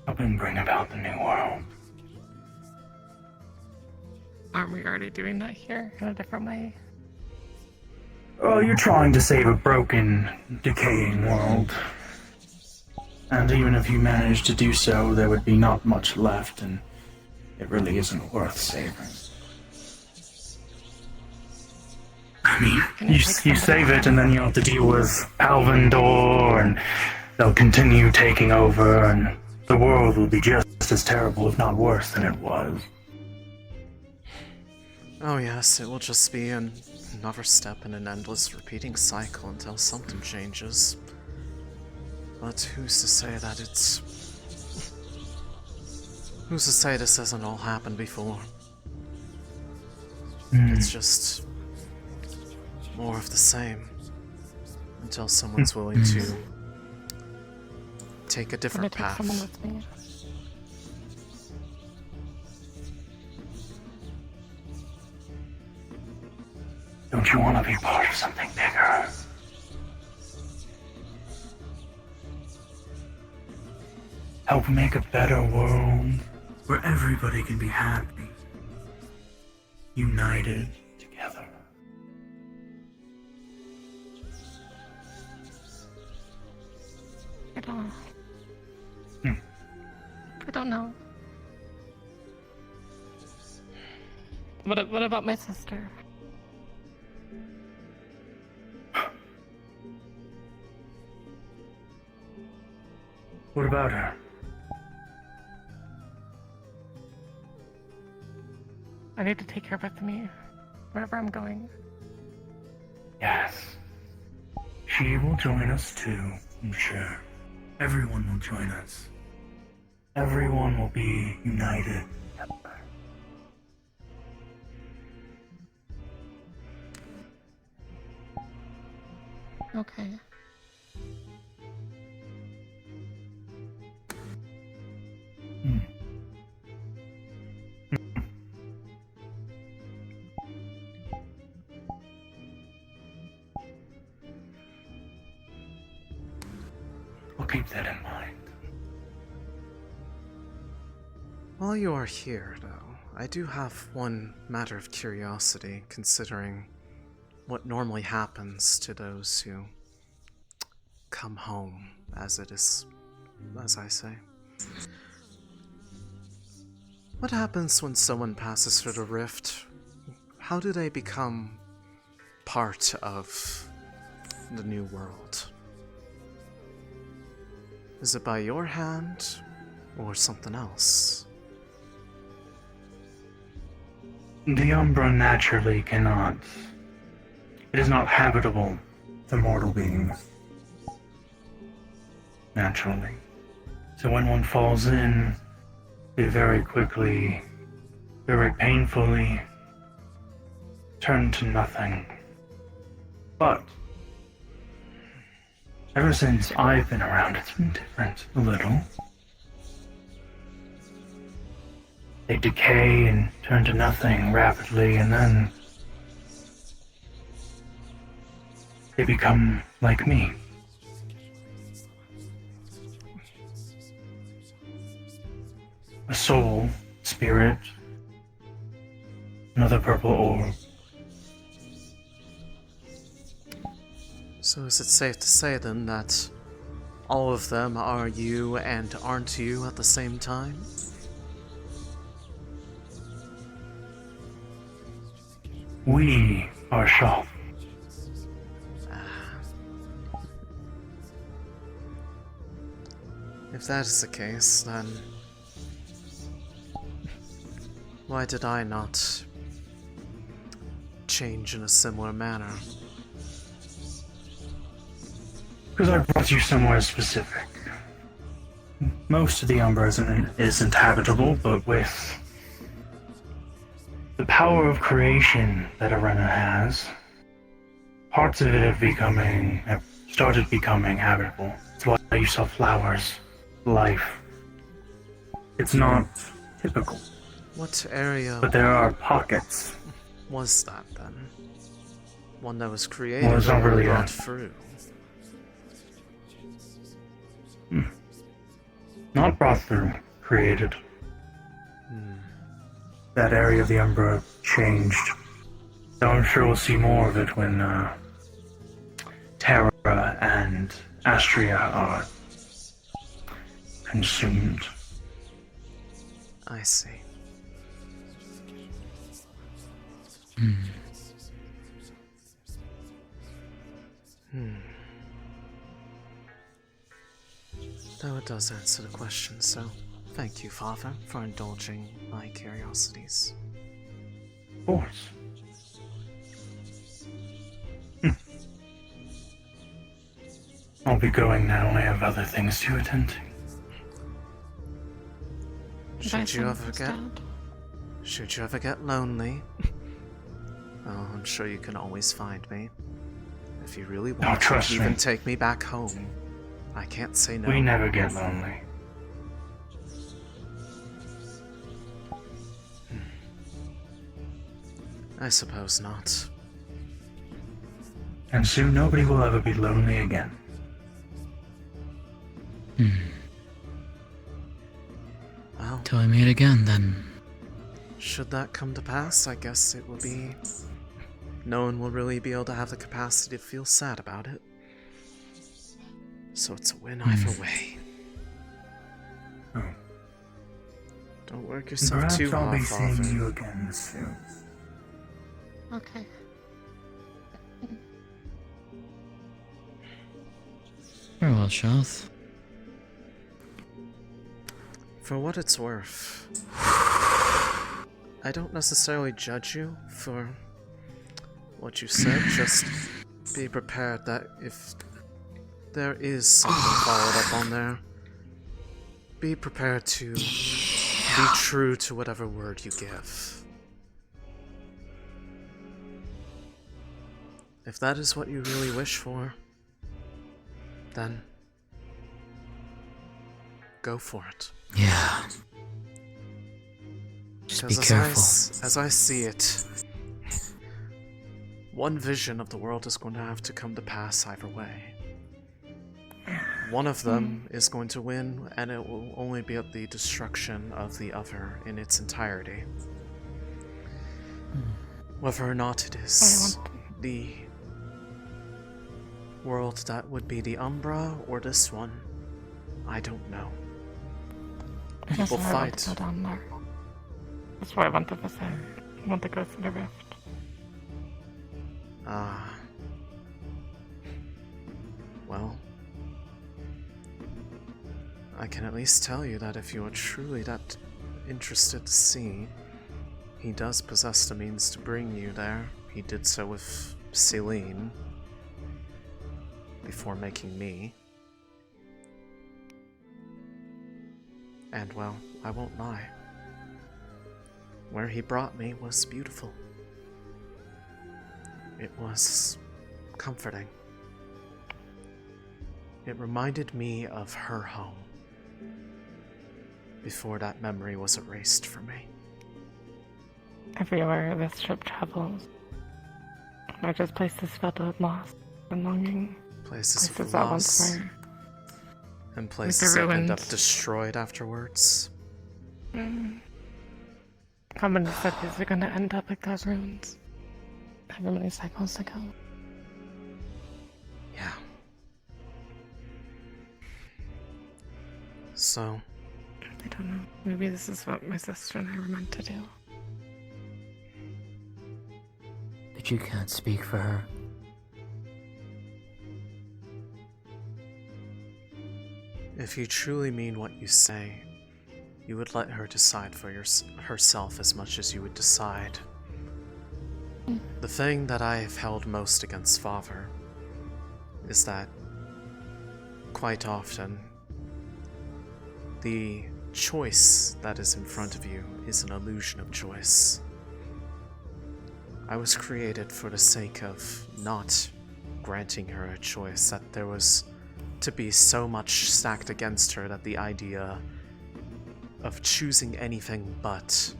helping bring about the new world? Aren't we already doing that here in a different way? Oh, you're trying to save a broken, decaying world. And even if you managed to do so, there would be not much left, and it really isn't worth saving. I mean, you save it, and then you have to deal with Alvendor, and they'll continue taking over, and the world will be just as terrible, if not worse, than it was. Oh yes, it will just be another step in an endless repeating cycle until something changes. But who's to say that it's... Who's to say this hasn't all happened before? It's just... more of the same. Until someone's willing to... take a different path. Someone with me. Don't you want to be part of something bigger? Help make a better world where everybody can be happy, united together. I don't. I don't know. What about my sister? What about her? I need to take her with me, wherever I'm going. Yes. She will join us too, I'm sure. Everyone will join us. Everyone will be united. Okay. We'll keep that in mind. While you are here, though, I do have one matter of curiosity, considering what normally happens to those who come home, as it is, as I say. What happens when someone passes through the rift? How do they become part of the new world? Is it by your hand, or something else? The Umbra naturally cannot. It is not habitable to mortal beings. Naturally. So when one falls in, they very quickly, very painfully turn to nothing. But ever since I've been around, it's been different a little. They decay and turn to nothing rapidly, and then they become like me. A soul, spirit, another purple orb. So is it safe to say then that all of them are you and aren't you at the same time? We are Shop. If that is the case, then why did I not change in a similar manner? Because I brought you somewhere specific. Most of the Umbra isn't habitable, but with the power of creation that Arena has, parts of it have started becoming habitable. That's why you saw flowers, life. It's not typical. What area But there are pockets. was that then? One that was created Well, it's not or really brought a- through? Not brought through, created. That area of the Umbra changed. So I'm sure we'll see more of it when Terra and Astrea are consumed. I see. Though it does answer the question, so thank you, Father, for indulging my curiosities. Of course. I'll be going now. I have other things to attend to. Should you ever get lonely? Oh, I'm sure you can always find me. If you really want, you trust can even me. take me back home. I can't say no. We never get lonely. I suppose not. And soon nobody will ever be lonely again. Well, Till we meet again, then. should that come to pass, I guess it will be... No one will really be able to have the capacity to feel sad about it. So it's a win either way. Oh. Don't work yourself Perhaps too I'll hard, be seeing Father. you again soon. Okay. Farewell, Shoth. For what it's worth, I don't necessarily judge you for what you said, just be prepared that if there is something followed up on there, be prepared to be true to whatever word you give. If that is what you really wish for, then go for it. Yeah. Just be careful. As I see it, one vision of the world is going to have to come to pass either way. One of them is going to win, and it will only be at the destruction of the other in its entirety. Whether or not it is the world that would be the Umbra or this one, I don't know. People That's why I want fight. to go down there. That's why I want to visit. I want to go through the rift. Well, I can at least tell you that if you are truly that interested to see, he does possess the means to bring you there. He did so with Celine before making me. And well, I won't lie. Where he brought me was beautiful. It was comforting. It reminded me of her home before that memory was erased from me. Everywhere this ship travels, are just places filled with loss and longing. Places of that once loss. were. And places that end up destroyed afterwards. How many cities are going to end up like those ruins? However many cycles ago. Yeah. So. I don't know. Maybe this is what my sister and I were meant to do. But you can't speak for her. If you truly mean what you say, you would let her decide for herself as much as you would decide. The thing that I have held most against Father is that, quite often, the choice that is in front of you is an illusion of choice. I was created for the sake of not granting her a choice, that there was to be so much stacked against her that the idea of choosing anything but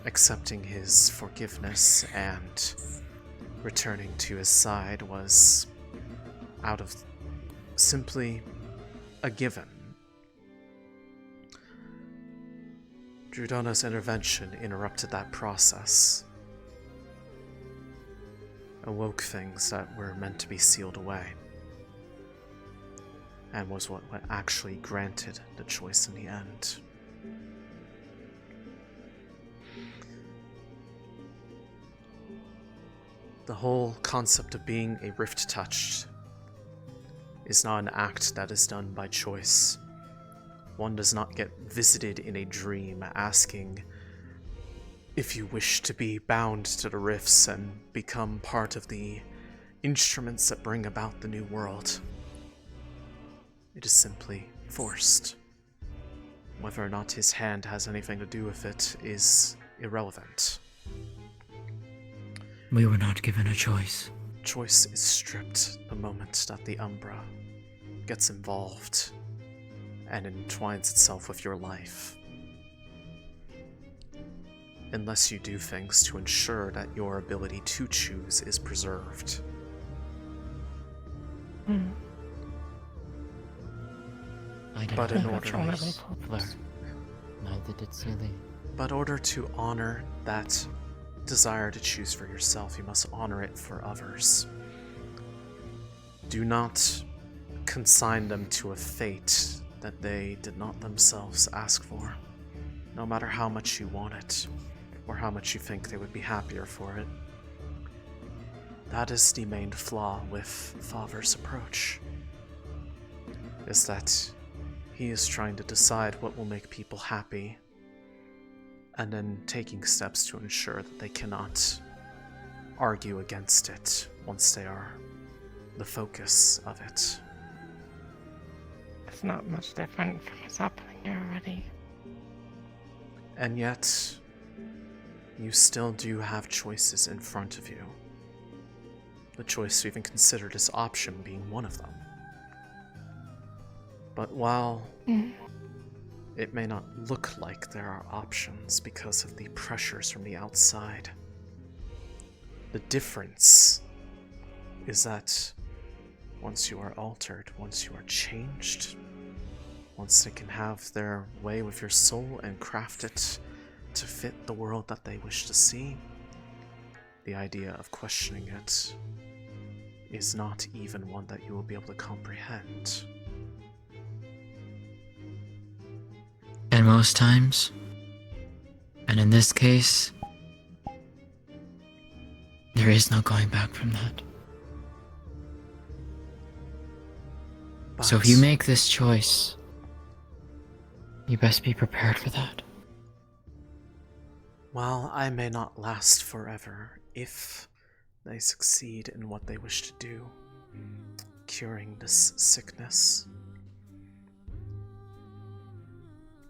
accepting his forgiveness and returning to his side was out of simply a given. Drudona's intervention interrupted that process, awoke things that were meant to be sealed away, and was what actually granted the choice in the end. The whole concept of being a rift touched is not an act that is done by choice. One does not get visited in a dream asking if you wish to be bound to the rifts and become part of the instruments that bring about the new world. It is simply forced. Whether or not his hand has anything to do with it is irrelevant. We were not given a choice. Choice is stripped the moment that the Umbra gets involved and entwines itself with your life. Unless you do things to ensure that your ability to choose is preserved. But in order neither did Celine. But in order to honor that desire to choose for yourself, you must honor it for others. Do not consign them to a fate that they did not themselves ask for, no matter how much you want it, or how much you think they would be happier for it. That is the main flaw with Father's approach, is that he is trying to decide what will make people happy, and then taking steps to ensure that they cannot argue against it once they are the focus of it. It's not much different from what's happening here already. And yet, you still do have choices in front of you. The choice to even consider this option being one of them. But while it may not look like there are options because of the pressures from the outside, the difference is that once you are altered, once you are changed, once they can have their way with your soul and craft it to fit the world that they wish to see, the idea of questioning it is not even one that you will be able to comprehend. And most times, and in this case, there is no going back from that. So if you make this choice, you best be prepared for that. While I may not last forever, if they succeed in what they wish to do, curing this sickness,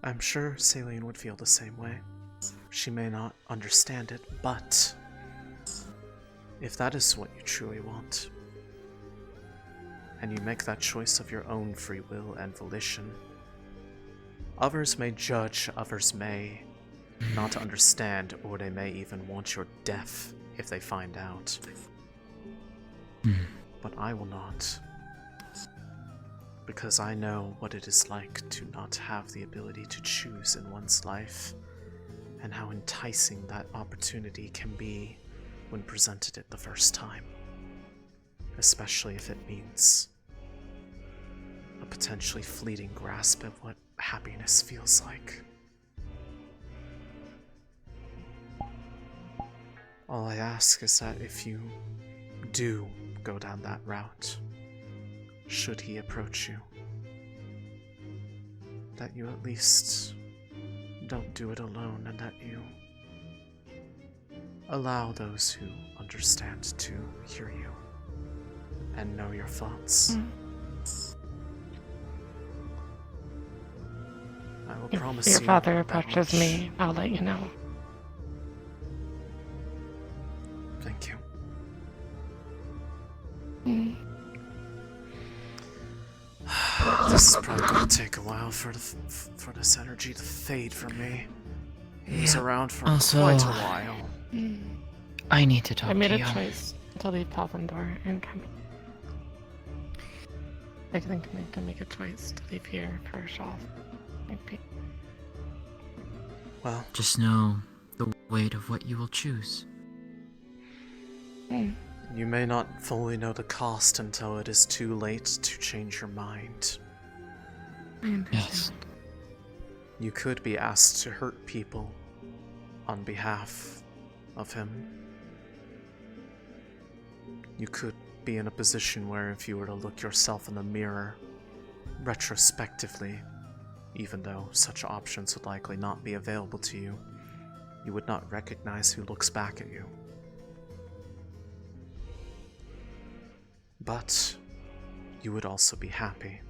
I'm sure Celine would feel the same way. She may not understand it, but if that is what you truly want, and you make that choice of your own free will and volition, others may judge, others may not understand, or they may even want your death if they find out. But I will not, because I know what it is like to not have the ability to choose in one's life, and how enticing that opportunity can be when presented it the first time, especially if it means a potentially fleeting grasp of what happiness feels like. All I ask is that if you do go down that route, should he approach you, that you at least don't do it alone, and that you allow those who understand to hear you and know your thoughts. I will promise you. If your father approaches me, I'll let you know. Thank you. This is probably going to take a while for this energy to fade from me. He was around for quite a while. I need to talk I made to a you. choice to leave Pavendor and come. I think I need to make a choice to leave here for a shawl. Maybe. Well, just know the weight of what you will choose. You may not fully know the cost until it is too late to change your mind. Yes. You could be asked to hurt people on behalf of him. You could be in a position where if you were to look yourself in the mirror retrospectively, even though such options would likely not be available to you, you would not recognize who looks back at you. But you would also be happy.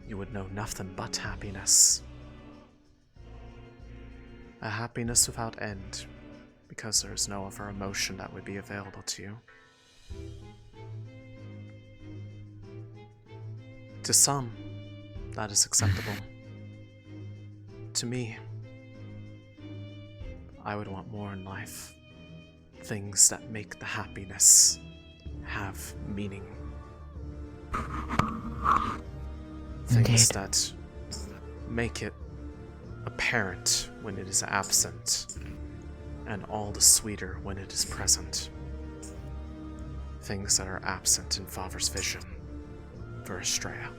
You would know nothing but happiness. A happiness without end, because there is no other emotion that would be available to you. To some, that is acceptable. To me, I would want more in life. Things that make the happiness have meaning. Things that make it apparent when it is absent, and all the sweeter when it is present. Things that are absent in Father's vision for Astrea.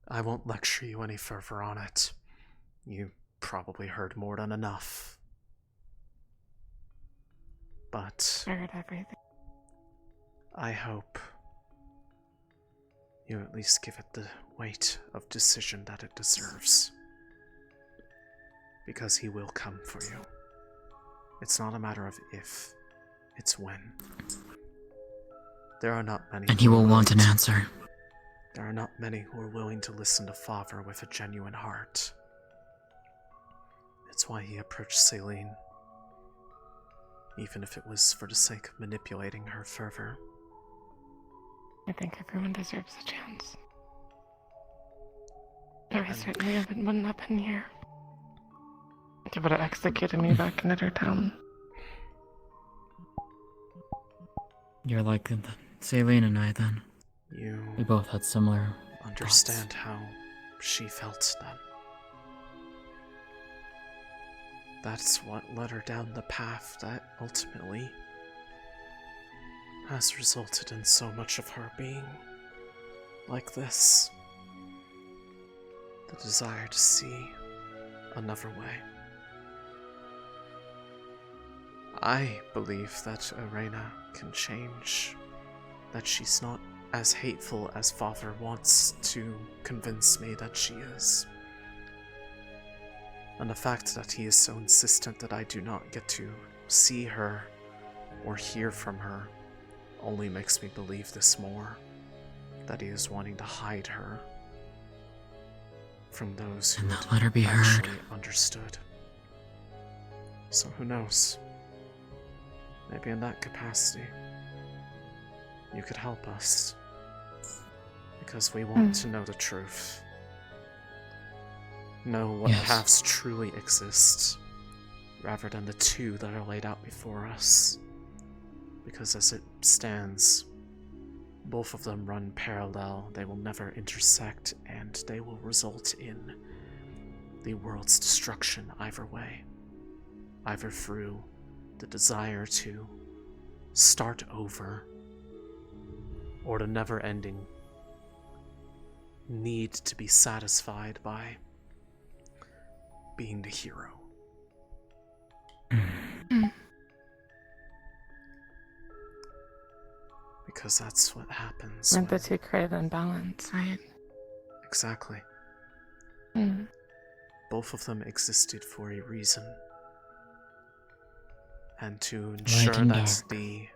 I won't lecture you any further on it. You probably heard more than enough. But I heard everything. I hope you at least give it the weight of decision that it deserves. Because he will come for you. It's not a matter of if, it's when. There are not many. And he will want an answer. There are not many who are willing to listen to Father with a genuine heart. It's why he approached Celine, even if it was for the sake of manipulating her further. I think everyone deserves a chance. I certainly wouldn't have been here. They would have executed me back in their town. You're like Celine and I then. We both had similar understand how she felt then. That's what led her down the path that ultimately has resulted in so much of her being like this. The desire to see another way. I believe that Arena can change that she's not as hateful as Father wants to convince me that she is. And the fact that he is so insistent that I do not get to see her or hear from her only makes me believe this more, that he is wanting to hide her from those who not let her be actually heard. understood. So who knows? Maybe in that capacity, you could help us. Because we want to know the truth. Know what paths truly exist, rather than the two that are laid out before us. Because as it stands, both of them run parallel, they will never intersect, and they will result in the world's destruction either way. Either through the desire to start over, or the never-ending need to be satisfied by being the hero. Because that's what happens. Aren't the two create an imbalance, right? Exactly. Both of them existed for a reason. And to ensure and that dark. the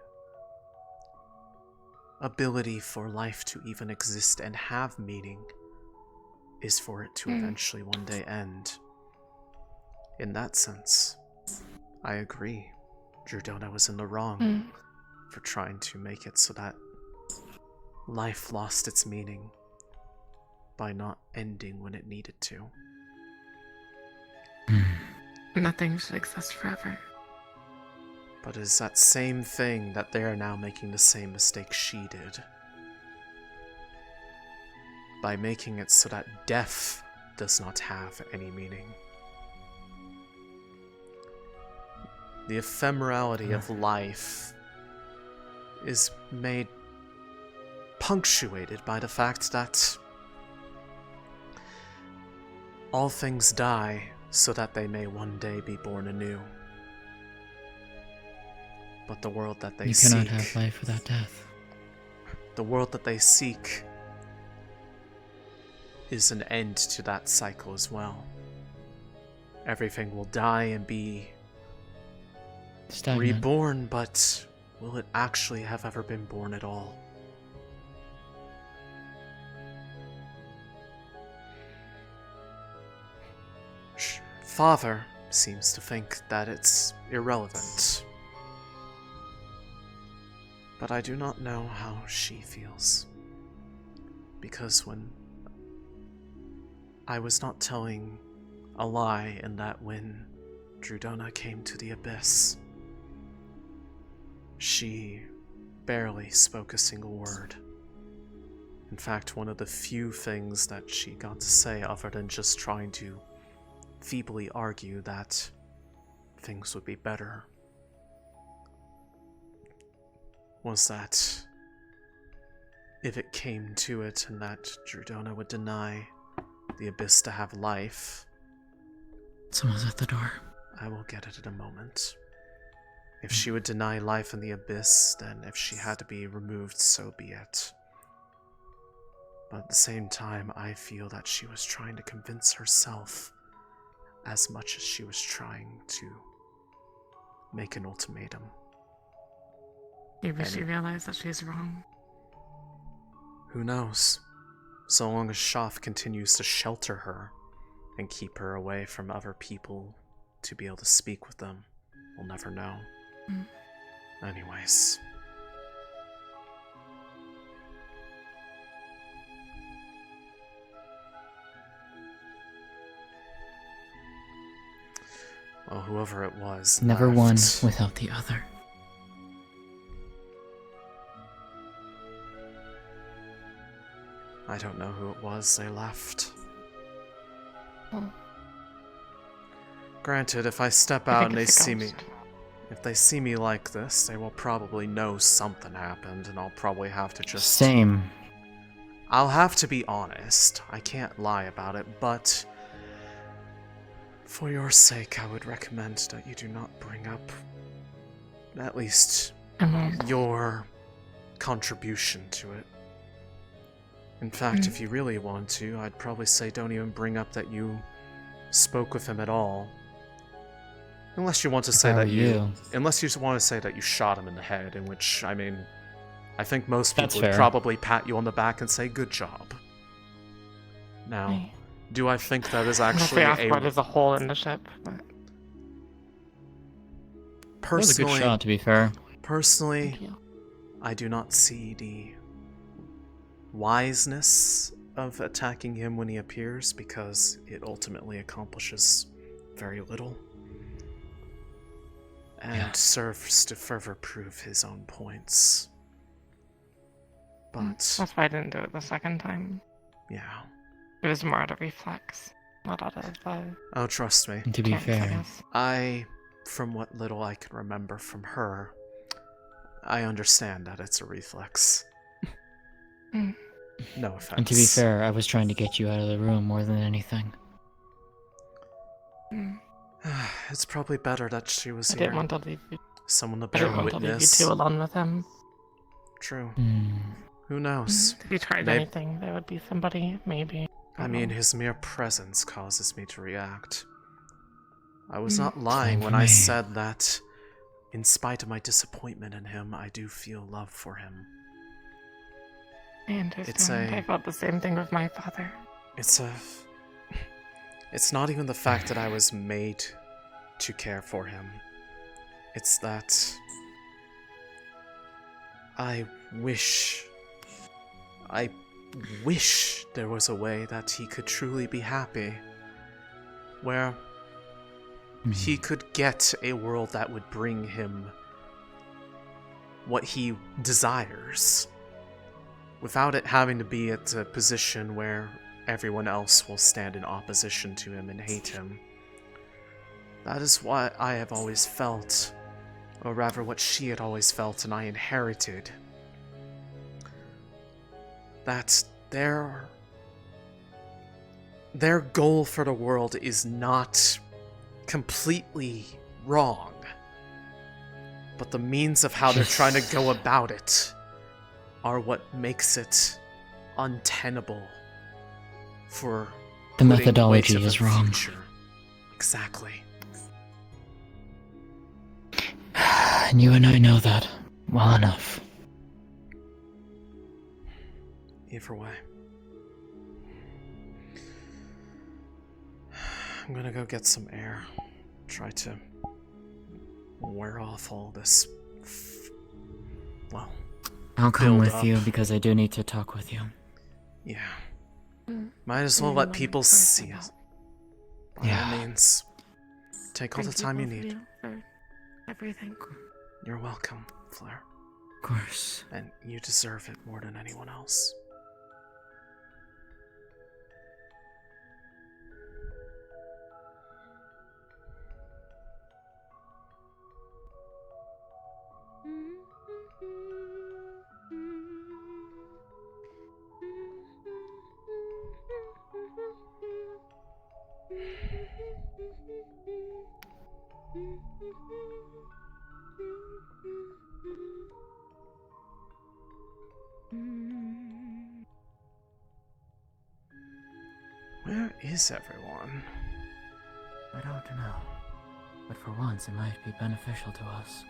ability for life to even exist and have meaning is for it to eventually one day end. In that sense, I agree. Droza was in the wrong for trying to make it so that life lost its meaning by not ending when it needed to. Nothing should exist forever. But it's that same thing that they are now making the same mistake she did. By making it so that death does not have any meaning. The ephemerality of life is made punctuated by the fact that all things die so that they may one day be born anew. But the world that they seek... You cannot have life without death. The world that they seek is an end to that cycle as well. Everything will die and be stagnant. Reborn, but will it actually have ever been born at all? Father seems to think that it's irrelevant. But I do not know how she feels. Because when I was not telling a lie in that when Droza came to the Abyss, she barely spoke a single word. In fact, one of the few things that she got to say other than just trying to feebly argue that things would be better was that if it came to it and that Droza would deny the Abyss to have life... Someone's at the door. I will get it in a moment. If she would deny life in the Abyss, then if she had to be removed, so be it. But at the same time, I feel that she was trying to convince herself as much as she was trying to make an ultimatum. Maybe she realized that she's wrong. Who knows? So long as Shoff continues to shelter her and keep her away from other people to be able to speak with them, we'll never know. Anyways. Well, whoever it was Never left. one without the other. I don't know who it was they left. Granted, if I step out and they see me... If they see me like this, they will probably know something happened, and I'll probably have to just... Same. I'll have to be honest. I can't lie about it, but... For your sake, I would recommend that you do not bring up... At least... your contribution to it. In fact, if you really want to, I'd probably say don't even bring up that you spoke with him at all. Unless you want to say that unless you want to say that you shot him in the head, in which, I mean, I think most people would probably pat you on the back and say, good job. Now, do I think that is actually there's a hole in the ship. Personally, that was a good shot, to be fair. Personally, I do not see the wiseness of attacking him when he appears, because it ultimately accomplishes very little and serves to further prove his own points. But that's why I didn't do it the second time. Yeah. It was more out of reflex, not out of oh, trust me. And to be fair, from what little I can remember from her, I understand that it's a reflex. No offense. And to be fair, I was trying to get you out of the room more than anything. It's probably better that she was here. I didn't want to leave you. Someone to bear witness. I didn't want to leave you two alone with him. True. Who knows? If you tried anything, there would be somebody, maybe. I mean, his mere presence causes me to react. I was not lying when I said that, in spite of my disappointment in him, I do feel love for him. I understand. I felt the same thing with my father. It's not even the fact that I was made to care for him. It's that I wish there was a way that he could truly be happy, where he could get a world that would bring him what he desires, without it having to be at a position where everyone else will stand in opposition to him and hate him. That is what I have always felt, or rather what she had always felt and I inherited. That their goal for the world is not completely wrong, but the means of how they're trying to go about it are what makes it untenable for the methodology is wrong. Future. Exactly. And you and I know that well enough. Either way. I'm gonna go get some air. Try to wear off all this. Well, I'll come with you because I do need to talk with you. Yeah. Might as well let people see us. By all means, take all the time you need. For everything. You're welcome, Flare. Of course. And you deserve it more than anyone else. Where is everyone? I don't know. But for once, it might be beneficial to us.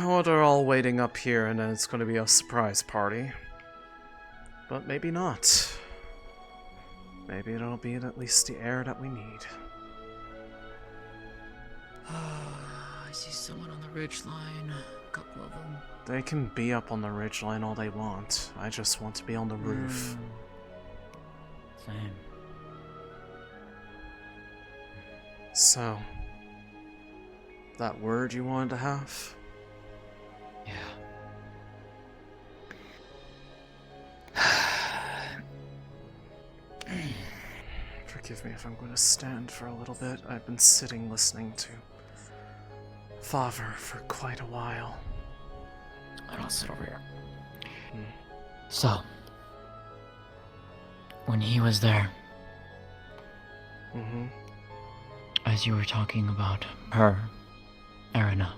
Well, they're all waiting up here, and then it's going to be a surprise party. But maybe not. Maybe it'll be at least the air that we need. I see someone on the ridgeline. A couple of them. They can be up on the ridgeline all they want. I just want to be on the roof. Same. So, that word you wanted to have? Yeah. Forgive me if I'm going to stand for a little bit. I've been sitting listening to Fevira for quite a while. I'll sit over here. So, when he was there, as you were talking about her, Erina,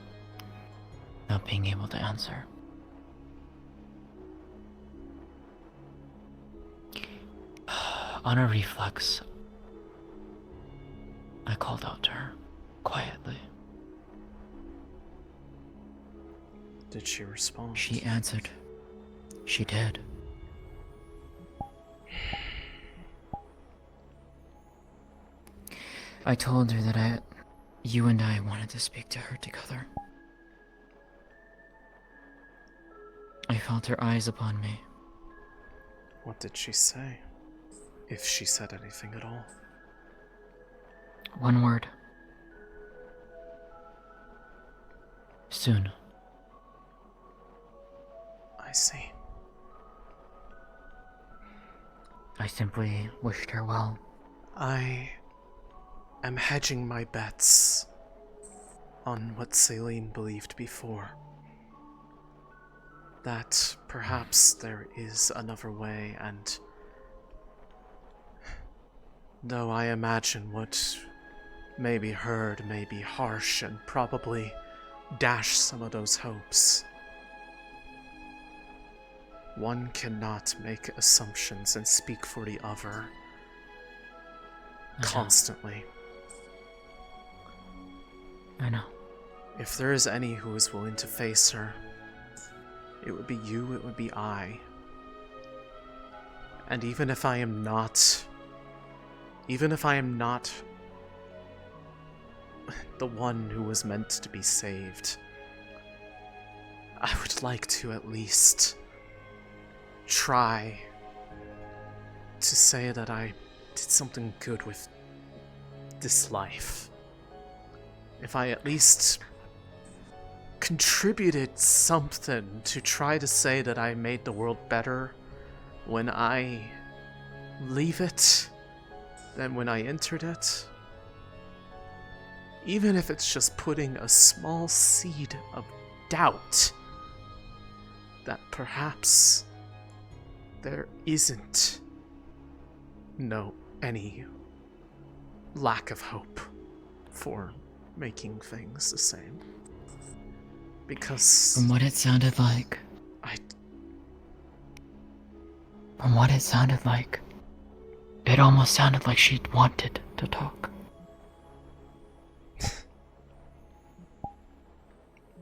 not being able to answer. On a reflex, I called out to her, quietly. Did she respond? She answered. She did. I told her that you and I wanted to speak to her together. I felt her eyes upon me. What did she say? If she said anything at all. One word. Soon. I see. I simply wished her well. I am hedging my bets on what Celine believed before. That perhaps there is another way, and though I imagine what may be heard may be harsh and probably dash some of those hopes, one cannot make assumptions and speak for the other constantly. I know. If there is any who is willing to face her, it would be you, it would be I. And even if I am not the one who was meant to be saved, I would like to at least try to say that I did something good with this life. If I at least contributed something to try to say that I made the world better when I leave it than when I entered it. Even if it's just putting a small seed of doubt that perhaps there isn't any lack of hope for making things the same. Because From what it sounded like, it almost sounded like she wanted to talk.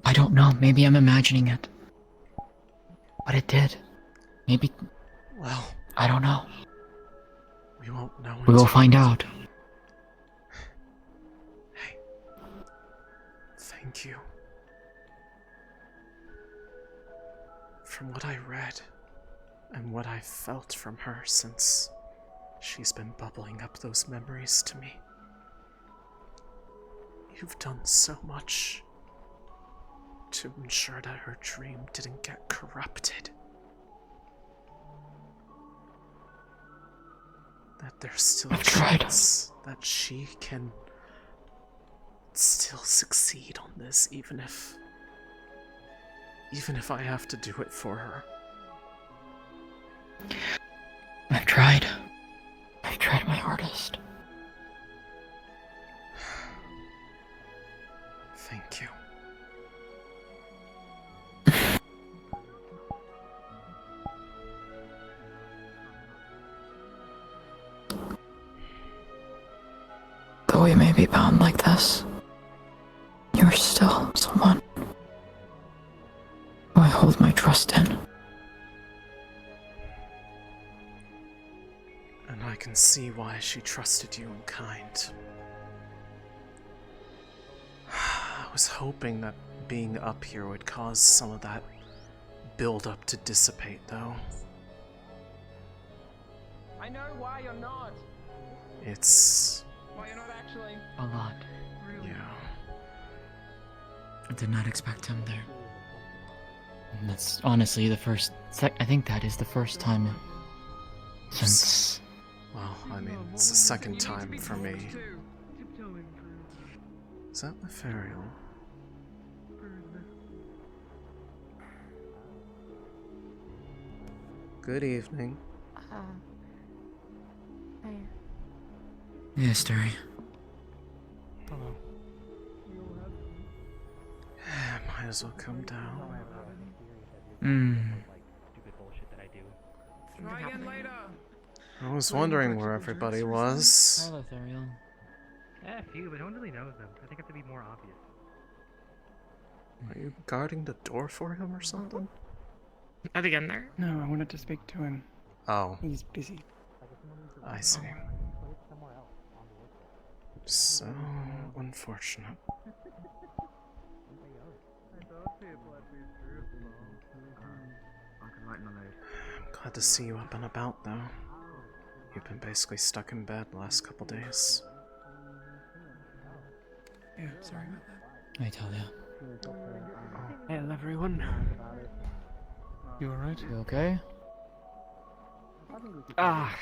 I don't know, maybe I'm imagining it. But it did. Maybe... Well... I don't know. We won't know. We will find out. Hey. Thank you. From what I read, and what I've felt from her since she's been bubbling up those memories to me, you've done so much to ensure that her dream didn't get corrupted. That there's still a chance that she can still succeed on this, even if I have to do it for her. I've tried. I've tried my hardest. Thank you. Though we may be bound like this, you're still someone who I hold my trust in. And I can see why she trusted you in kind. I was hoping that being up here would cause some of that build-up to dissipate, though. I know why you're not. It's... Why you're not actually. A lot. Yeah. I did not expect him there. And that's honestly the first... I think that is the first time since... Well, I mean, it's the second time for me. Is that the Ferial? Good evening. Yes, Terry. My Might as well come down. I was wondering where everybody was. Hello, Therial. Yeah, a few, but no one really knows them. I think I have to be more obvious. Are you guarding the door for him or something? At the end there? No, I wanted to speak to him. Oh. He's busy. I see. So unfortunate. I'm glad to see you up and about, though. You've been basically stuck in bed the last couple days. Yeah, sorry about that. I tell ya. Hello, everyone. You alright? You okay? Ah.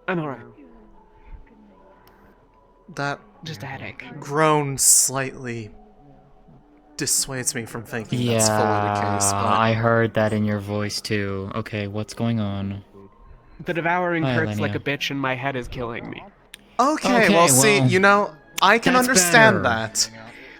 I'm alright. That just a headache. Groan slightly dissuades me from thinking that's fully the case. But I heard that in your voice too. Okay, what's going on? The devouring Hi, hurts Alenia. like a bitch, and my head is killing me. Okay, well, see, you know, I can That's understand better. that.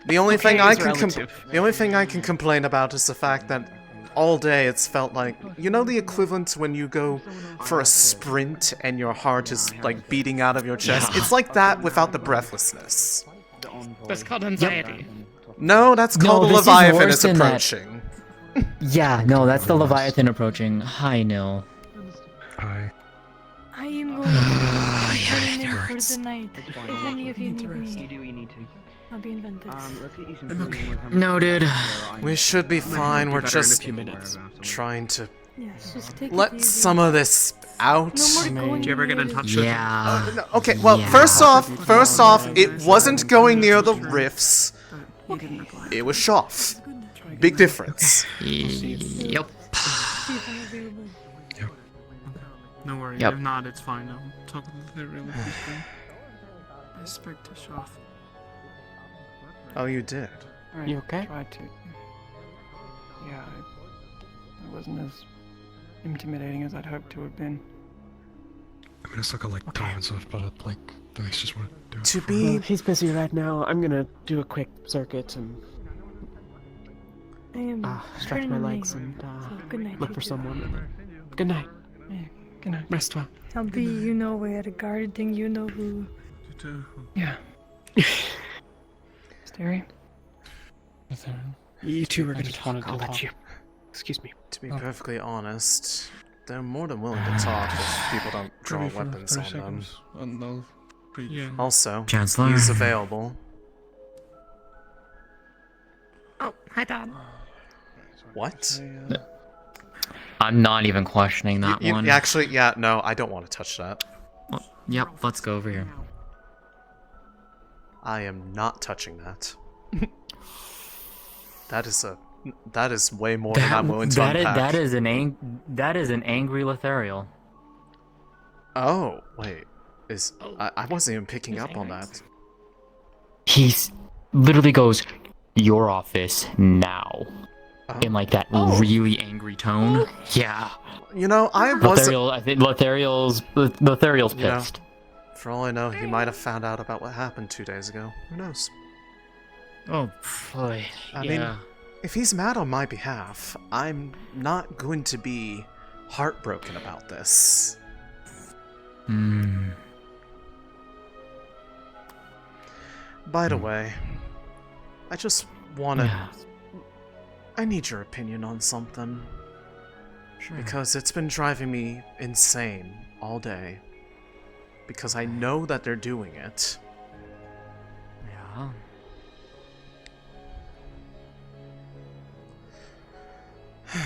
The only Okay thing I is can relative. the only thing I can complain about is the fact that all day it's felt like, you know, the equivalent when you go for a sprint and your heart is like beating out of your chest. Yeah. It's like that without the breathlessness. That's called anxiety. No, that's called the this is Leviathan worse is than that. approaching. Yeah, no, that's the Leviathan approaching. Hi, Nil. Hi. I am going to for the night. If any of you need me, You do what you need to. I'll be in Ventus. Let's get you some food one more time. Noted. We should be fine. We're better in a just few minutes. trying to Yes, just take let it easy. some of this out. No more going Do you ever get in touch with Yeah. No, okay, well, Yeah. first off, it wasn't going near the rifts. It was Shoff. Big difference. Yep. No worries. Yep. If not, it's fine. I'm talking to the real people. I spoke to Shoth. Oh, you did? You okay? Tried to. Yeah, I wasn't as intimidating as I'd hoped to have been. I mean, it's like a time and stuff, but like, I just want to do it. To for- be Well, he's busy right now. I'm gonna do a quick circuit and I am stretch turning my the legs night, and so good night, look you for two. someone. Good night. Yeah, good night. Rest well. I'll be, you know where the guarding, you know who. Yeah. Astrea? You two were I gonna just talk. wanted to I'll let talk. you. Excuse me. To be perfectly honest, they're more than willing to talk if people don't draw weapons on them. And they'll Yeah. Also, Chancellor. he's available. Oh, hi, Dad. What? I'm not even questioning that You one. actually, yeah, no, I don't want to touch that. Well, yep, let's go over here. I am not touching that. That is way more than I'm willing to unpack. That is an angry Lethariel. Oh, wait. I wasn't even picking up on that. He's literally goes, "Your office now," in like that really angry tone. Yeah. You know, I wasn't... Lethariel, I think Lethariel's You know, pissed. for all I know, he might have found out about what happened 2 days ago. Who knows? Oh, boy. I Yeah. mean, if he's mad on my behalf, I'm not going to be heartbroken about this. Hmm. By the way, I just wanna... Yeah. I need your opinion on something. Sure. Because it's been driving me insane all day. Because I know that they're doing it. Yeah.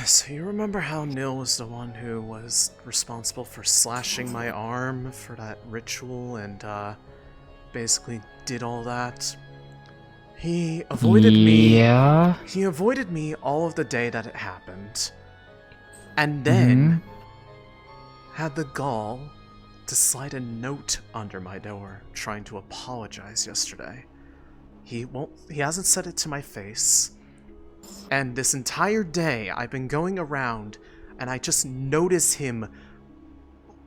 So you remember how Nil was the one who was responsible for slashing my arm for that ritual and basically did all that? He avoided me. Yeah. He avoided me all of the day that it happened. And then had the gall to slide a note under my door trying to apologize yesterday. He hasn't said it to my face. And this entire day, I've been going around, and I just notice him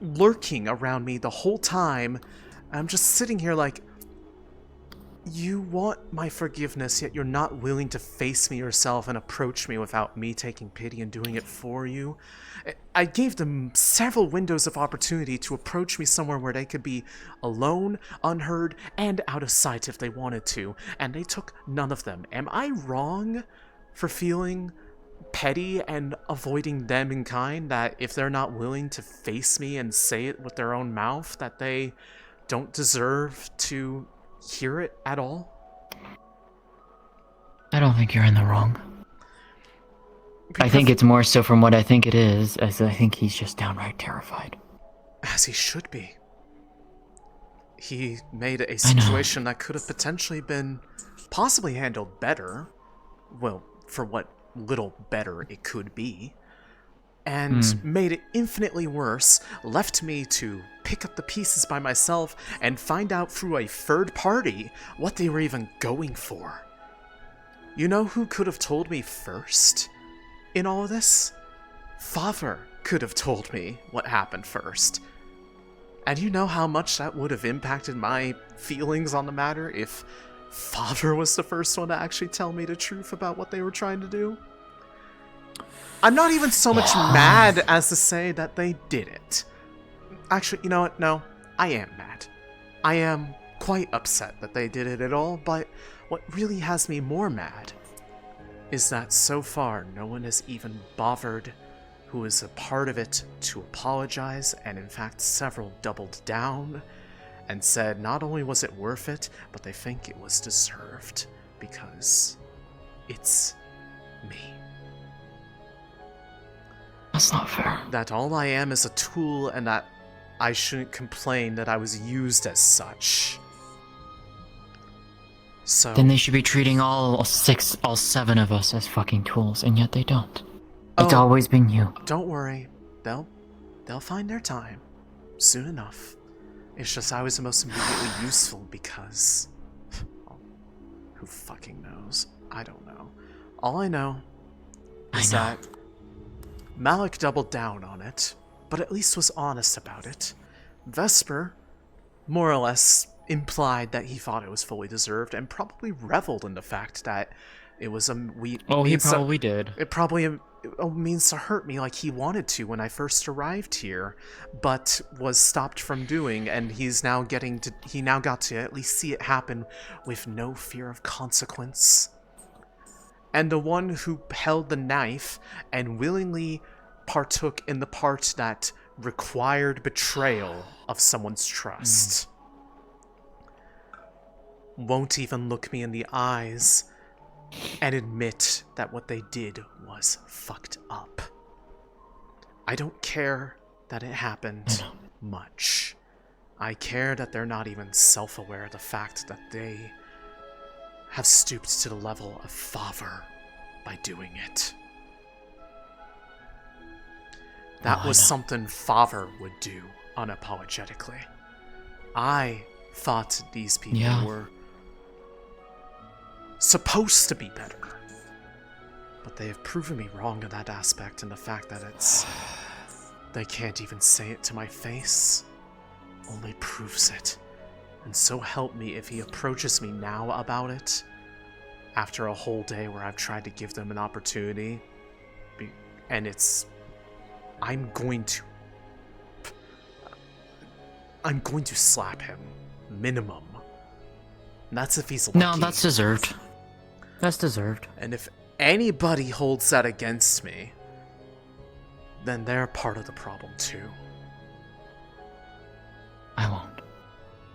lurking around me the whole time. I'm just sitting here like, You want my forgiveness, yet you're not willing to face me yourself and approach me without me taking pity and doing it for you. I gave them several windows of opportunity to approach me somewhere where they could be alone, unheard, and out of sight if they wanted to, and they took none of them. Am I wrong for feeling petty and avoiding them in kind, that if they're not willing to face me and say it with their own mouth, that they don't deserve to hear it at all? I don't think you're in the wrong. Because I think it's more so from what I think it is, as I think he's just downright terrified. As he should be. He made a situation that could have potentially been possibly handled better. Well, for what little better it could be. And made it infinitely worse, left me to pick up the pieces by myself and find out through a third party what they were even going for. You know who could have told me first in all of this? Father could have told me what happened first. And you know how much that would have impacted my feelings on the matter if Father was the first one to actually tell me the truth about what they were trying to do? I'm not even so much mad as to say that they did it. Actually, you know what? No, I am mad. I am quite upset that they did it at all, but what really has me more mad is that so far no one has even bothered who is a part of it to apologize, and in fact several doubled down and said not only was it worth it, but they think it was deserved because it's me. That's not fair. That all I am is a tool, and that I shouldn't complain that I was used as such. So Then they should be treating all 7 of us as fucking tools, and yet they don't. It's always been you. Don't worry. They'll find their time. Soon enough. It's just I was the most immediately useful because... who fucking knows? I don't know. All I know is that Malik doubled down on it, but at least was honest about it. Vesper, more or less, implied that he thought it was fully deserved, and probably reveled in the fact that it was he probably did. It probably means to hurt me like he wanted to when I first arrived here, but was stopped from doing, and he now got to at least see it happen with no fear of consequence. And the one who held the knife and willingly partook in the part that required betrayal of someone's trust won't even look me in the eyes and admit that what they did was fucked up. I don't care that it happened much. I care that they're not even self-aware of the fact that they have stooped to the level of Father by doing it. That was something Father would do unapologetically. I thought these people were supposed to be better. But they have proven me wrong in that aspect, and the fact that they can't even say it to my face only proves it. And so help me if he approaches me now about it, after a whole day where I've tried to give them an opportunity, and I'm going to slap him, minimum. And that's if he's lucky. No, that's deserved. That's deserved. And if anybody holds that against me, then they're part of the problem too. I won't.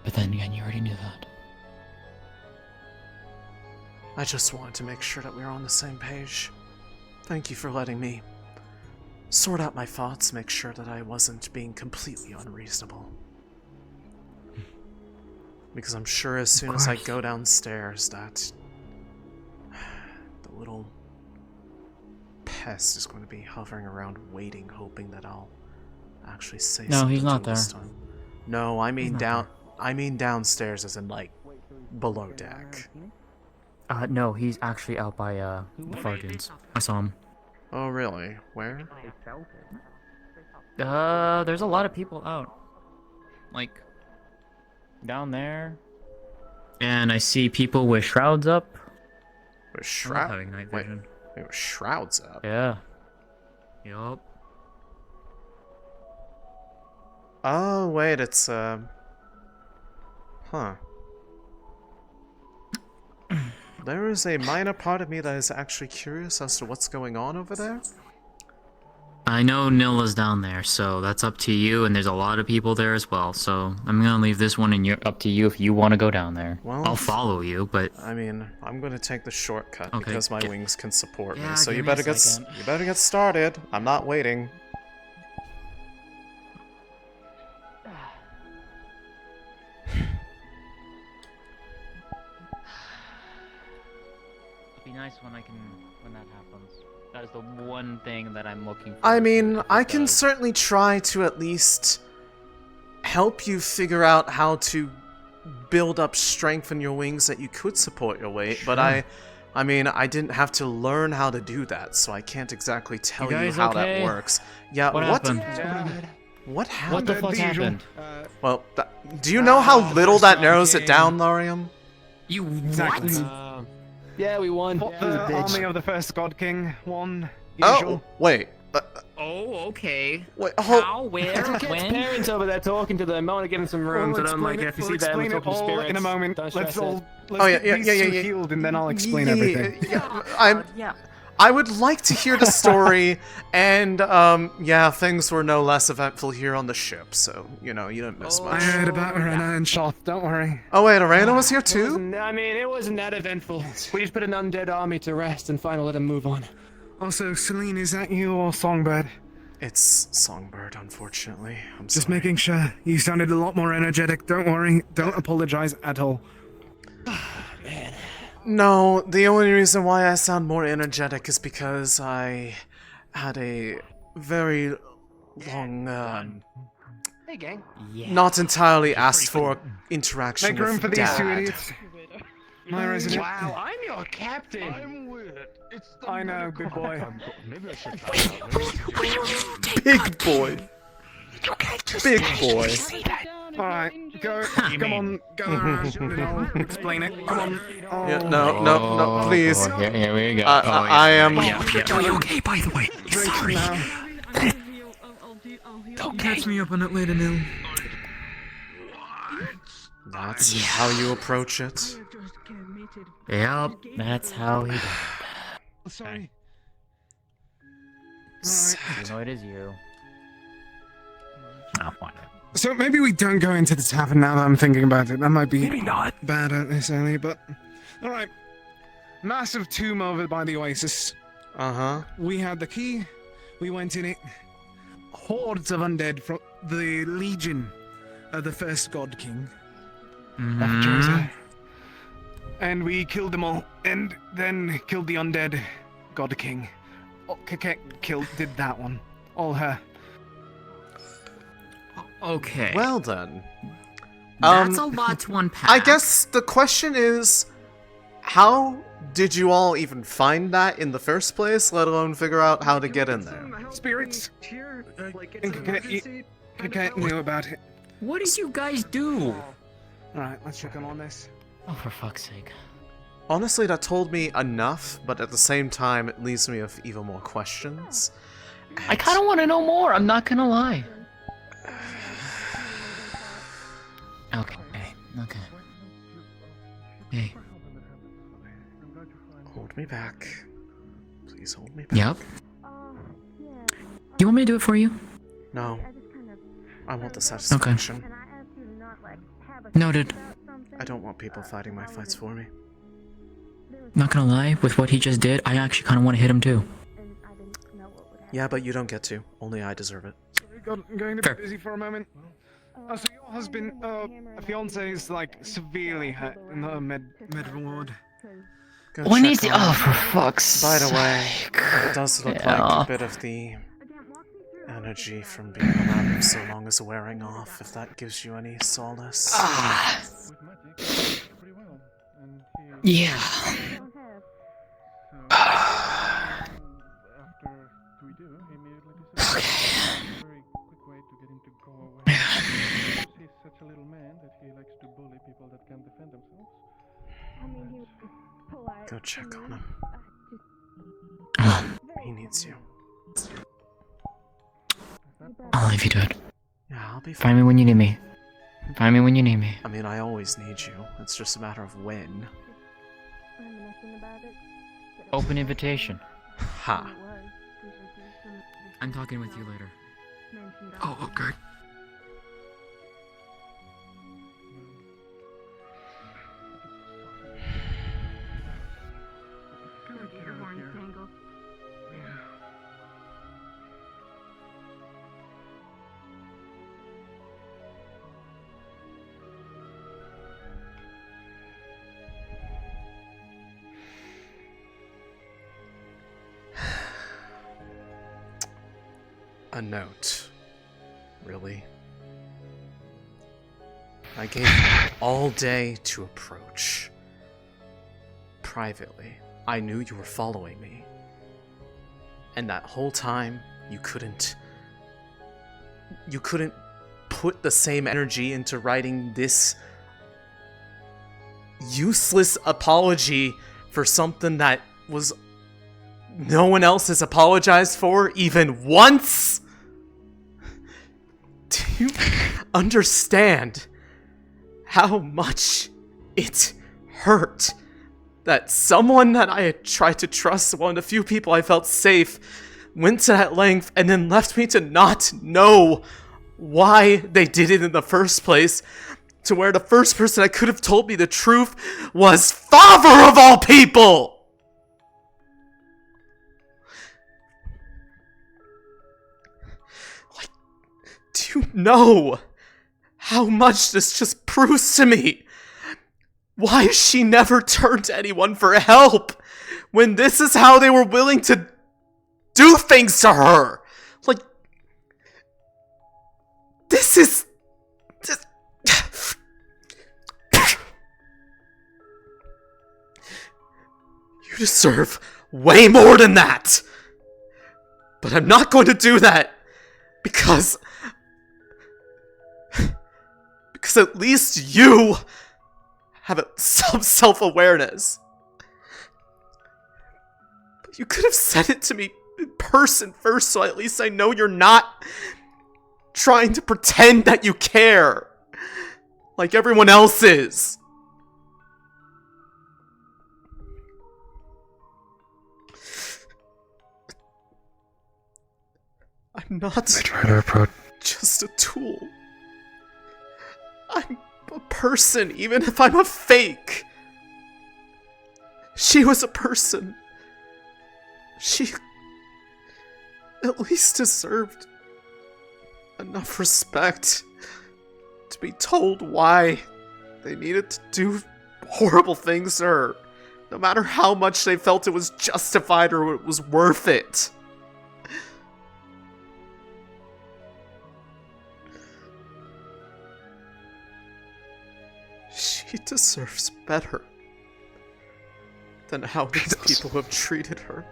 But then again, you already knew that. I just wanted to make sure that we were on the same page. Thank you for letting me sort out my thoughts, make sure that I wasn't being completely unreasonable. Because I'm sure as soon as I go downstairs that the little pest is going to be hovering around waiting, hoping that I'll actually say something. No, he's not to there. this time. No, I mean downstairs as in like below deck. No, he's actually out by the far dunes. I saw him. Oh really? Where? There's a lot of people out. Like down there. And I see people with shrouds up. With I'm not having night vision. Wait, with shrouds up? Yeah. Yup. Oh, wait, it's, Huh. There is a minor part of me that is actually curious as to what's going on over there. I know Nilla's down there, so that's up to you, and there's a lot of people there as well, so I'm gonna leave this one and up to you if you want to go down there. Well, I'll follow you, but... I mean, I'm gonna take the shortcut Okay, because my wings can support me, Yeah, so you give me a better second. you better get started. I'm not waiting. It'd be nice when when that happens. That is the one thing that I'm looking for. I mean, I can certainly try to at least help you figure out how to build up strength in your wings that you could support your weight, but I mean, I didn't have to learn how to do that, so I can't exactly tell you guys how okay? that works. Yeah, What happened? What happened? What the fuck happened? Well, do you know how little that narrows it down, Larium? You Exactly. Yeah, we won. The army of the first God King won. Oh, Usual. wait. Oh, okay. Wait, How, where, It's when? parents over there talking to them. I want to get in some rooms. We'll I don't like explain it. it- If you we'll see them explain it talking to all spirits, in a moment. don't Let's stress all it. let's Oh, yeah, get yeah, these yeah, two yeah. healed, and then I'll explain Yeah, everything. I would like to hear the story, and yeah, things were no less eventful here on the ship, so you know you didn't miss I much. heard about Arena and Shoth. Don't worry. Oh wait, Arena was here It too? wasn't that eventful. We just put an undead army to rest and finally let them move on. Also, Celine, is that you or Songbird? It's Songbird, unfortunately. I'm Just sorry. making sure. You sounded a lot more energetic. Don't worry. Don't apologize at all. No, the only reason why I sound more energetic is because I had a very long, Hey, gang. not entirely asked for interaction Make room with for these Dad. two idiots. My resident. Wow, I'm your captain. I'm weird. It's I know, good boy. Maybe I should Big boy. Big boy. Alright, go. Come on, go around. and I'll explain it. Come on. Oh. Yeah, no, please. boy, here we go. I am. Are you okay, by the way? Drink Sorry. now. Don't catch me up on it later, Neil. That's how you approach it. Yep, that's how he does Sorry. it. You know it is you. I'll find it. So maybe we don't go into the tavern now that I'm thinking about it. That might be Maybe not. bad necessarily, but alright. Massive tomb over by the oasis. Uh-huh. We had the key. We went in it. Hordes of undead from the legion of the first God King. Of Droza. And we killed them all, and then killed the undead God King. Oh, did that one. All her. Okay. Well then. That's a lot to unpack. I guess the question is, how did you all even find that in the first place, let alone figure out how to get in there? Spirits. Kakette knew about it. What did you guys do? Alright, let's check on this. Oh, for fuck's sake. Honestly, that told me enough, but at the same time, it leaves me with even more questions. I kind of want to know more, I'm not gonna lie. Okay. Hey. Hold me back. Please hold me back. Yep. You want me to do it for you? No. I want the satisfaction. Noted. I don't want people fighting my fights for me. Not gonna lie, with what he just did, I actually kind of want to hit him too. Yeah, but you don't get to. Only I deserve it. I'm going to be busy for a moment. So your husband, fiance is like severely hurt in the med ward. Go When check is he? on Oh, him. for fuck's By the way, sake. it does look like Yeah. a bit of the energy from being around him so long is wearing off, if that gives you any solace. Yeah. Go check on him. He needs you. I'll leave you to it. Yeah, I'll be fine. Find me when you need me. Find me when you need me. I mean, I always need you. It's just a matter of when. Open invitation. Ha. I'm talking with you later. Oh, okay. A note. Really? I gave you all day to approach. Privately, I knew you were following me. And that whole time, you couldn't put the same energy into writing this useless apology for something that was no one else has apologized for even once? Do you understand how much it hurt that someone that I had tried to trust, one of the few people I felt safe, went to that length and then left me to not know why they did it in the first place, to where the first person that could have told me the truth was Fevira of all people! Do you know how much this just proves to me? Why she never turned to anyone for help when this is how they were willing to do things to her? Like, this is... You deserve way more than that! But I'm not going to do that because at least you have some self-awareness. But you could have said it to me in person first, so at least I know you're not trying to pretend that you care like everyone else is. I'm not just a tool. I'm a person, even if I'm a fake. She was a person. She at least deserved enough respect to be told why they needed to do horrible things to her, no matter how much they felt it was justified or it was worth it. She deserves better than how these people have treated her.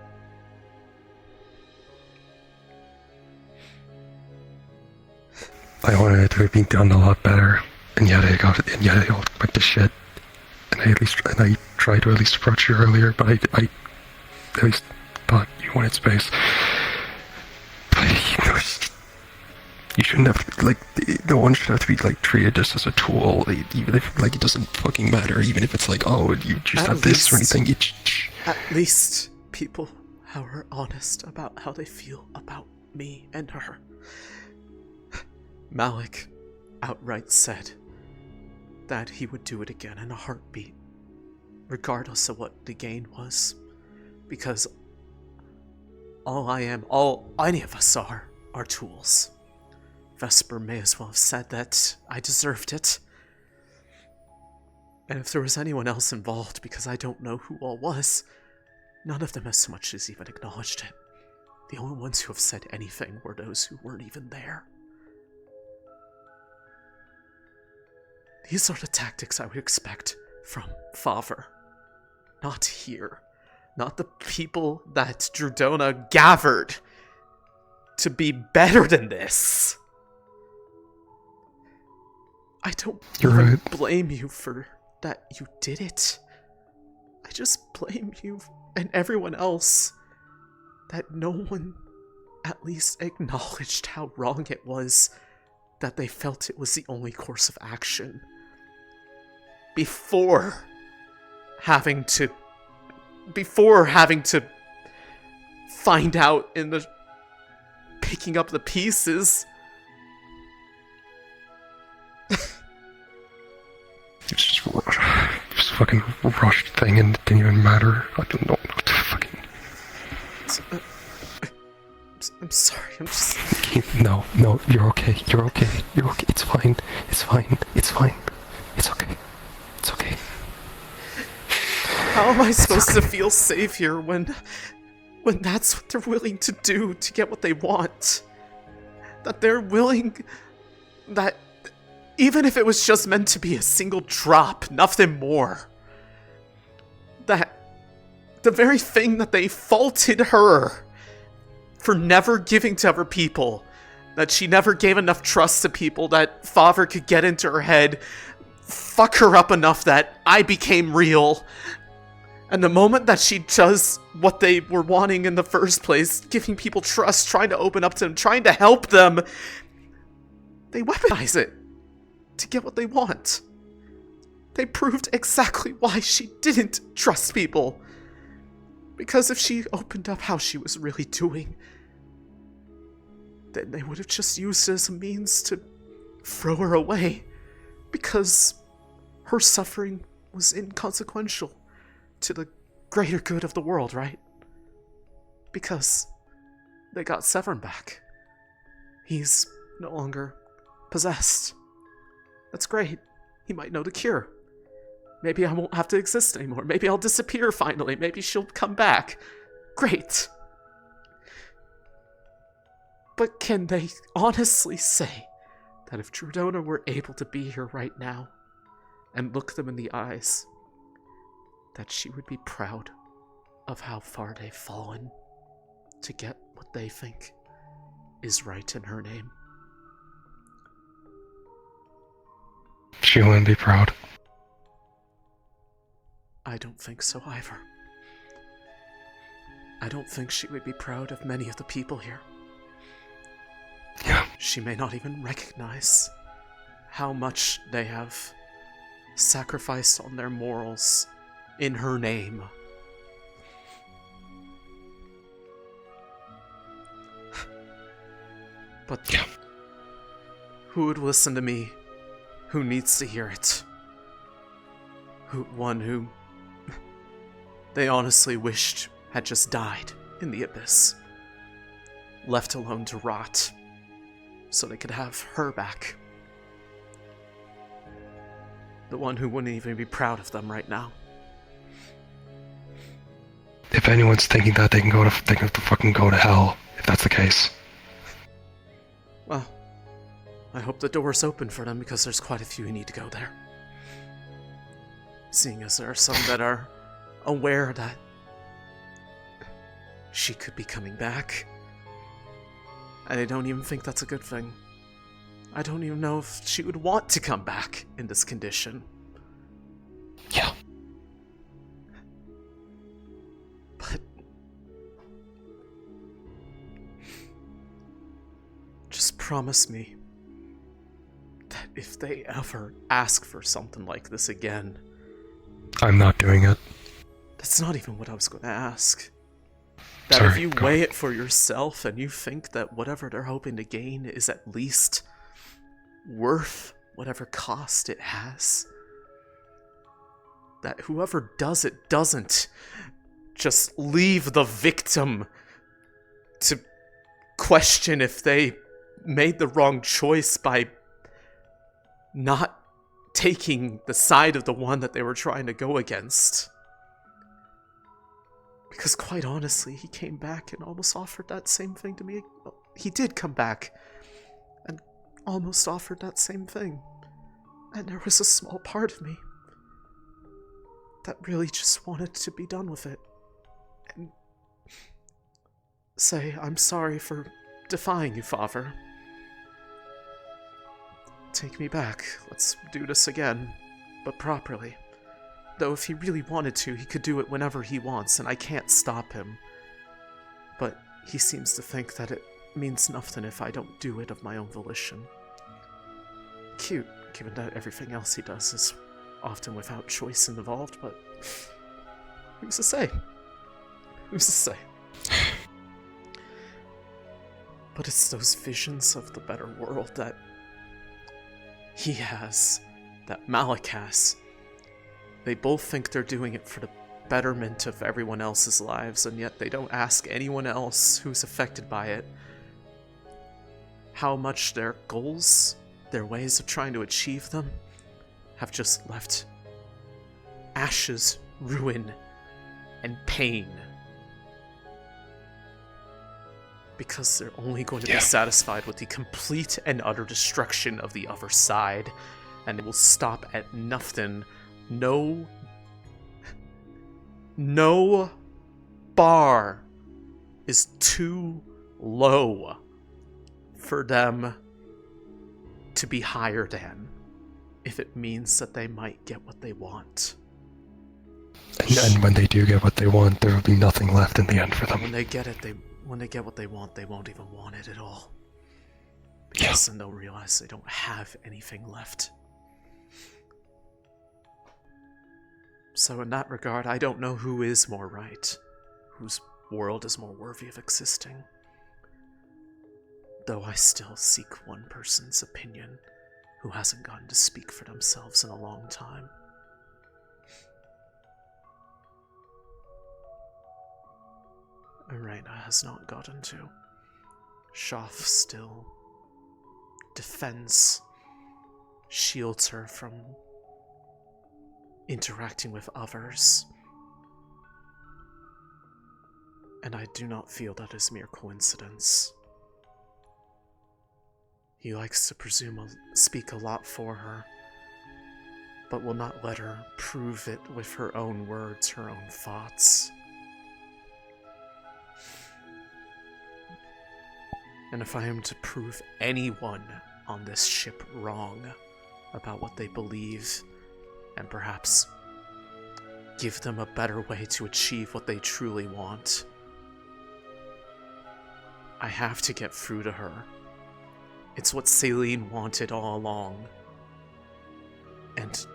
I wanted it to have been done a lot better, and yet it all went to shit. And I tried to at least approach you earlier, but I at least thought you wanted space. But you shouldn't have, like, no one should have to be, like, treated just as a tool, even if, like, it doesn't fucking matter, even if it's like, oh, you just have this or anything. At least people are honest about how they feel about me and her. Malik outright said that he would do it again in a heartbeat, regardless of what the gain was, because all any of us are tools. Vesper may as well have said that I deserved it. And if there was anyone else involved, because I don't know who all was, none of them has so much as even acknowledged it. The only ones who have said anything were those who weren't even there. These are the tactics I would expect from Fevira. Not here. Not the people that Drudona gathered to be better than this. I don't blame you for that you did it. I just blame you and everyone else that no one at least acknowledged how wrong it was, that they felt it was the only course of action. Before having to find out in the picking up the pieces. It's just a fucking rushed thing and it didn't even matter. I don't know what the fucking... I'm sorry, I'm just... No, you're okay, you're okay, it's fine, it's fine, it's fine, it's okay, it's okay. How am I supposed to feel safe here when that's what they're willing to do to get what they want? That they're willing... that... even if it was just meant to be a single drop, nothing more. That the very thing that they faulted her for never giving to other people, that she never gave enough trust to people, that Father could get into her head, fuck her up enough that I became real. And the moment that she does what they were wanting in the first place, giving people trust, trying to open up to them, trying to help them, they weaponize it to get what they want. They proved exactly why she didn't trust people. Because if she opened up how she was really doing, then they would have just used it as a means to throw her away. Because her suffering was inconsequential to the greater good of the world, right? Because they got Severn back. He's no longer possessed. That's great. He might know the cure. Maybe I won't have to exist anymore. Maybe I'll disappear finally. Maybe she'll come back. Great. But can they honestly say that if Drodona were able to be here right now and look them in the eyes, that she would be proud of how far they've fallen to get what they think is right in her name? She wouldn't be proud. I don't think so either. I don't think she would be proud of many of the people here. Yeah. She may not even recognize how much they have sacrificed on their morals in her name. But yeah. Who would listen to me? Who needs to hear it? One who they honestly wished had just died in the abyss, left alone to rot, so they could have her back. The one who wouldn't even be proud of them right now. If anyone's thinking that, they can have to fucking go to hell, if that's the case. Well, I hope the door's open for them, because there's quite a few who need to go there. Seeing as there are some that are aware that she could be coming back. And I don't even think that's a good thing. I don't even know if she would want to come back in this condition. Yeah. But just promise me that if they ever ask for something like this again... I'm not doing it. That's not even what I was going to ask. That if you weigh it for yourself and you think that whatever they're hoping to gain is at least worth whatever cost it has, that whoever does it doesn't just leave the victim to question if they made the wrong choice by not taking the side of the one that they were trying to go against. Because quite honestly, he came back and almost offered that same thing to me. He did come back and almost offered that same thing. And there was a small part of me that really just wanted to be done with it. And say, I'm sorry for defying you, Father. Take me back. Let's do this again, but properly. Though if he really wanted to, he could do it whenever he wants, and I can't stop him. But he seems to think that it means nothing if I don't do it of my own volition. Cute, given that everything else he does is often without choice involved, but who's to say? Who's to say? But it's those visions of the better world that he has, that Malik has. They both think they're doing it for the betterment of everyone else's lives, and yet they don't ask anyone else who's affected by it how much their goals, their ways of trying to achieve them, have just left ashes, ruin, and pain. Because they're only going to be satisfied with the complete and utter destruction of the other side, and it will stop at nothing. No bar is too low for them to be higher than, if it means that they might get what they want. And when they do get what they want, there will be nothing left in the end for them. When they get what they want, they won't even want it at all. Because then they'll realize they don't have anything left. So in that regard, I don't know who is more right, whose world is more worthy of existing. Though I still seek one person's opinion who hasn't gotten to speak for themselves in a long time. Irena has not gotten to. Shoff still defends, shields her from interacting with others. And I do not feel that is mere coincidence. He likes to speak a lot for her, but will not let her prove it with her own words, her own thoughts. And if I am to prove anyone on this ship wrong about what they believe, and perhaps give them a better way to achieve what they truly want, I have to get through to her. It's what Celine wanted all along. And,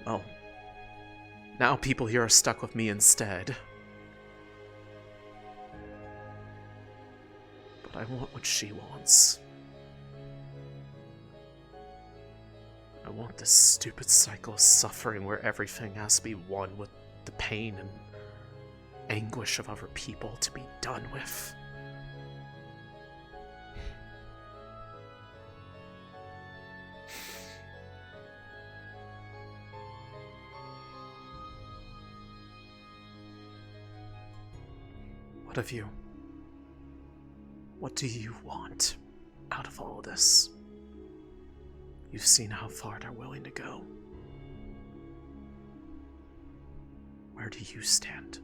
well, now people here are stuck with me instead. But I want what she wants. I want this stupid cycle of suffering where everything has to be one with the pain and anguish of other people to be done with. What of you? What do you want out of all this? You've seen how far they're willing to go. Where do you stand?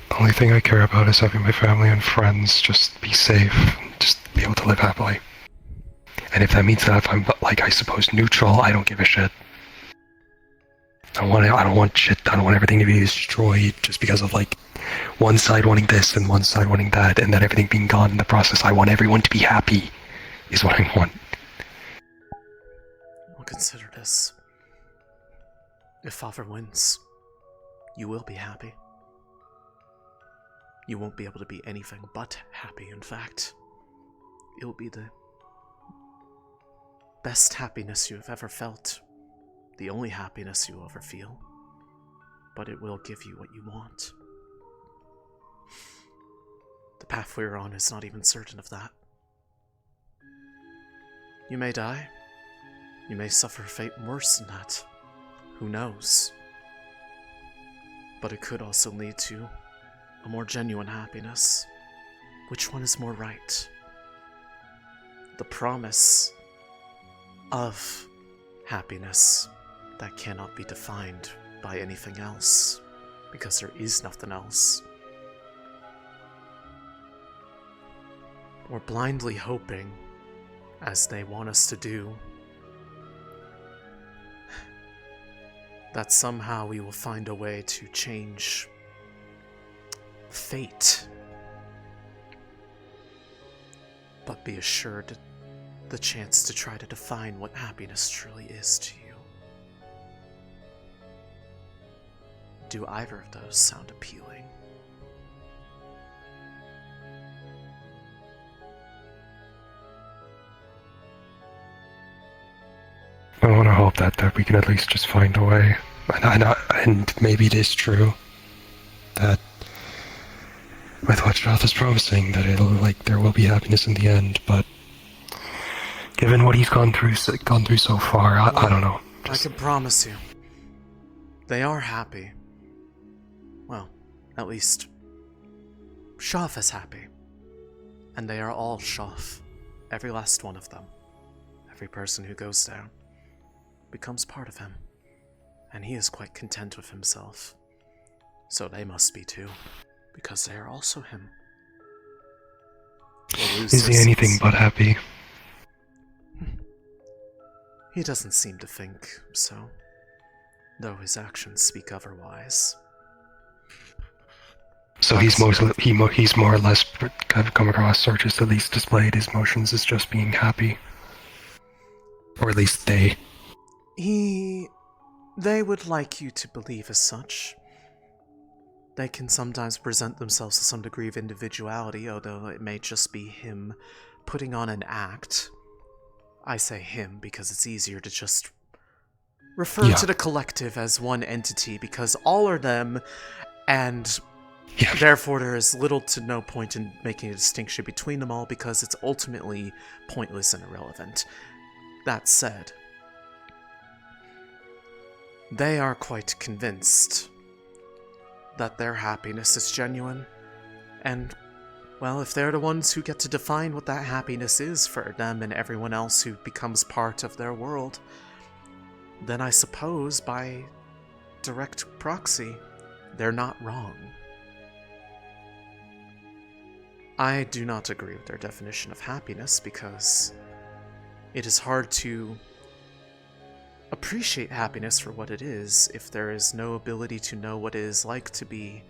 The only thing I care about is having my family and friends just be safe, just be able to live happily. And if that means that if I'm, like, I suppose, neutral, I don't give a shit. I don't want everything to be destroyed just because of, like, one side wanting this and one side wanting that, and then everything being gone in the process. I want everyone to be happy, is what I want. Well, consider this. If Father wins, you will be happy. You won't be able to be anything but happy, in fact. It will be the best happiness you have ever felt. The only happiness you will ever feel. But it will give you what you want. The path we're on is not even certain of that. You may die. You may suffer a fate worse than that. Who knows? But it could also lead to a more genuine happiness. Which one is more right? The promise of happiness that cannot be defined by anything else, because there is nothing else. Or blindly hoping as they want us to do, that somehow we will find a way to change fate. But be assured the chance to try to define what happiness truly is to you. Do either of those sound appealing? I want to hope that we can at least just find a way. And maybe it is true that with what Droza is promising, that there will be happiness in the end, but given what he's gone through so far, I don't know. I can promise you, they are happy. Well, at least Shoff is happy. And they are all Shoff. Every last one of them. Every person who goes there becomes part of him. And he is quite content with himself. So they must be too, because they are also him. Is he anything but happy? He doesn't seem to think so, though his actions speak otherwise. So he's more or less kind of come across, or just at least displayed his emotions as just being happy. Or at least they. They would like you to believe as such. They can sometimes present themselves to some degree of individuality, although it may just be him putting on an act. I say him because it's easier to just refer to the collective as one entity, because all are them, and therefore there is little to no point in making a distinction between them all, because it's ultimately pointless and irrelevant. That said, they are quite convinced that their happiness is genuine, and well, if they're the ones who get to define what that happiness is for them and everyone else who becomes part of their world, then I suppose by direct proxy, they're not wrong. I do not agree with their definition of happiness because it is hard to appreciate happiness for what it is if there is no ability to know what it is like to be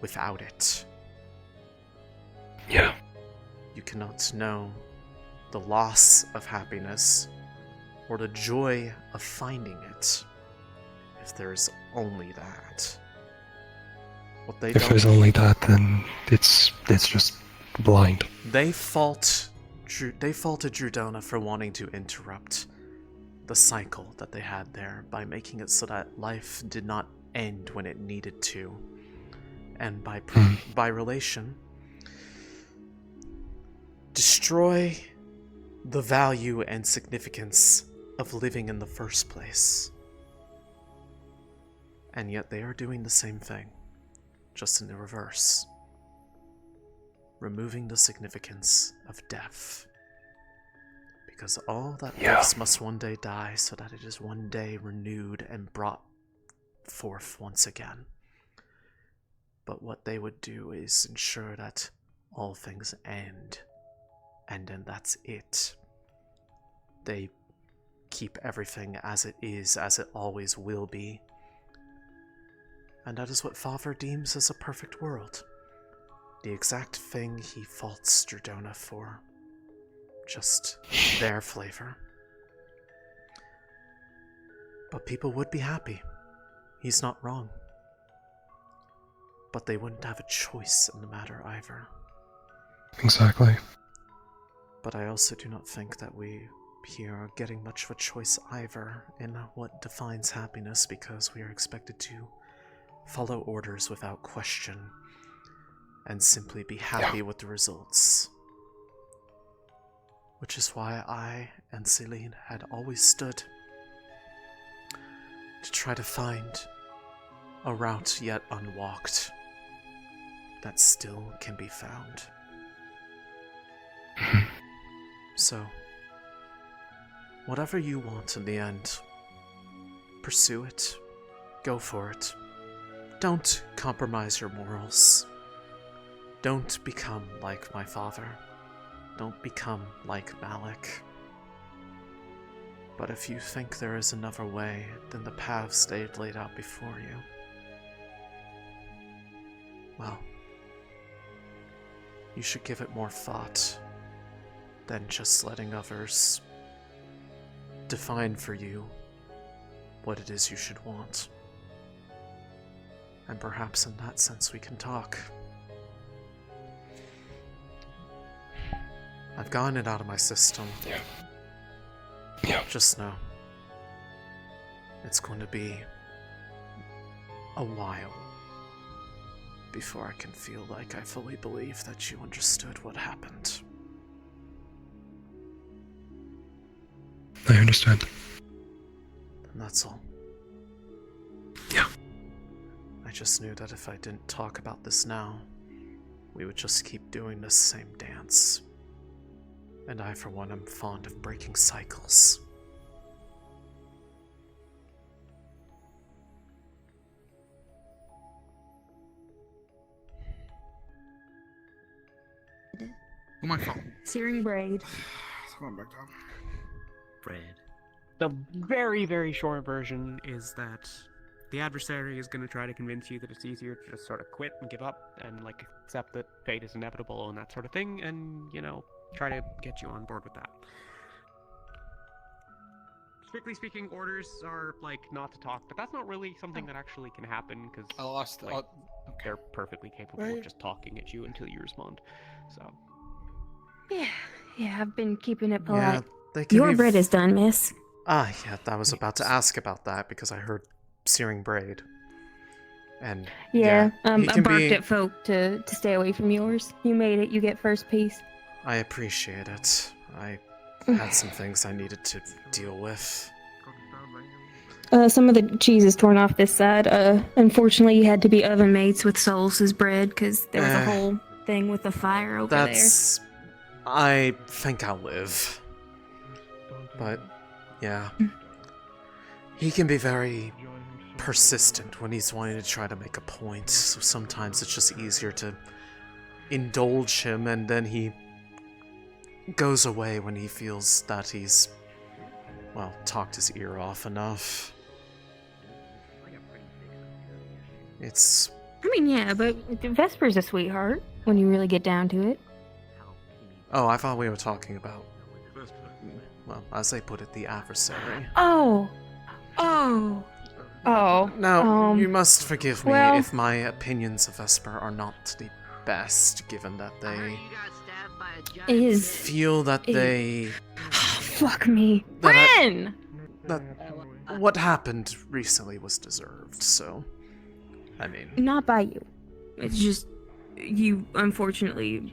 without it. Yeah. You cannot know the loss of happiness or the joy of finding it if there's only that. If there's only that, then it's just blind. They faulted Drudona for wanting to interrupt the cycle that they had there by making it so that life did not end when it needed to, and by relation, destroy the value and significance of living in the first place. And yet they are doing the same thing, just in the reverse. Removing the significance of death. Because all that lives must one day die, so that it is one day renewed and brought forth once again. But what they would do is ensure that all things end. And then that's it. They keep everything as it is, as it always will be. And that is what Fevira deems as a perfect world. The exact thing he faults Drudona for. Just their flavor. But people would be happy. He's not wrong. But they wouldn't have a choice in the matter either. Exactly. But I also do not think that we here are getting much of a choice either in what defines happiness, because we are expected to follow orders without question and simply be happy with the results. Which is why I and Celine had always stood to try to find a route yet unwalked that still can be found. So, whatever you want in the end, pursue it, go for it. Don't compromise your morals. Don't become like my father. Don't become like Malik. But if you think there is another way than the paths they've laid out before you, well, you should give it more thought than just letting others define for you what it is you should want. And perhaps in that sense we can talk. I've gotten it out of my system. Yeah. Just know, it's going to be a while before I can feel like I fully believe that you understood what happened. I understand. And that's all. Yeah. I just knew that if I didn't talk about this now, we would just keep doing this same dance. And I, for one, am fond of breaking cycles. My fault. Searing braid. Come on back down. Bread. The very, very short version is that the adversary is going to try to convince you that it's easier to just sort of quit and give up and, like, accept that fate is inevitable and that sort of thing, and, you know, try to get you on board with that. Strictly speaking, orders are, like, not to talk, but that's not really something that actually can happen, because like, they're perfectly capable of just talking at you until you respond, so... Yeah, I've been keeping it Yeah, polite. they can Your be bread is done, miss. Ah, yeah, I was about to ask about that because I heard searing braid. And Yeah, he I can barked be... at folk to stay away from yours. You made it, you get first piece. I appreciate it. I had some things I needed to deal with. Some of the cheese is torn off this side. Unfortunately, you had to be oven mates with Solus' bread because there was a whole thing with the fire over That's... I think I'll live. But, yeah. He can be very persistent when he's wanting to try to make a point, so sometimes it's just easier to indulge him, and then he goes away when he feels that he's, well, talked his ear off enough. It's... I mean, yeah, but Vesper's a sweetheart when you really get down to it. Oh, I thought we were talking about, well, as they put it, the adversary. Oh! Now, you must forgive me well- if my opinions of Vesper are not the best, given that they feel that they... Fuck me. that Bryn! that what happened recently was deserved, so... I mean... Not by you. It's just, you, unfortunately...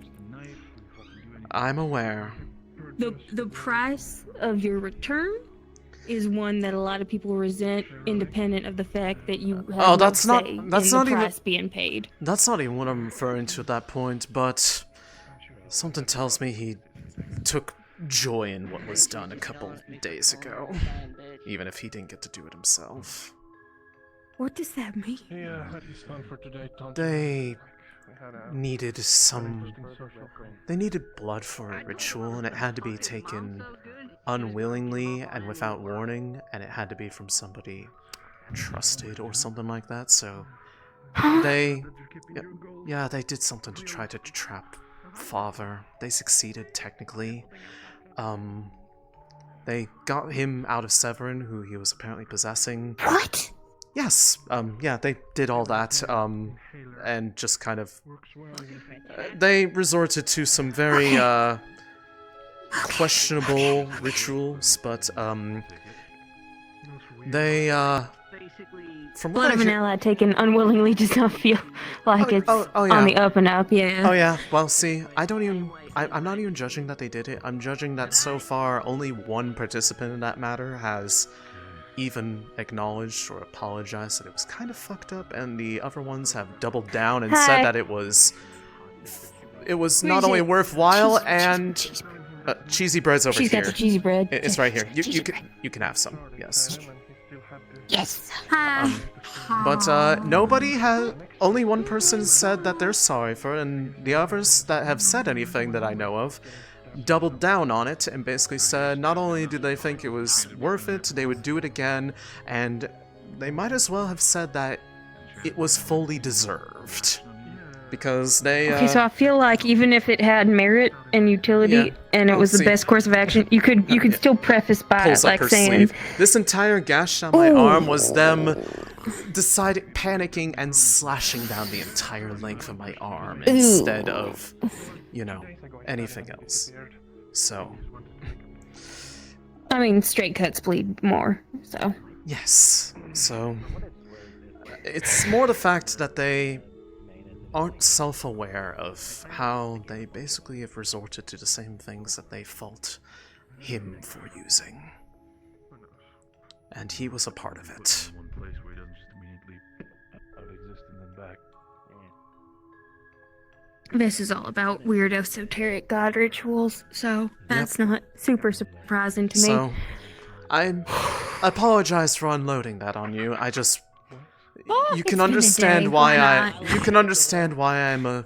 I'm aware. The price of your return is one that a lot of people resent, independent of the fact that you have that's no not say that's in not the even price being paid. That's not even what I'm referring to at that point, but something tells me he took joy in what was done a couple days ago, even if he didn't get to do it himself. What does that mean? Yeah, that is fun for today. They needed some... They needed blood for a ritual, and it had to be taken unwillingly and without warning, and it had to be from somebody trusted or something like that, so... They... Yeah, they did something to try to trap Father. They succeeded, technically. They got him out of Severin, who he was apparently possessing. What? Yes, yeah, they did all that, and just kind of... they resorted to some very, questionable rituals, but, they, from what Blood I of an ally taken unwillingly does not feel like it's yeah. on the up and up, yeah. Oh yeah, well see, I'm not even judging that they did it, I'm judging that so far only one participant in that matter has even acknowledged or apologized that it was kind of fucked up, and the other ones have doubled down and said that it was not only worthwhile and cheesy bread's over She's here. got the cheesy bread. It's right here. You can have some. Yes. Yes. But only one person said that they're sorry for it, and the others that have said anything that I know of doubled down on it and basically said not only did they think it was worth it, they would do it again, and they might as well have said that it was fully deserved. Because they, Okay, so I feel like even if it had merit and utility, Yeah. and it was the See. best course of action, you could still preface by pulls it up like her saying, sleeve. This entire gash on my arm was them panicking and slashing down the entire length of my arm instead of, you know, anything else. So, I mean, straight cuts bleed more, so. yes. So, it's more the fact that they aren't self-aware of how they basically have resorted to the same things that they fault him for using. And he was a part of it. This is all about weird esoteric god rituals, so that's not super surprising to me. So, I apologize for unloading that on you. I just... you can understand why you can understand why I'm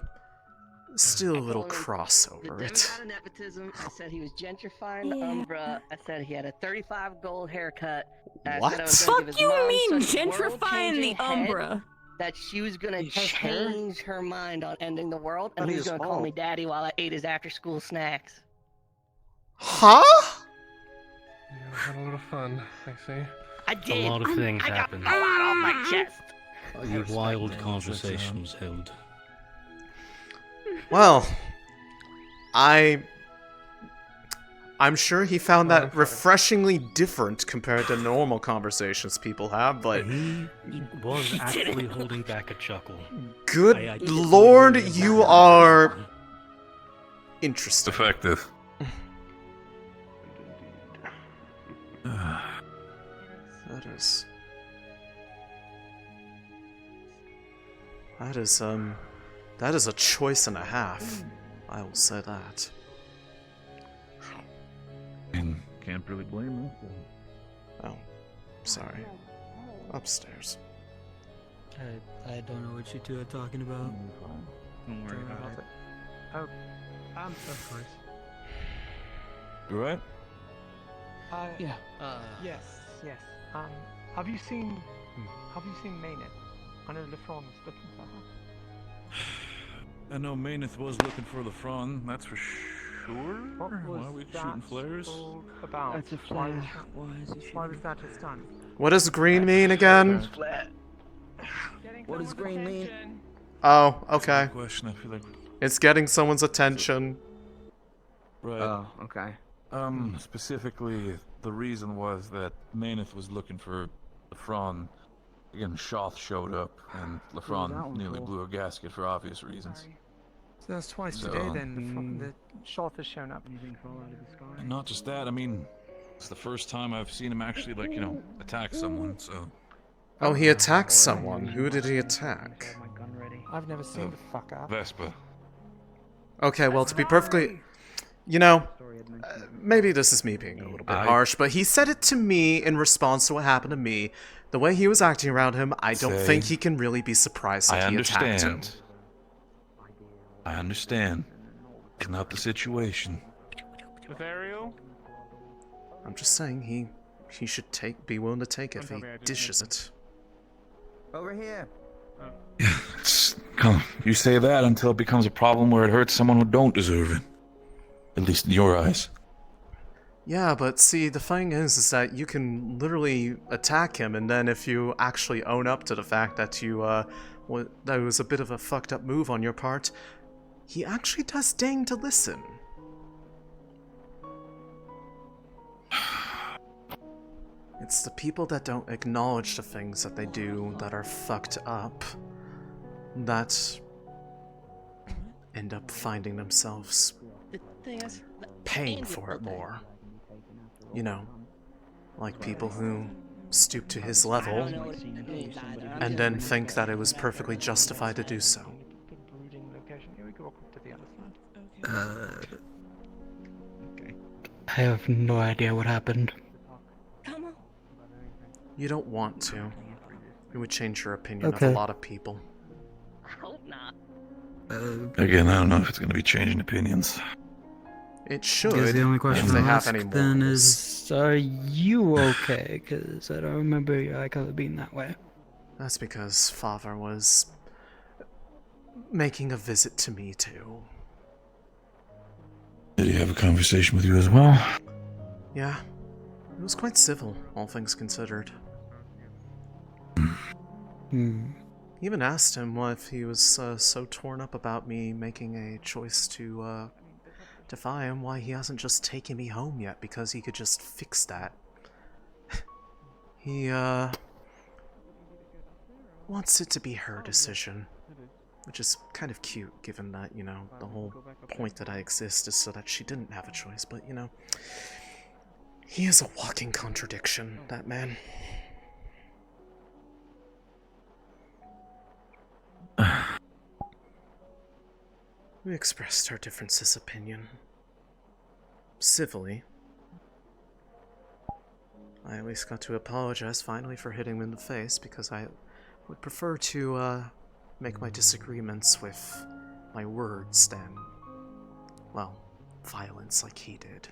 still a little cross over it. Nepotism. I said he was gentrifying the Umbra. I said he had a 35 gold haircut. I What? said I was gonna give Fuck his you mom mean such a gentrifying world-changing the head Umbra? That she was gonna change her mind on ending the world, and he was gonna call me daddy while I ate his after-school snacks. Huh? You had a little fun, I see. I did. A lot of things I got happened. a lot off my chest. Wild conversations held. Well, I'm sure he found that refreshingly different compared to normal conversations people have, but He was actually holding back a chuckle. good I did lord, believe you that. are interesting. Effective. That is a choice and a half. I will say that. And can't really blame him. Oh, sorry. Upstairs. I don't know what you two are talking about. Don't worry about it. Oh, of course. You right? Yeah. Yes, yes. Have you seen Maynard? I know Lefron was looking for her. I know Mayneth was looking for the Fron, that's for sure. What was Why are we that shooting flares? all about? That's a Why flare. why was that just done? What does green mean again? What does green mean? Oh, okay. Question, I feel like. It's getting someone's attention. Right. Oh, okay. Specifically, the reason was that Mayneth was looking for the Fron. Again, Shoth showed up, and Lefron nearly blew a gasket for obvious reasons. So that's twice today then. The shot has shown up. And not just that, I mean, it's the first time I've seen him actually, like, you know, attack someone, so... Oh, he attacked someone. Who did he attack? I've never seen the fucker. Vespa. Okay, well, to be perfectly... You know, maybe this is me being a little bit harsh, but he said it to me in response to what happened to me. The way he was acting around him, I don't think he can really be surprised that he attacked him. I understand. It's not the situation. Lothario? I'm just saying he should be willing to take it if he dishes it. Over here. Come, you say that until it becomes a problem where it hurts someone who don't deserve it. At least in your eyes. Yeah, but see, the thing is that you can literally attack him, and then if you actually own up to the fact that that was a bit of a fucked up move on your part, he actually does deign to listen. It's the people that don't acknowledge the things that they do that are fucked up that end up finding themselves paying for it more. You know, like people who stoop to his level and then think that it was perfectly justified to do so. I have no idea what happened. You don't want to. It would change your opinion of Okay. a lot of people. Again, I don't know if it's going to be changing opinions. It should. I guess the only question if they I'll have ask any then morals. is, are you okay? Because I don't remember your eye color being that way. That's because Father was making a visit to me too. Did he have a conversation with you as well? Yeah, it was quite civil, all things considered. Even asked him if he was so torn up about me making a choice to defy him, why he hasn't just taken me home yet, because he could just fix that. He wants it to be her decision, which is kind of cute, given that, you know, the whole point that I exist is so that she didn't have a choice, but, you know, he is a walking contradiction, that man. We expressed our differences of opinion. Civilly. I at least got to apologize finally for hitting him in the face, because I would prefer to make my disagreements with my words than, well, violence like he did.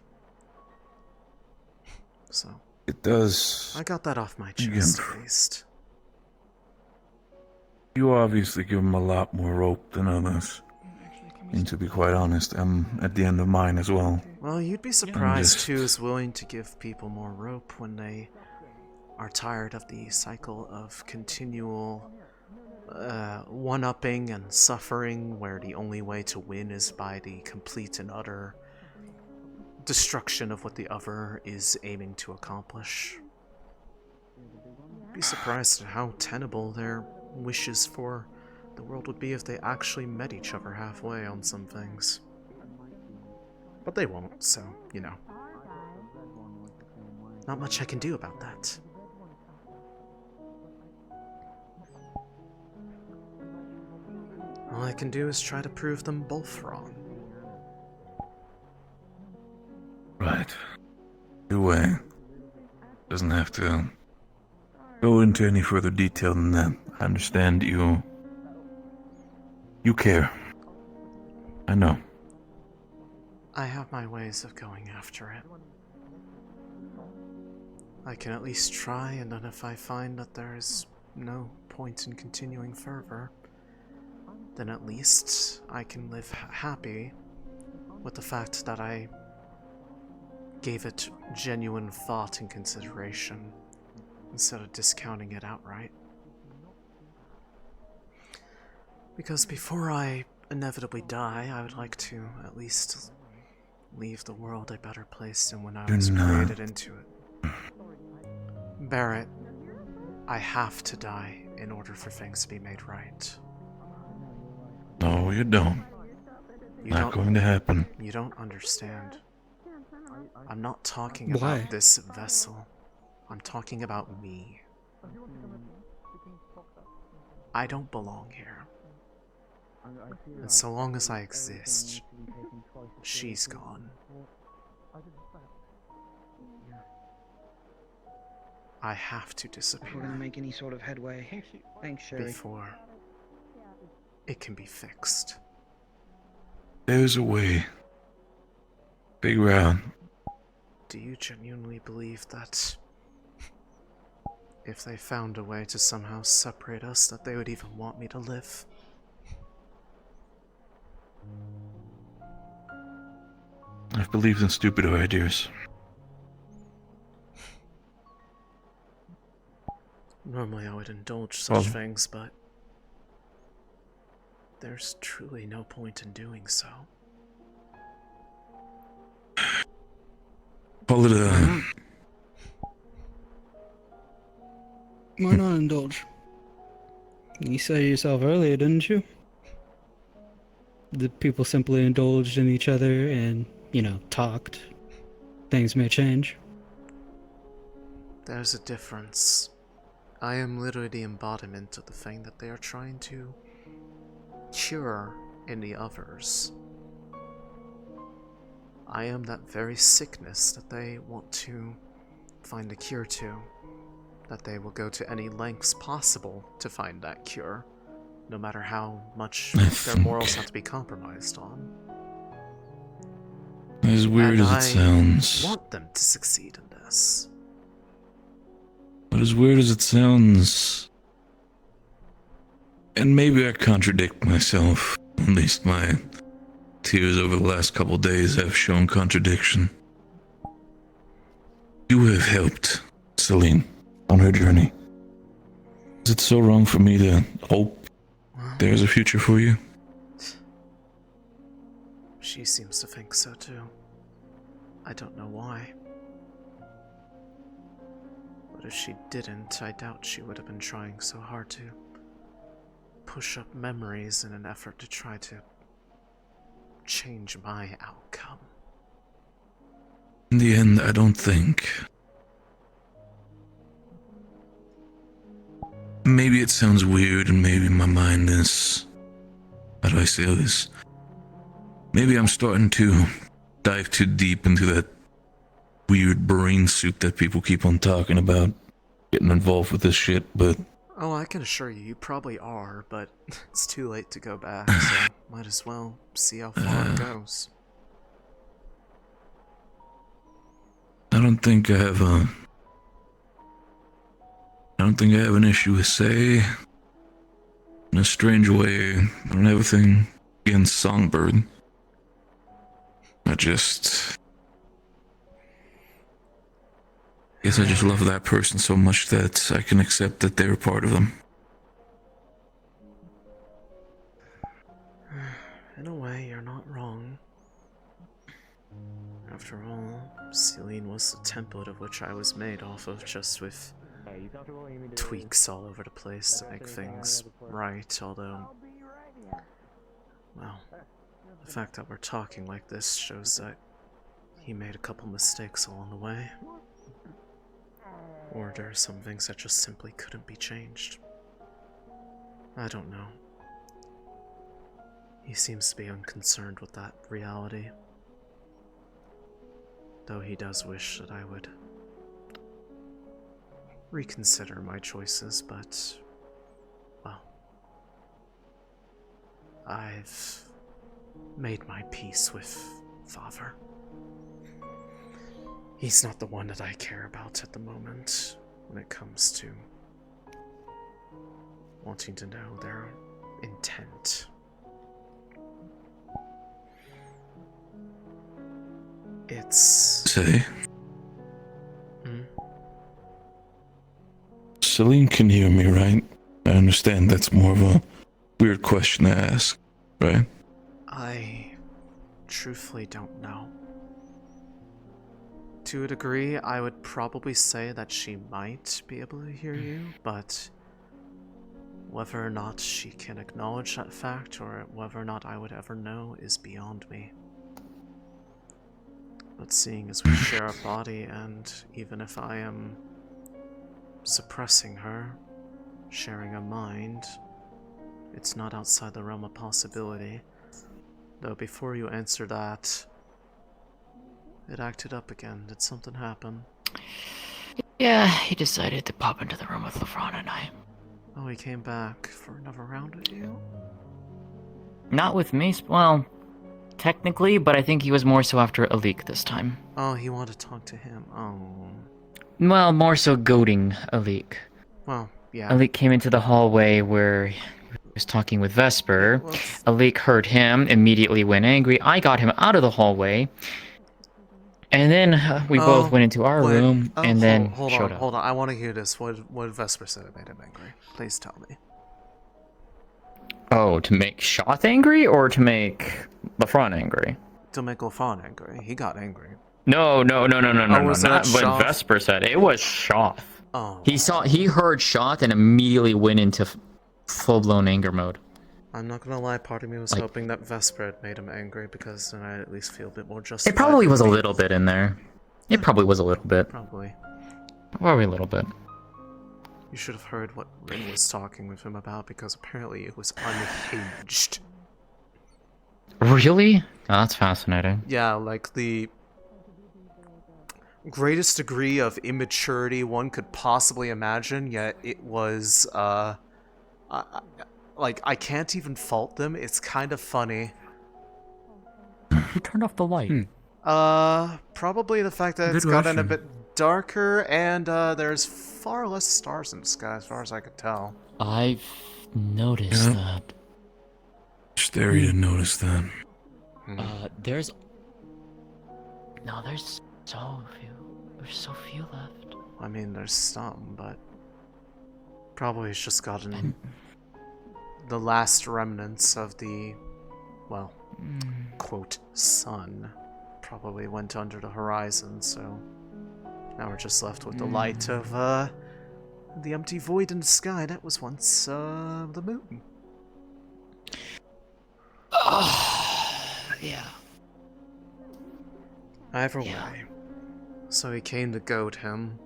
So, it does. I got that off my chest at least. You obviously give him a lot more rope than others. And to be quite honest, I'm at the end of mine as well. Well, you'd be surprised who's willing to give people more rope when they are tired of the cycle of continual one-upping and suffering, where the only way to win is by the complete and utter destruction of what the other is aiming to accomplish. You'd be surprised at how tenable their wishes for the world would be if they actually met each other halfway on some things. But they won't, so, you know. Not much I can do about that. All I can do is try to prove them both wrong. Right. Either way, doesn't have to go into any further detail than that. I understand you care. I know. I have my ways of going after it. I can at least try, and then if I find that there is no point in continuing further, then at least I can live happy with the fact that I gave it genuine thought and consideration instead of discounting it outright. Because before I inevitably die, I would like to at least leave the world a better place than when I was created into it. Barrett, I have to die in order for things to be made right. No, you don't. Not going to happen. You don't understand. I'm not talking Why? about this vessel. I'm talking about me. I don't belong here. And so long as I exist, she's gone. I have to disappear. We're gonna make any sort of headway. Thanks, Sherry. Before it can be fixed. There's a way. Figure out. Do you genuinely believe that if they found a way to somehow separate us, that they would even want me to live? I've believed in stupider ideas. Normally I would indulge such things, but there's truly no point in doing so. Call it a... Why not indulge? You said yourself earlier, didn't you? The people simply indulged in each other and, you know, talked. Things may change. There's a difference. I am literally the embodiment of the thing that they are trying to cure in the others. I am that very sickness that they want to find a cure to. That they will go to any lengths possible to find that cure, no matter how much their morals have to be compromised on. There's weird and as it I sounds, want them to succeed in this. but as weird as it sounds, and maybe I contradict myself, at least my tears over the last couple days have shown contradiction. You have helped Celine on her journey. Is it so wrong for me to hope there's a future for you? She seems to think so too. I don't know why. But if she didn't, I doubt she would have been trying so hard to push up memories in an effort to try to change my outcome. In the end, I don't think. Maybe it sounds weird, and maybe my mind is... How do I say this? Maybe I'm starting to dive too deep into that weird brain soup that people keep on talking about, getting involved with this shit, but... Oh, I can assure you, you probably are, but it's too late to go back, so might as well see how far it goes. I don't think I have an issue with Say. In a strange way, I don't have anything against Songbird. I guess I just love that person so much that I can accept that they're part of them. In a way, you're not wrong. After all, Celine was the template of which I was made off of, just with tweaks all over the place to make things right, although... Well, the fact that we're talking like this shows that he made a couple mistakes along the way. Or there are some things that just simply couldn't be changed. I don't know. He seems to be unconcerned with that reality. Though he does wish that I would reconsider my choices, but, well, I've made my peace with Father. He's not the one that I care about at the moment when it comes to wanting to know their intent. It's... Say? Celine can hear me, right? I understand that's more of a weird question to ask, right? I truthfully don't know. To a degree, I would probably say that she might be able to hear you, but whether or not she can acknowledge that fact or whether or not I would ever know is beyond me. But seeing as we share a body, and even if I am suppressing her, sharing a mind, it's not outside the realm of possibility. Though before you answer that, it acted up again. Did something happen? Yeah, he decided to pop into the room with LeFron and I. Oh, he came back for another round with you? Not with me, well, technically, but I think he was more so after Alik this time. Oh, he wanted to talk to him. Oh. Well, more so goading Alik. Well, yeah. Alik came into the hallway where he was talking with Vesper. Alik heard him, immediately went angry. I got him out of the hallway. And then we both went into our room and then showed up. Hold on, I want to hear this. What Vesper said made him angry. Please tell me. Oh, to make Shoth angry or to make LeFron angry? To make LeFron angry. He got angry. No, not was that what Shoth? Vesper said. It was Shoth. Oh. He heard Shoth and immediately went into full-blown anger mode. I'm not gonna lie, part of me was hoping that Vesper had made him angry, because then I'd at least feel a bit more justified. It probably was a little bit in there. It probably was a little bit. Probably. Probably a little bit. You should have heard what Rin was talking with him about, because apparently it was unhinged. Really? Oh, that's fascinating. Yeah, like the greatest degree of immaturity one could possibly imagine, yet it was, like, I can't even fault them. It's kind of funny. Who turned off the light? Probably the fact that Good it's gotten a question. bit darker and there's far less stars in the sky as far as I could tell. I've noticed Yeah. that. Astrea noticed that. There's so few. There's so few left. I mean, there's some, but probably it's just gotten the last remnants of the, well, quote, sun probably went under the horizon, so now we're just left with the light of the empty void in the sky that was once the moon. Yeah. Either way, so he came to goad him.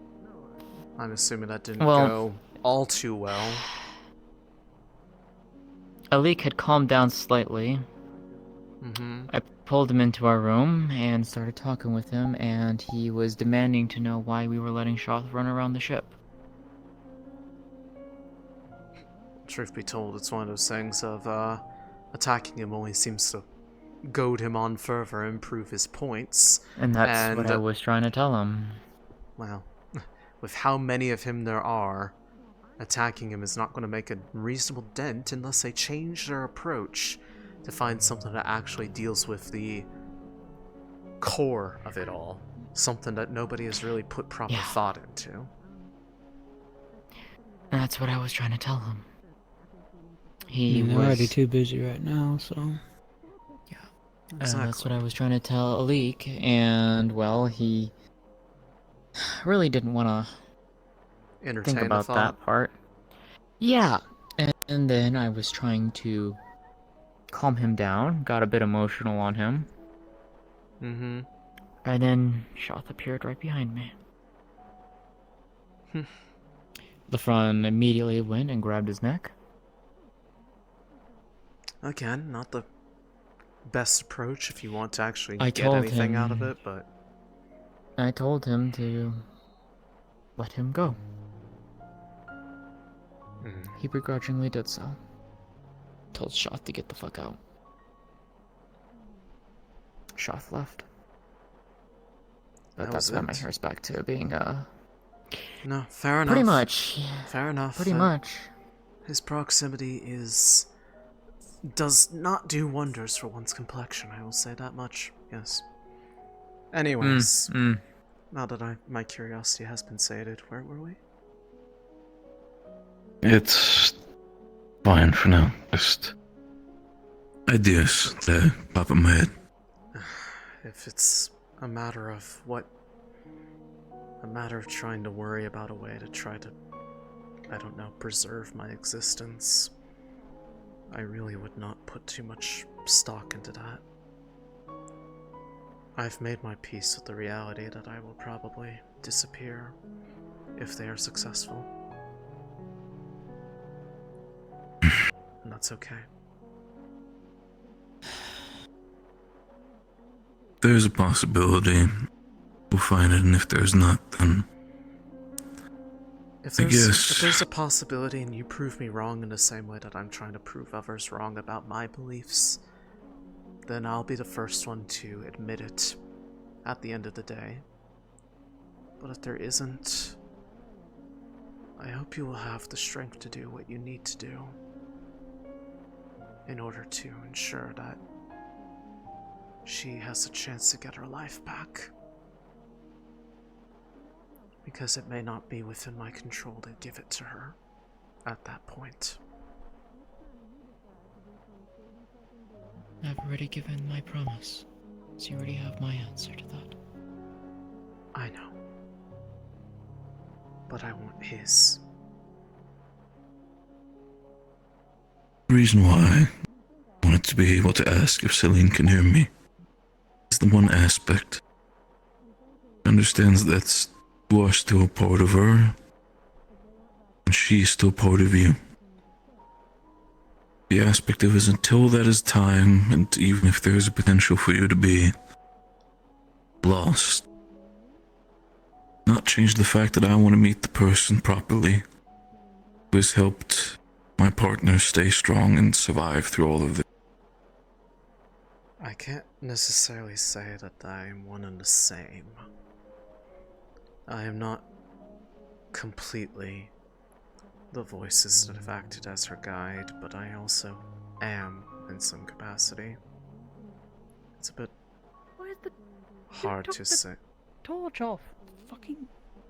I'm assuming that didn't Well- go all too well. Alik had calmed down slightly. I pulled him into our room and started talking with him, and he was demanding to know why we were letting Shoth run around the ship. Truth be told, it's one of those things of attacking him only seems to goad him on further and improve his points. And that's what I was trying to tell him. Well, with how many of him there are, attacking him is not going to make a reasonable dent unless they change their approach to find something that actually deals with the core of it all. Something that nobody has really put proper thought into. And that's what I was trying to tell him. They're already too busy right now, so... That's what I was trying to tell Alik, and, well, he really didn't want to Entertain think the about thought. that part. Yeah, and then I was trying to calm him down, got a bit emotional on him. And then Shoth appeared right behind me. The front immediately went and grabbed his neck. Again, not the best approach if you want to actually I get told anything him- out of it, but I told him to let him go. He begrudgingly did so. Told Shoth to get the fuck out. Shoth left. But That that's was when my it. hair's back to being, no, fair enough. Pretty much. Fair enough. Pretty much. His proximity does not do wonders for one's complexion, I will say that much. Yes. Anyways, now that my curiosity has been sated, where were we? It's fine for now. Just ideas that pop in my head. If it's a matter of trying to worry about a way to try to, I don't know, preserve my existence, I really would not put too much stock into that. I've made my peace with the reality that I will probably disappear if they are successful. And that's okay. There's a possibility we'll find it, and if there's not, then If I there's guess a possibility and you prove me wrong in the same way that I'm trying to prove others wrong about my beliefs, then I'll be the first one to admit it at the end of the day. But if there isn't, I hope you will have the strength to do what you need to do in order to ensure that she has a chance to get her life back. Because it may not be within my control to give it to her at that point. I've already given my promise, so you already have my answer to that. I know. But I want his. the reason why I wanted to be able to ask if Celine can hear me is the one aspect. Understands that you are still part of her, and she is still part of you. The aspect of is until that is time, and even if there is a potential for you to be lost, not change the fact that I want to meet the person properly who has helped my partner stay strong and survive through all of this. I can't necessarily say that I am one and the same. I am not completely the voices that have acted as her guide, but I also am in some capacity. It's a bit hard to say. Torch off. Fucking.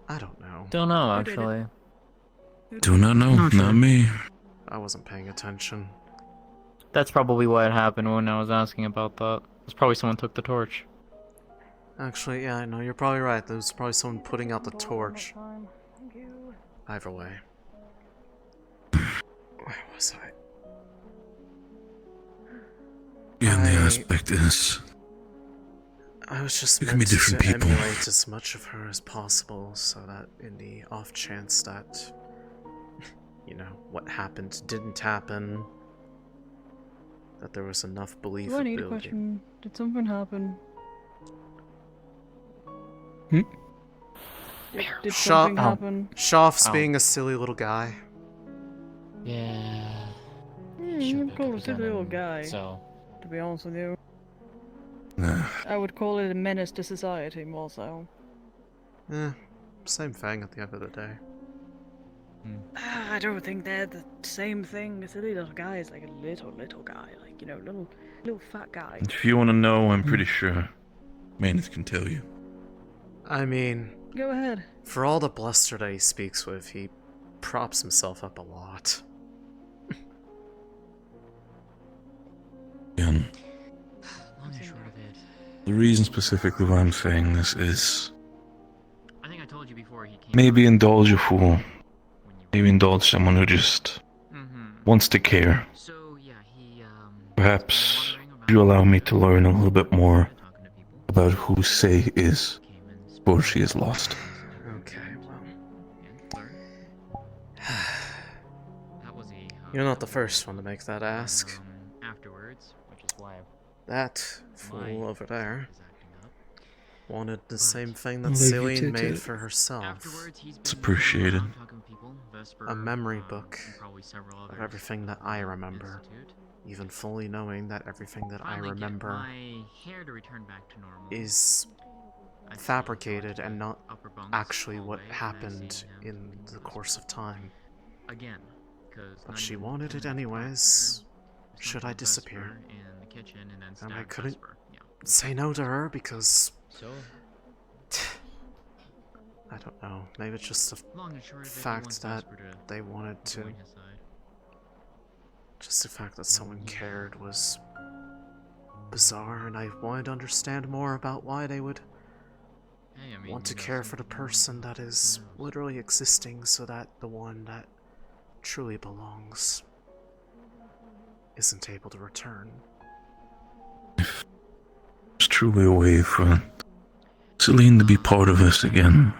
I don't know. Don't know, actually. Do not know, not me. I wasn't paying attention. That's probably what happened when I was asking about that. It's probably someone took the torch. Actually, yeah, I know, you're probably right. There was probably someone putting out the torch. Either way. Where was I? Yeah, the aspect is... I was just You can meant be different to people. emulate as much of her as possible, so that in the off chance that, you know, what happened didn't happen, that there was enough believability. Do I need a question? Did something happen? Did something happen? Shoff's being a silly little guy. Yeah. You're cool, silly little guy. So. To be honest with you. Nah. I would call it a menace to society more so. Same thing at the end of the day. I don't think they're the same thing. A silly little guy is like a little guy, like, you know, little fat guy. If you want to know, I'm pretty sure Maneth can tell you. I mean, Go ahead. For all the bluster that he speaks with, he props himself up a lot. Again, the reason specifically why I'm saying this is I think I told you before he came. maybe indulge a fool. Maybe indulge someone who just wants to care. So yeah, he Perhaps you allow me to learn a little bit more about who Say is before she is lost. Okay, well. You're not the first one to make that ask. Afterwards, which is why That fool over there wanted the same thing that I'll leave you Celine to made it. for herself. It's appreciated. A memory book of everything that I remember, even fully knowing that everything that I remember is fabricated and not actually what happened in the course of time. But she wanted it anyways. Should I disappear? And I couldn't say no to her because I don't know. Maybe it's just the fact that they wanted to. Just the fact that someone cared was bizarre, and I wanted to understand more about why they would want to care for the person that is literally existing so that the one that truly belongs isn't able to return. It's truly a way for Celine to be part of us again.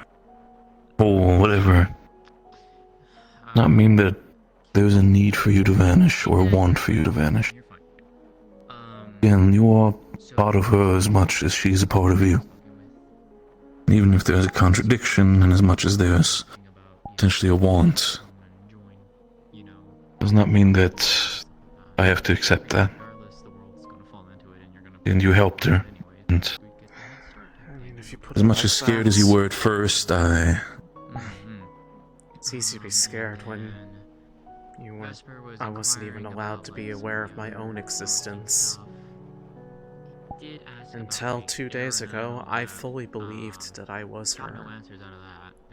Or whatever. Not mean that there's a need for you to vanish or a want for you to vanish. Again, you are part of her as much as she's a part of you. Even if there's a contradiction, and as much as there's potentially a want, does not mean that I have to accept that. And you helped her, and as much as scared as you were at first, It's easy to be scared when I wasn't even allowed to be aware of my own existence. Until 2 days ago, I fully believed that I was her.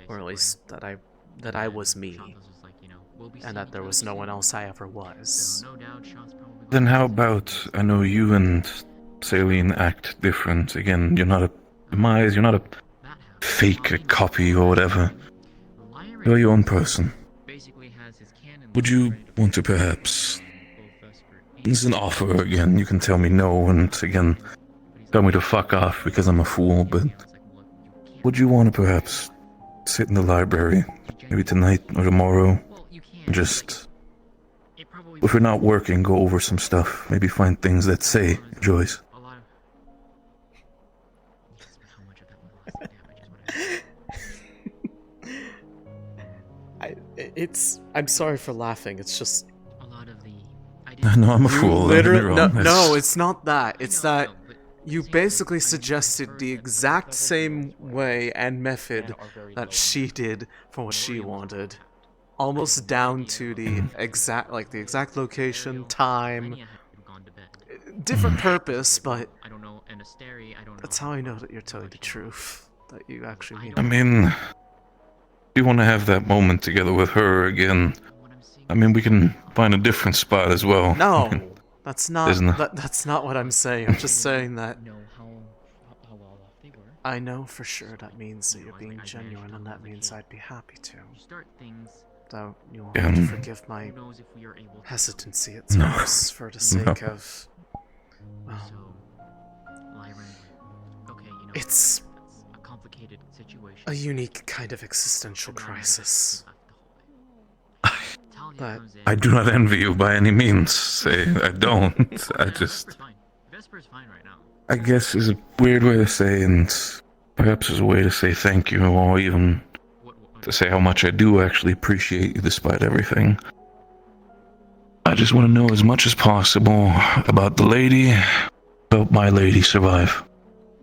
Or at least that I was me. And that there was no one else I ever was. Then how about, I know you and Celine act different. Again, you're not you're not a fake, a copy or whatever. You're your own person. Would you want to perhaps... This is an offer again, you can tell me no, and again, tell me to fuck off because I'm a fool, but... Would you want to perhaps sit in the library, maybe tonight or tomorrow, and just... If you're not working, go over some stuff, maybe find things that Say enjoys. I'm sorry for laughing, it's just... I know I'm a fool, don't get me wrong. No, it's not that. It's that You basically suggested the exact same way and method that she did for what she wanted. Almost down to the exact location, time, different purpose, but that's how I know that you're telling the truth. That you actually mean. I mean, if you want to have that moment together with her again, I mean, we can find a different spot as well. No, that's not. That's not what I'm saying. I'm just saying that. I know for sure that means that you're being genuine, and that means I'd be happy to. Though you'll have to forgive my hesitancy at times for the sake of. Well, it's a unique kind of existential crisis. But I do not envy you by any means. I don't. I just. I guess is a weird way to say, and perhaps is a way to say thank you, or even to say how much I do actually appreciate you despite everything. I just want to know as much as possible about the lady, help my lady survive.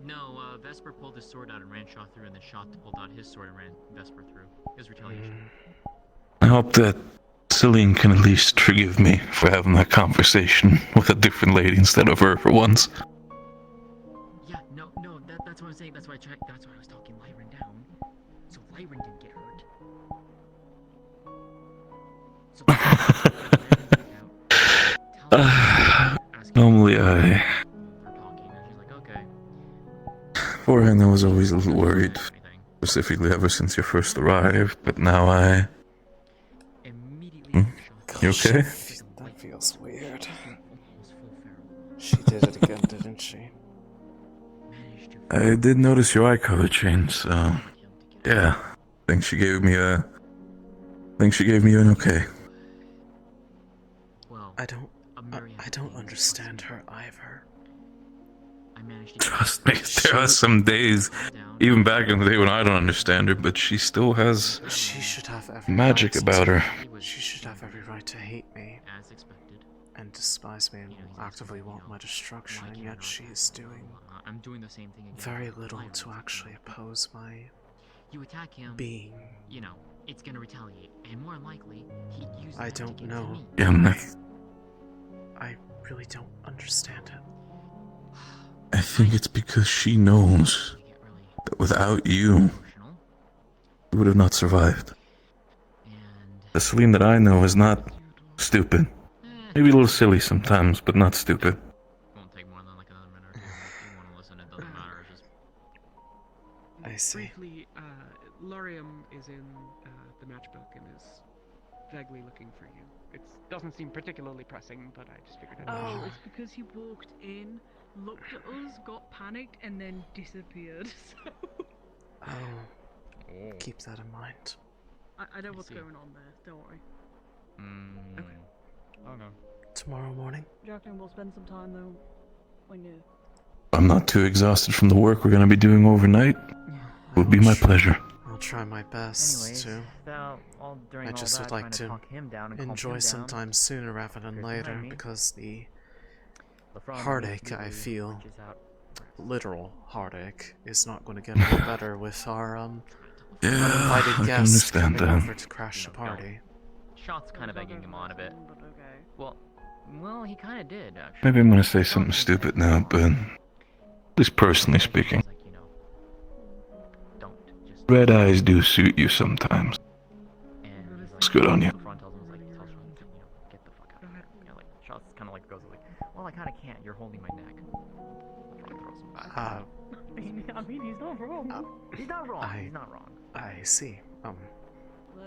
No, Vesper pulled his sword out and ran Shaw through, and then Shaw pulled out his sword and ran Vesper through. It was retaliation. I hope that Celine can at least forgive me for having that conversation with a different lady instead of her for once. Yeah, no, that's what I'm saying. That's why I was talking Lyran down, so Lyran didn't get hurt. Normally beforehand I was always a little worried, specifically ever since you first arrived, but now I... You okay? That feels weird. She did it again, didn't she? I did notice your eye color change, so... Yeah, I think she gave me an okay. I don't understand her either. Trust me, there are some days, even back in the day when I don't understand her, but she still has She should have every magic right about her. She should have every right to hate me. And despise me and actively want my destruction, and yet she's doing I'm doing the same thing again. very little to actually oppose my You attack him, being. you know, it's gonna retaliate, and more likely, he'd use I that don't against know. me. Yeah, I really don't understand it. I think it's because she knows that without you, we would have not survived. The Celine that I know is not stupid. Maybe a little silly sometimes, but not stupid. I see. Briefly, Lorium is in the matchbook and is vaguely looking for you. It doesn't seem particularly pressing, but I just figured I'd Oh, it's because he walked in, looked at us, got panicked, and then disappeared. So Oh, keep that in mind. I know what's going on there. Don't worry. Okay. Oh no. Tomorrow morning? Do you reckon we'll spend some time though, when you? I'm not too exhausted from the work we're going to be doing overnight. It would be my pleasure. I'll try my best to. I just would like to enjoy some time sooner rather than later, because the heartache I feel, literal heartache, is not going to get any better with our uninvited guests coming over to crash the party. Shot's kind of egging him on a bit. Well, he kind of did, actually. Maybe I'm going to say something stupid now, but at least personally speaking, red eyes do suit you sometimes. It's good on you. Shot's kind of like goes like, well, I kind of can't. You're holding my neck. I mean, he's not wrong. He's not wrong. He's not wrong. I see. That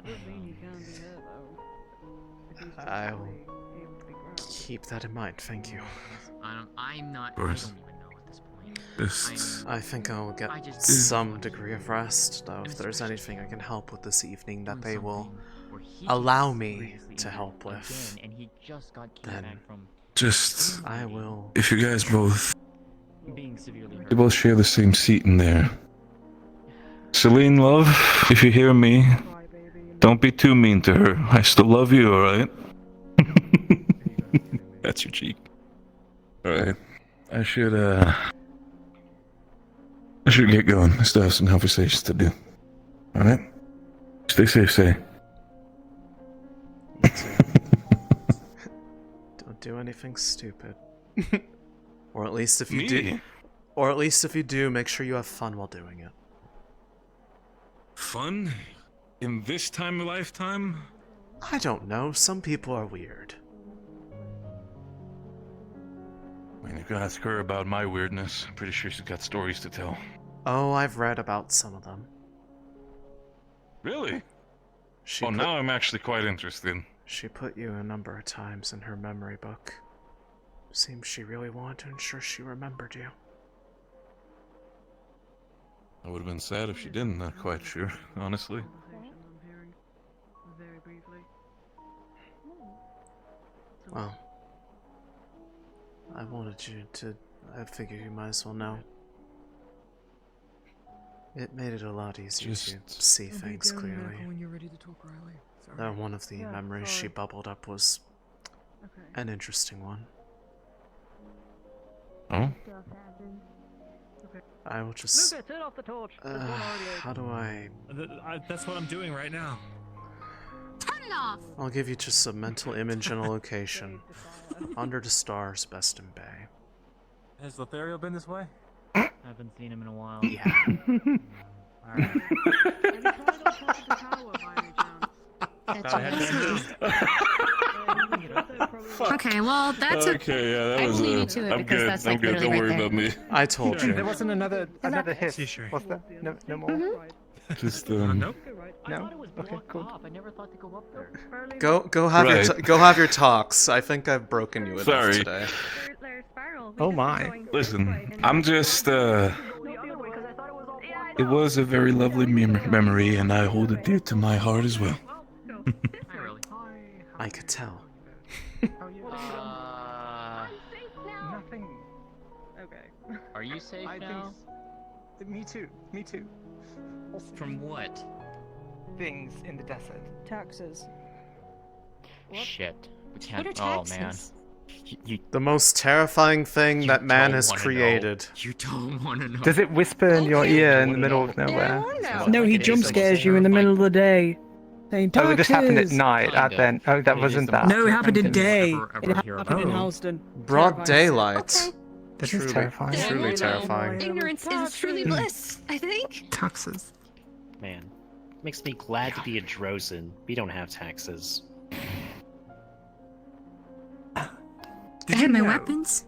does mean you can be hurt though. I'll keep that in mind. Thank you. I'm not. Of course. I think I'll get some degree of rest, though. If there's anything I can help with this evening that they will allow me to help with, then Just, I will. if you guys both, you both share the same seat in there. Celine, love, if you hear me, don't be too mean to her. I still love you, alright? That's your cheek. Alright. I should, I should get going. I still have some conversations to do. Alright? Stay safe, say. Don't do anything stupid. Or at least if you do. Or at least if you do, make sure you have fun while doing it. Fun? In this time of lifetime? I don't know. Some people are weird. I mean, you can ask her about my weirdness. I'm pretty sure she's got stories to tell. Oh, I've read about some of them. Really? Now I'm actually quite interested. She put you a number of times in her memory book. Seems she really wanted to ensure she remembered you. I would have been sad if she didn't, not quite sure, honestly. Well, I wanted you to... I figured you might as well know. It made it a lot easier to see things clearly. One of the memories she bubbled up was an interesting one. Oh? I will just... Lucas, turn off the torch. how do I... That's what I'm doing right now. Turn it off! I'll give you just a mental image and a location. Under the stars, Beston Bay. Has Lothario been this way? Haven't seen him in a while. Yeah. Okay, well, that's okay, yeah, that was leave you to it I'm because good. that's, I'm like, good. literally Don't worry right about me. I told you. There wasn't another hit, was there? No more? Just No? Okay, cool. I never thought to go up there. Go have your talks. I think I've broken you enough Sorry. today. Oh my. Listen, I'm just, it was a very lovely memory, and I hold it dear to my heart as well. I could tell. Nothing. Okay. Are you safe I now? think... Me too. Me too. From what? Things in the desert. Taxes. Shit. We What can't. are Oh man. taxes? The most terrifying thing that man don't has wanna know. created. You don't want to know. Does it whisper in your ear in the middle of nowhere? No, he jump scares you in the middle of the day. Saying, Oh, this happened at "Taxes!" night. Then. Oh, that wasn't that. No, it happened in day. ever It hear happened in about. Houston. Broad daylight. This is terrifying. Truly terrifying. Ignorance is truly bliss, I think. Taxes. Man, makes me glad to be a Drozen. We don't have taxes. I have my weapons.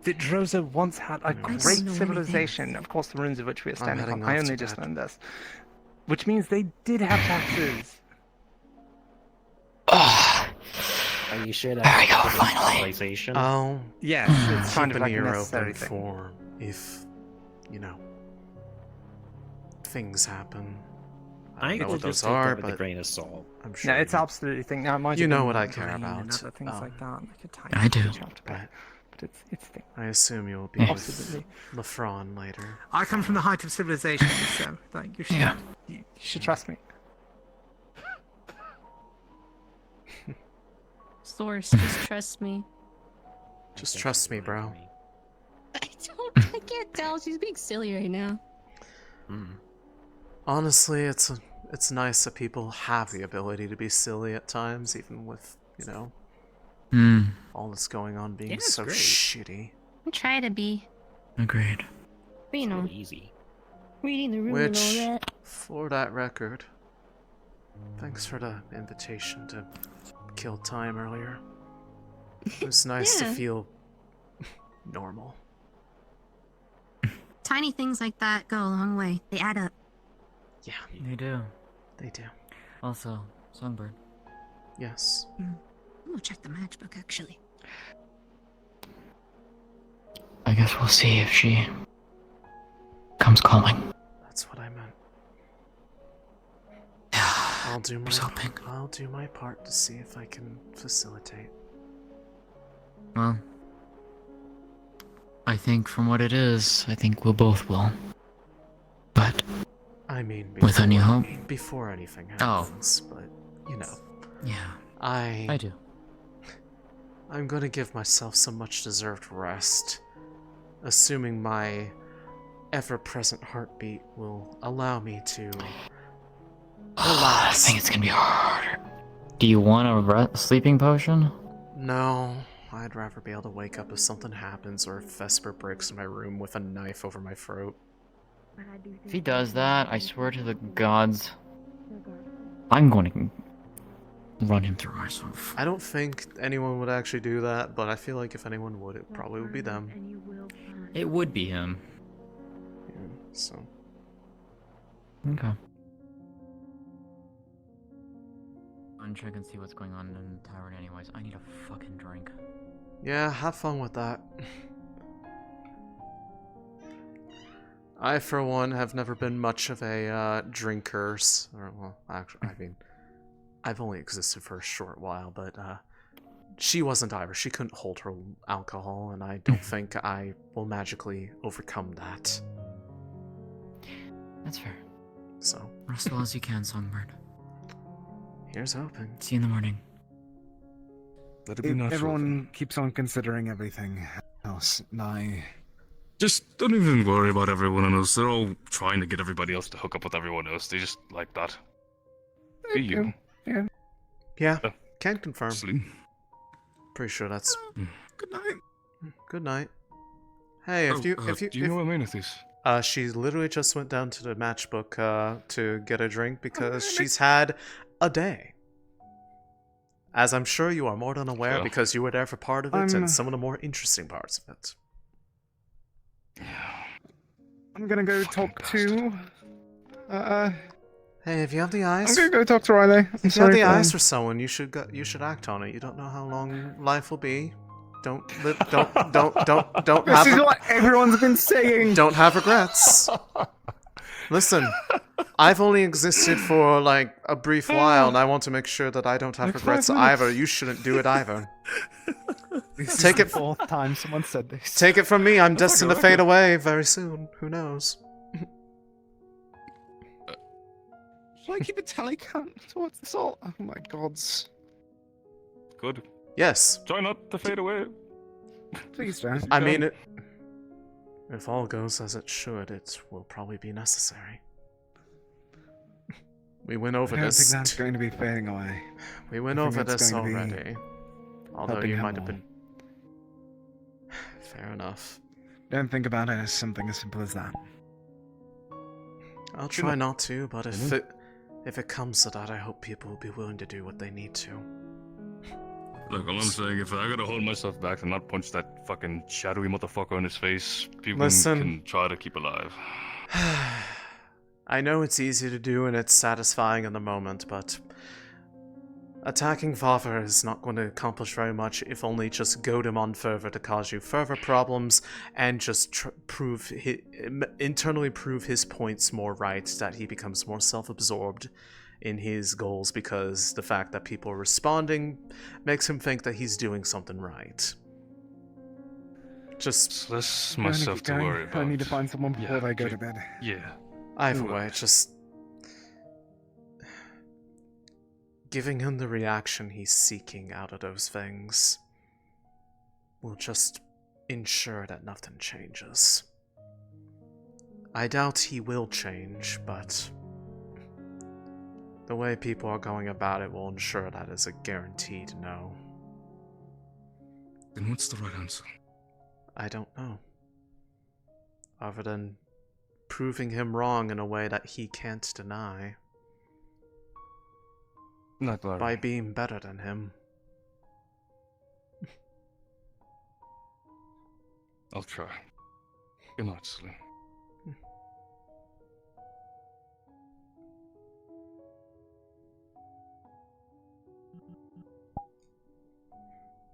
That Droza once had a don't great know civilization, of course, the ruins of which we are standing heading on. I off only to just bed. learned this. Which means they did have taxes. Are you sure that's civilization? Oh, Yes, it's kind keep of an like a ear necessary open thing. for if, things happen. I don't know what could those just take are, that with a but grain of salt. I'm sure. No, it's absolutely thing. Now, it might You have know been what I care green about. and other things like that. Like a tiny I do. touch after that. But it's thing. I assume you'll be Absolutely. with Lafron later. I come from the height of civilization, so like you should, you should trust me. Source, just trust me. Just trust me, bro. I can't tell. She's being silly right now. Honestly, it's nice that people have the ability to be silly at times, even with, all that's going on being Yeah, it's so great. shitty. I try to be. Agreed. But, you know, Easy. reading the room Which, and all that. for that record, thanks for the invitation to kill time earlier. It was nice to Yeah. feel normal. Tiny things like that go a long way. They add up. Yeah, They do. they do. Also, Songbird. Yes. I'm gonna check the matchbook, actually. I guess we'll see if she comes calling. That's what I meant. I'll do my part to see if I can facilitate. Well, I think from what it is, I think we'll both will. But I mean, with any hope? Before anything Oh. happens, but Yeah. I do. I'm gonna give myself some much deserved rest. Assuming my ever-present heartbeat will allow me to I relax. think it's gonna be hard. Do you want a sleeping potion? No, I'd rather be able to wake up if something happens or if Vesper breaks in my room with a knife over my throat. If he does that, I swear to the gods, I'm going to run him through myself. I don't think anyone would actually do that, but I feel like if anyone would, it probably would be them. It would be him. Yeah, so. Okay. I'm check and see what's going on in the tavern anyways. I need a fucking drink. Yeah, have fun with that. I, for one, have never been much of a drinker. Or, well, actually, I mean, I've only existed for a short while, but she wasn't either. She couldn't hold her alcohol, and I don't think I will magically overcome that. That's fair. So. Rest well as you can, Songbird. Here's hoping. See you in the morning. That'd be natural. Everyone keeps on considering everything else, and I... Just don't even worry about everyone else. They're all trying to get everybody else to hook up with everyone else. They just like that. Be you. Yeah. Yeah, can't confirm. Sleep. Pretty sure that's... Good night. Good night. Hey, if you... do you know what I mean with this? She literally just went down to the matchbook to get a drink because she's had a day. As I'm sure you are more than aware because you were there for part of it and some of the more interesting parts of it. I'm gonna go talk to... Hey, if you have the eyes... I'm gonna go talk to Riley. If you have the eyes for someone, you should act on it. You don't know how long life will be. Don't This have... is what everyone's been saying! Don't have regrets. Listen, I've only existed for, like, a brief while, and I want to make sure that I don't have regrets either. You shouldn't do it either. This is the fourth time someone said this. Take it from me, I'm destined to fade away very soon. Who knows? Should I keep a tally count towards this all? Oh my gods. Good. Yes. Try not to fade away. Please don't. I mean, if all goes as it should, it will probably be necessary. We went over I don't this. think that's going to be fading away. We went over this already. Although you might have been... Fair enough. Don't think about it as something as simple as that. I'll try not to, but if it comes to that, I hope people will be willing to do what they need to. Look, all I'm saying, if I gotta hold myself back and not punch that fucking shadowy motherfucker in his face, people can try to keep alive. I know it's easy to do and it's satisfying in the moment, but attacking Father is not going to accomplish very much, if only just goad him on further to cause you further problems and just internally prove his points more right, that he becomes more self-absorbed in his goals because the fact that people are responding makes him think that he's doing something right. Just less myself to worry about. I need to find someone before I go to bed. Yeah. Either way, just giving him the reaction he's seeking out of those things will just ensure that nothing changes. I doubt he will change, but the way people are going about it will ensure that is a guaranteed no. Then what's the right answer? I don't know. Other than proving him wrong in a way that he can't deny. Not worry. By being better than him. I'll try. Good night, Celine.